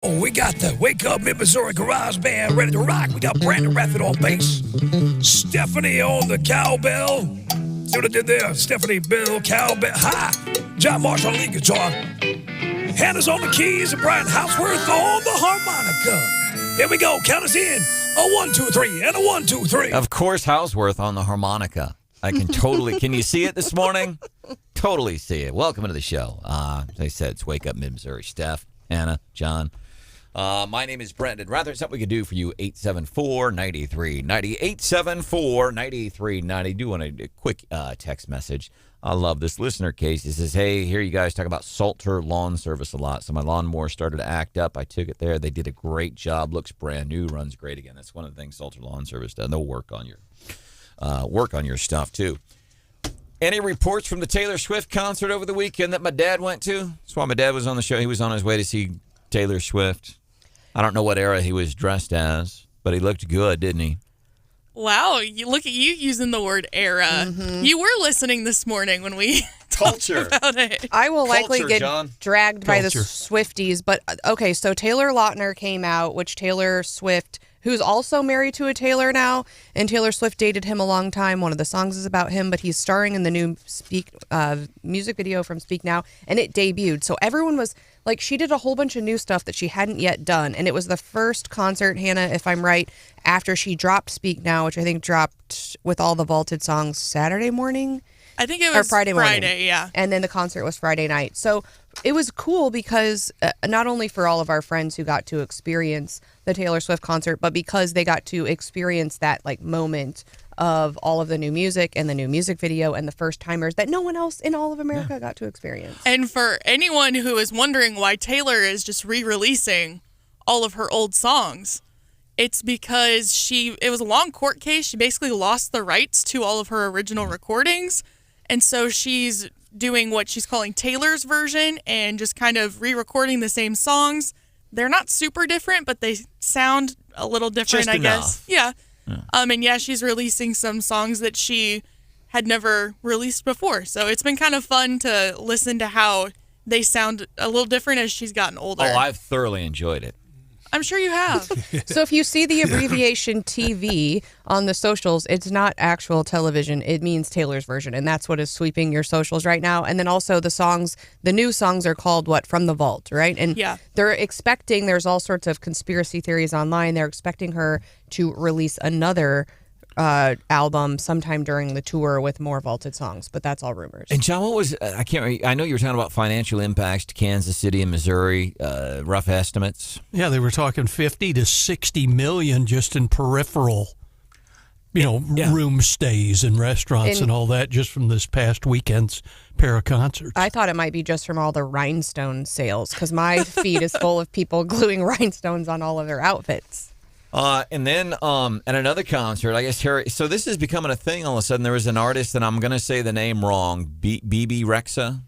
Oh, we got the Wake Up Mid-Missouri Garage Band ready to rock. We got Branden Rathert on bass, Stephanie on the cowbell. See what I did there? Stephanie Bell, cowbell. Hi! John Marsh on lead guitar. Hannah's on the keys and Brian Houseworth on the harmonica. Here we go. Count us in. A 1, 2, 3, and a 1, 2, 3. Of course, Houseworth on the harmonica. I can totally. Can you see it this morning? Totally see it. Welcome to the show. As I said, it's Wake Up Mid-Missouri. Steph, Hannah, John. My name is Branden Rathert. Something we could do for you, 874-9390. 874-9390. Do want a quick text message. I love this listener case. He says, hey, hear you guys talk about Salter Lawn Service a lot. So my lawnmower started to act up. I took it there. They did a great job. Looks brand new. Runs great again. That's one of the things Salter Lawn Service does. They'll work on your stuff, too. Any reports from the Taylor Swift concert over the weekend that my dad went to? That's why my dad was on the show. He was on his way to see Taylor Swift. I don't know what era he was dressed as, but he looked good, didn't he? Wow, look at you using the word era. Mm-hmm. You were listening this morning when we talked about it. I will likely get John. dragged by the Swifties, but okay, so Taylor Lautner came out, which Taylor Swift, who's also married to a Taylor now, and Taylor Swift dated him a long time. One of the songs is about him, but he's starring in the new music video from Speak Now, and it debuted. So everyone was like, she did a whole bunch of new stuff that she hadn't yet done, and it was the first concert, Hannah, if I'm right, after she dropped Speak Now, which I think dropped with all the vaulted songs Saturday morning. I think it was Friday morning. Yeah. And then the concert was Friday night. So it was cool because not only for all of our friends who got to experience the Taylor Swift concert, but because they got to experience that like moment of all of the new music and the new music video and the first timers that no one else in all of America got to experience. And for anyone who is wondering why Taylor is just re-releasing all of her old songs, it's because it was a long court case. She basically lost the rights to all of her original recordings. And so she's doing what she's calling Taylor's version and just kind of re-recording the same songs. They're not super different, but they sound a little different, Just I guess. Yeah. And she's releasing some songs that she had never released before. So it's been kind of fun to listen to how they sound a little different as she's gotten older. Oh, I've thoroughly enjoyed it. I'm sure you have. So if you see the abbreviation TV on the socials, it's not actual television. It means Taylor's version, and that's what is sweeping your socials right now. And then also the new songs are called From the Vault, right? And they're expecting, there's all sorts of conspiracy theories online. They're expecting her to release another album sometime during the tour with more vaulted songs, but that's all rumors. And John, what was, I know you were talking about financial impacts to Kansas City and Missouri, rough estimates. Yeah, they were talking 50 to 60 million just in peripheral, room stays and restaurants and all that just from this past weekend's pair of concerts. I thought it might be just from all the rhinestone sales because my feed is full of people gluing rhinestones on all of their outfits. And then at another concert, I guess so this is becoming a thing all of a sudden. There was an artist, and I'm going to say the name wrong, BB Rexa.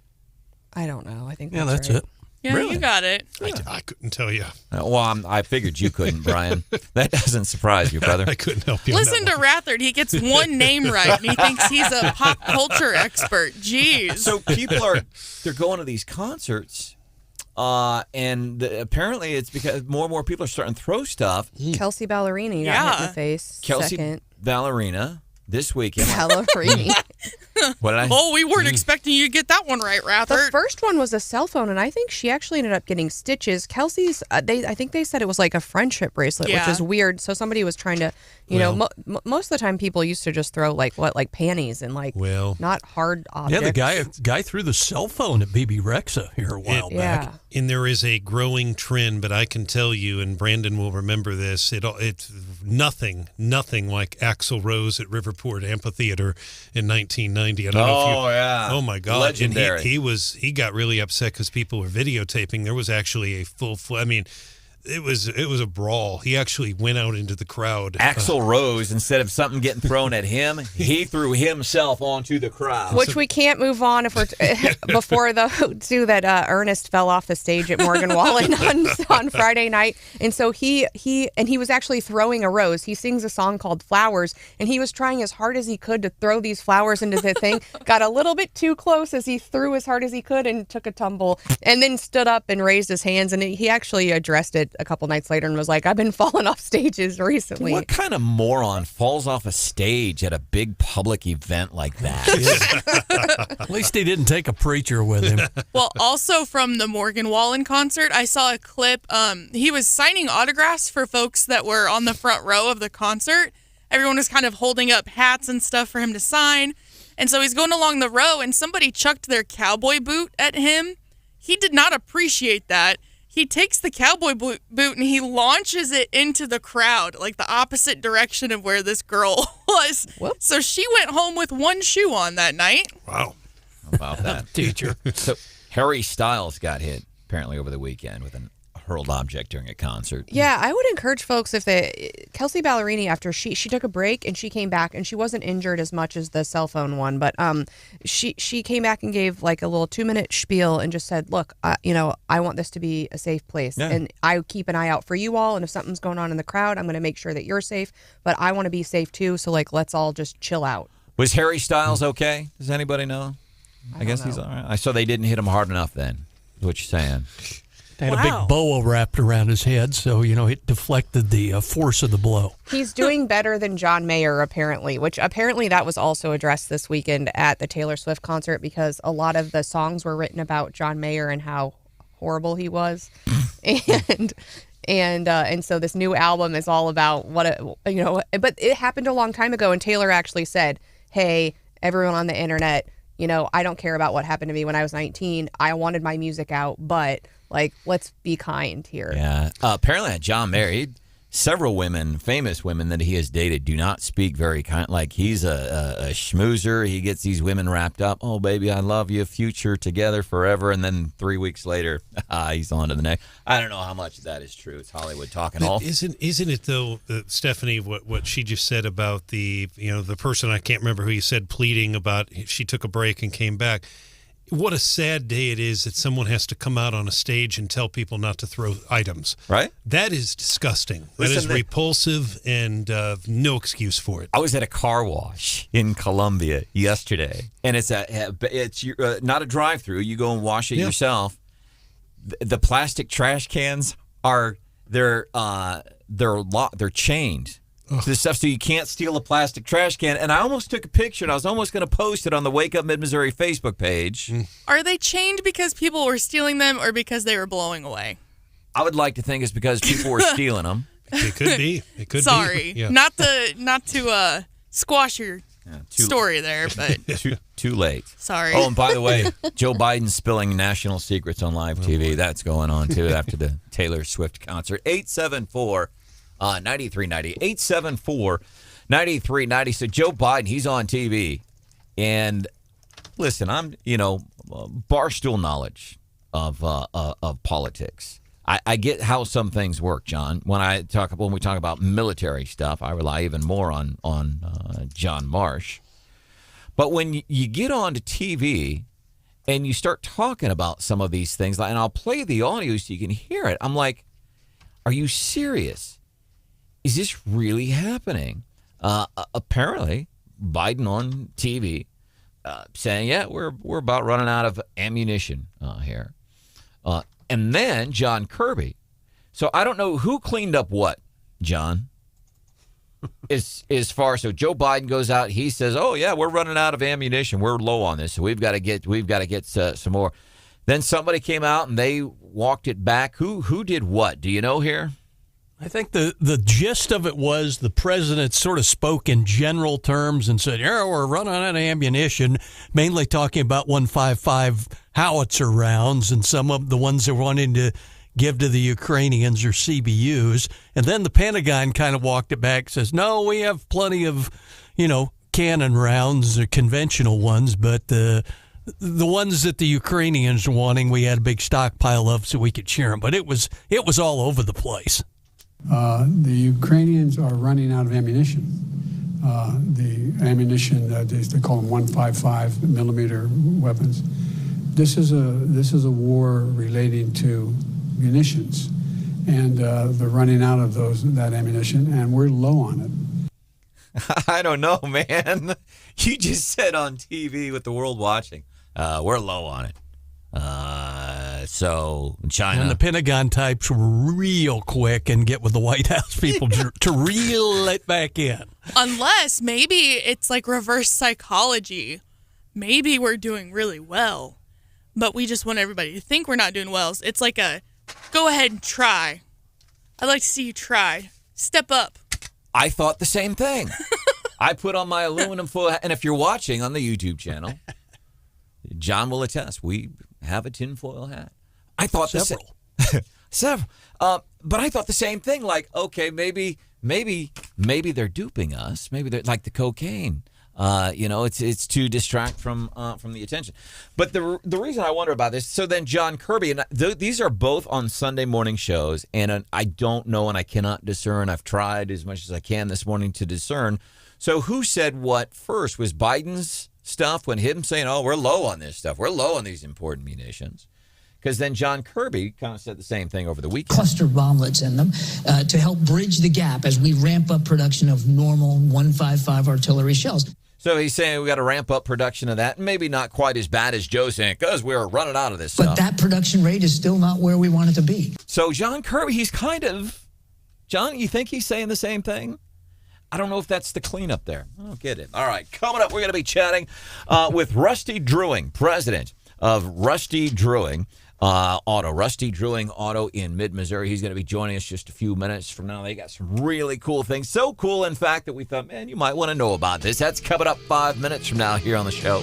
I don't know. I think that's right. it. Yeah, really? You got it. I couldn't tell you. I figured you couldn't, Brian. That doesn't surprise you, brother. I couldn't help you. Listen to Rathert. He gets one name right, and he thinks he's a pop culture expert. Jeez. So people they're going to these concerts. Apparently it's because more and more people are starting to throw stuff. Kelsey Ballerini got hit in the face. Kelsey Ballerina this weekend. Ballerini. What did I? Oh, we weren't expecting you to get that one right, Rathert. The first one was a cell phone, and I think she actually ended up getting stitches. Kelsey's, I think they said it was like a friendship bracelet, which is weird. So somebody was trying to, most of the time people used to just throw like panties and not hard objects. Yeah, the guy threw the cell phone at BB Rexa here a while back. And there is a growing trend, but I can tell you, and Brandon will remember this, it's nothing like Axl Rose at Riverport Amphitheater in 1990. I don't know if you, yeah. Oh my God. Legendary. And he got really upset because people were videotaping. There was actually a It was a brawl. He actually went out into the crowd. Axl Rose, instead of something getting thrown at him, he threw himself onto the crowd. Which we can't move on if we're before that Ernest fell off the stage at Morgan Wallen on Friday night, and so he was actually throwing a rose. He sings a song called Flowers, and he was trying as hard as he could to throw these flowers into the thing. Got a little bit too close as he threw as hard as he could and took a tumble, and then stood up and raised his hands, and he actually addressed it a couple nights later and was like, I've been falling off stages recently. What kind of moron falls off a stage at a big public event like that? At least he didn't take a preacher with him. Well, also from the Morgan Wallen concert, I saw a clip. He was signing autographs for folks that were on the front row of the concert. Everyone was kind of holding up hats and stuff for him to sign. And so he's going along the row, and somebody chucked their cowboy boot at him. He did not appreciate that. He takes the cowboy boot and he launches it into the crowd, like the opposite direction of where this girl was. Whoops. So she went home with one shoe on that night. Wow. How about that? Teacher. So Harry Styles got hit, apparently, over the weekend with a hurled object during a concert. Yeah, I would encourage folks Kelsey Ballerini, after she took a break and she came back, and she wasn't injured as much as the cell phone one, but she came back and gave like a little 2-minute spiel and just said, look, I want this to be a safe place, and I keep an eye out for you all, and if something's going on in the crowd, I'm going to make sure that you're safe, but I want to be safe too, so like let's all just chill out. Was Harry Styles okay? Does anybody know? I guess he's all right. I saw they didn't hit him hard enough then, is what you're saying. They had a big boa wrapped around his head, so, it deflected the force of the blow. He's doing better than John Mayer, apparently, which apparently that was also addressed this weekend at the Taylor Swift concert, because a lot of the songs were written about John Mayer and how horrible he was. And so this new album is all about but it happened a long time ago, and Taylor actually said, hey, everyone on the internet, I don't care about what happened to me when I was 19. I wanted my music out, but let's be kind here. Yeah. Apparently, John Mayer, several women, famous women that he has dated, do not speak very kind. Like, he's a schmoozer. He gets these women wrapped up. Oh, baby, I love you. Future together forever. And then 3 weeks later, he's on to the next. I don't know how much of that is true. It's Hollywood talking. All isn't it though, Stephanie? What she just said about the person, I can't remember who you said, pleading about she took a break and came back. What a sad day it is that someone has to come out on a stage and tell people not to throw items. Right? That is disgusting. That is repulsive, and no excuse for it. I was at a car wash in Columbia yesterday, and it's not a drive-through. You go and wash it yourself. The plastic trash cans they're chained to the stuff, so you can't steal a plastic trash can. And I almost took a picture, and I was almost going to post it on the Wake Up Mid-Missouri Facebook page. Are they chained because people were stealing them, or because they were blowing away? I would like to think it's because people were stealing them. It could be. It could Sorry. be. Yeah. Not to squash your story there, but too late. Sorry. Oh, and by the way, Joe Biden's spilling national secrets on live TV. That's going on too after the Taylor Swift concert. 874-9390. 874-9390. So Joe Biden, he's on TV, and listen, I'm barstool knowledge of politics. I get how some things work, John. When we talk about military stuff, I rely even more on John Marsh. But when you get onto TV and you start talking about some of these things, and I'll play the audio so you can hear it, I'm like, are you serious? Is this really happening? Apparently, Biden on TV saying, yeah, we're about running out of ammunition here. And then John Kirby. So I don't know who cleaned up what, John. As far so Joe Biden goes out, he says, "Oh yeah, we're running out of ammunition. We're low on this, so we've got to get some more." Then somebody came out and they walked it back. Who did what? Do you know here? I think the gist of it was the president sort of spoke in general terms and said, yeah, we're running out of ammunition, mainly talking about 155 howitzer rounds and some of the ones they're wanting to give to the Ukrainians or CBUs. And then the Pentagon kind of walked it back, says, no, we have plenty of, cannon rounds, or conventional ones, but The ones that the Ukrainians were wanting, we had a big stockpile of so we could share them. But it was all over the place. The Ukrainians are running out of ammunition. The ammunition, they call them 155 millimeter weapons. This is a war relating to munitions, and they're running out of that ammunition, and we're low on it. I don't know, man. You just said on TV with the world watching, we're low on it. So China. And the Pentagon types were real quick and get with the White House people to reel it back in. Unless maybe it's like reverse psychology. Maybe we're doing really well, but we just want everybody to think we're not doing well. It's like a go ahead and try. I'd like to see you try. Step up. I thought the same thing. I put on my aluminum foil, and if you're watching on the YouTube channel, John will attest, we have a tinfoil hat. I thought several. Several. But I thought the same thing, like, okay, maybe they're duping us. Maybe they're like the cocaine. It's to distract from the attention. But the reason I wonder about this, so then John Kirby, and these are both on Sunday morning shows, and I don't know and I cannot discern. I've tried as much as I can this morning to discern. So who said what first? Was Biden's stuff when him saying, oh, we're low on this stuff. We're low on these important munitions. Because then John Kirby kind of said the same thing over the weekend. Cluster bomblets in them to help bridge the gap as we ramp up production of normal 155 artillery shells. So he's saying we got to ramp up production of that. Maybe not quite as bad as Joe's saying, because we're running out of this But stuff. that production rate is still not where we want it to be. So John Kirby, John, you think he's saying the same thing? I don't know if that's the cleanup there. I don't get it. All right, coming up, we're going to be chatting with Rusty Drewing, president of Rusty Drewing Auto. Rusty Drewing Auto in mid-Missouri. He's going to be joining us just a few minutes from now. They got some really cool things. So cool, in fact, that we thought, man, you might want to know about this. That's coming up 5 minutes from now here on the show.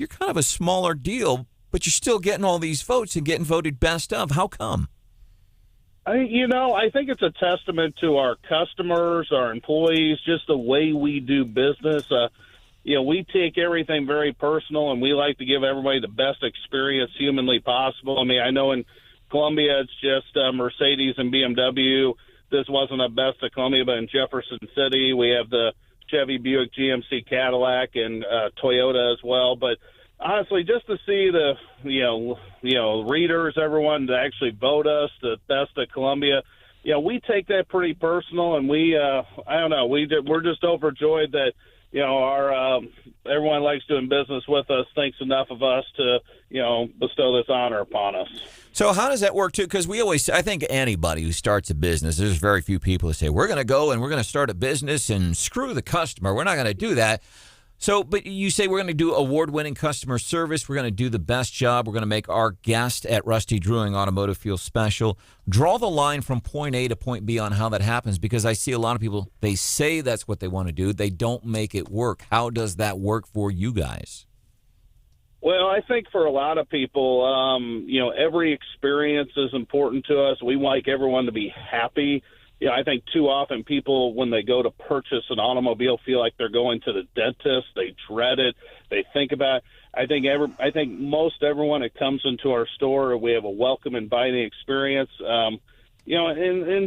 you're kind of a smaller deal, but you're still getting all these votes and getting voted best of. How come? I think it's a testament to our customers, our employees, just the way we do business. We take everything very personal, and we like to give everybody the best experience humanly possible. I mean, I know in Columbia it's just Mercedes and BMW. This wasn't the best of Columbia, but in Jefferson City we have the Chevy, Buick, GMC, Cadillac, and Toyota as well. But honestly, just to see the readers, everyone to actually vote us the best of Columbia, we take that pretty personal, and we we're just overjoyed that our everyone likes doing business with us, thinks enough of us to bestow this honor upon us. So how does that work too? Because I think anybody who starts a business, there's very few people who say we're going to go and we're going to start a business and screw the customer. We're not going to do that. So, but you say we're going to do award-winning customer service. We're going to do the best job. We're going to make our guest at Rusty Drewing Automotive feel special. Draw the line from point A to point B on how that happens, because I see a lot of people, they say that's what they want to do. They don't make it work. How does that work for you guys? Well, I think for a lot of people, every experience is important to us. We like everyone to be happy. I think too often people, when they go to purchase an automobile, feel like they're going to the dentist. They dread it. They think about it. I think most everyone that comes into our store, we have a welcome, inviting experience. And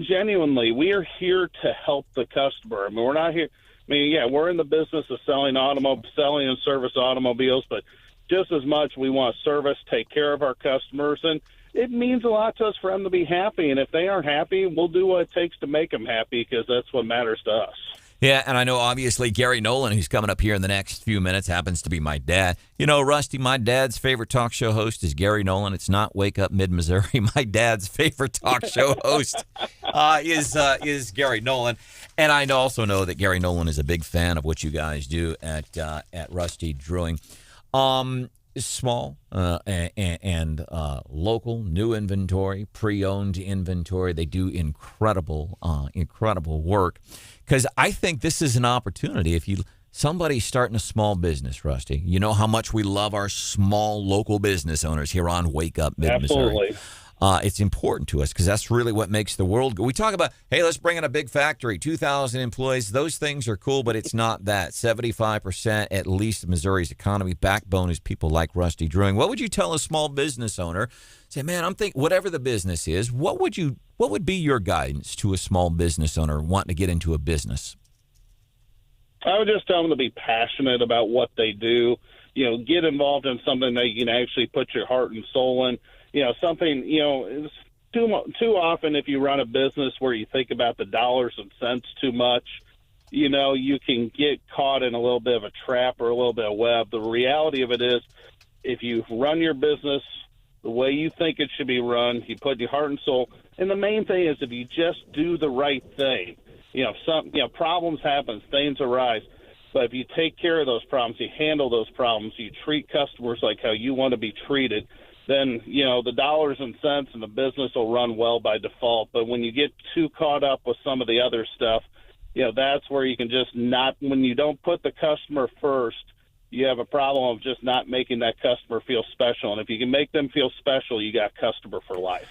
genuinely, we are here to help the customer. I mean, we're not here. We're in the business of selling and service automobiles, but just as much we want to service, take care of our customers, and it means a lot to us for them to be happy. And if they aren't happy, we'll do what it takes to make them happy, because that's what matters to us. Yeah, and I know obviously Gary Nolan, who's coming up here in the next few minutes, happens to be my dad. Rusty, my dad's favorite talk show host is Gary Nolan. It's not Wake Up Mid-Missouri. My dad's favorite talk show host is Gary Nolan. And I also know that Gary Nolan is a big fan of what you guys do at Rusty Drewing. Small and local, new inventory, pre-owned inventory. They do incredible work, because I think this is an opportunity. If somebody's starting a small business, Rusty, you know how much we love our small local business owners here on Wake Up Mid-Missouri. Absolutely. It's important to us, because that's really what makes the world go. We talk about, hey, let's bring in a big factory, 2,000 employees. Those things are cool, but it's not that. 75% at least of Missouri's economy backbone is people like Rusty Drewing. What would you tell a small business owner? Say, man, I'm thinking, whatever the business is, what would be your guidance to a small business owner wanting to get into a business? I would just tell them to be passionate about what they do. Get involved in something that you can actually put your heart and soul in. It's too often if you run a business where you think about the dollars and cents too much, you can get caught in a little bit of a trap or a little bit of web. The reality of it is, if you run your business the way you think it should be run, you put your heart and soul, and the main thing is if you just do the right thing, problems happen, things arise. But if you take care of those problems, you handle those problems, you treat customers like how you want to be treated, then, the dollars and cents and the business will run well by default. But when you get too caught up with some of the other stuff, that's where you can just when you don't put the customer first, you have a problem of just not making that customer feel special. And if you can make them feel special, you got customer for life.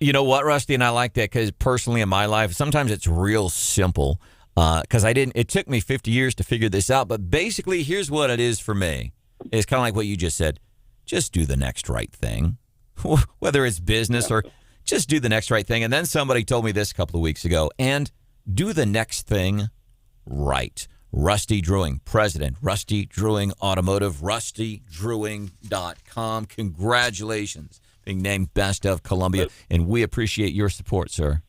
You know what, Rusty? And I like that, because personally in my life, sometimes it's real simple. Because it took me 50 years to figure this out. But basically, here's what it is for me. It's kind of like what you just said. Just do the next right thing, whether it's business or just do the next right thing. And then somebody told me this a couple of weeks ago, and do the next thing right. Rusty Drewing, president, Rusty Drewing Automotive, rustydrewing.com. Congratulations being named Best of Columbia, and we appreciate your support, sir.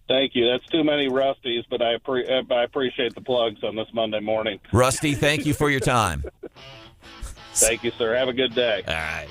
Thank you. That's too many Rusties, but I appreciate the plugs on this Monday morning. Rusty, thank you for your time. Thank you, sir. Have a good day. All right.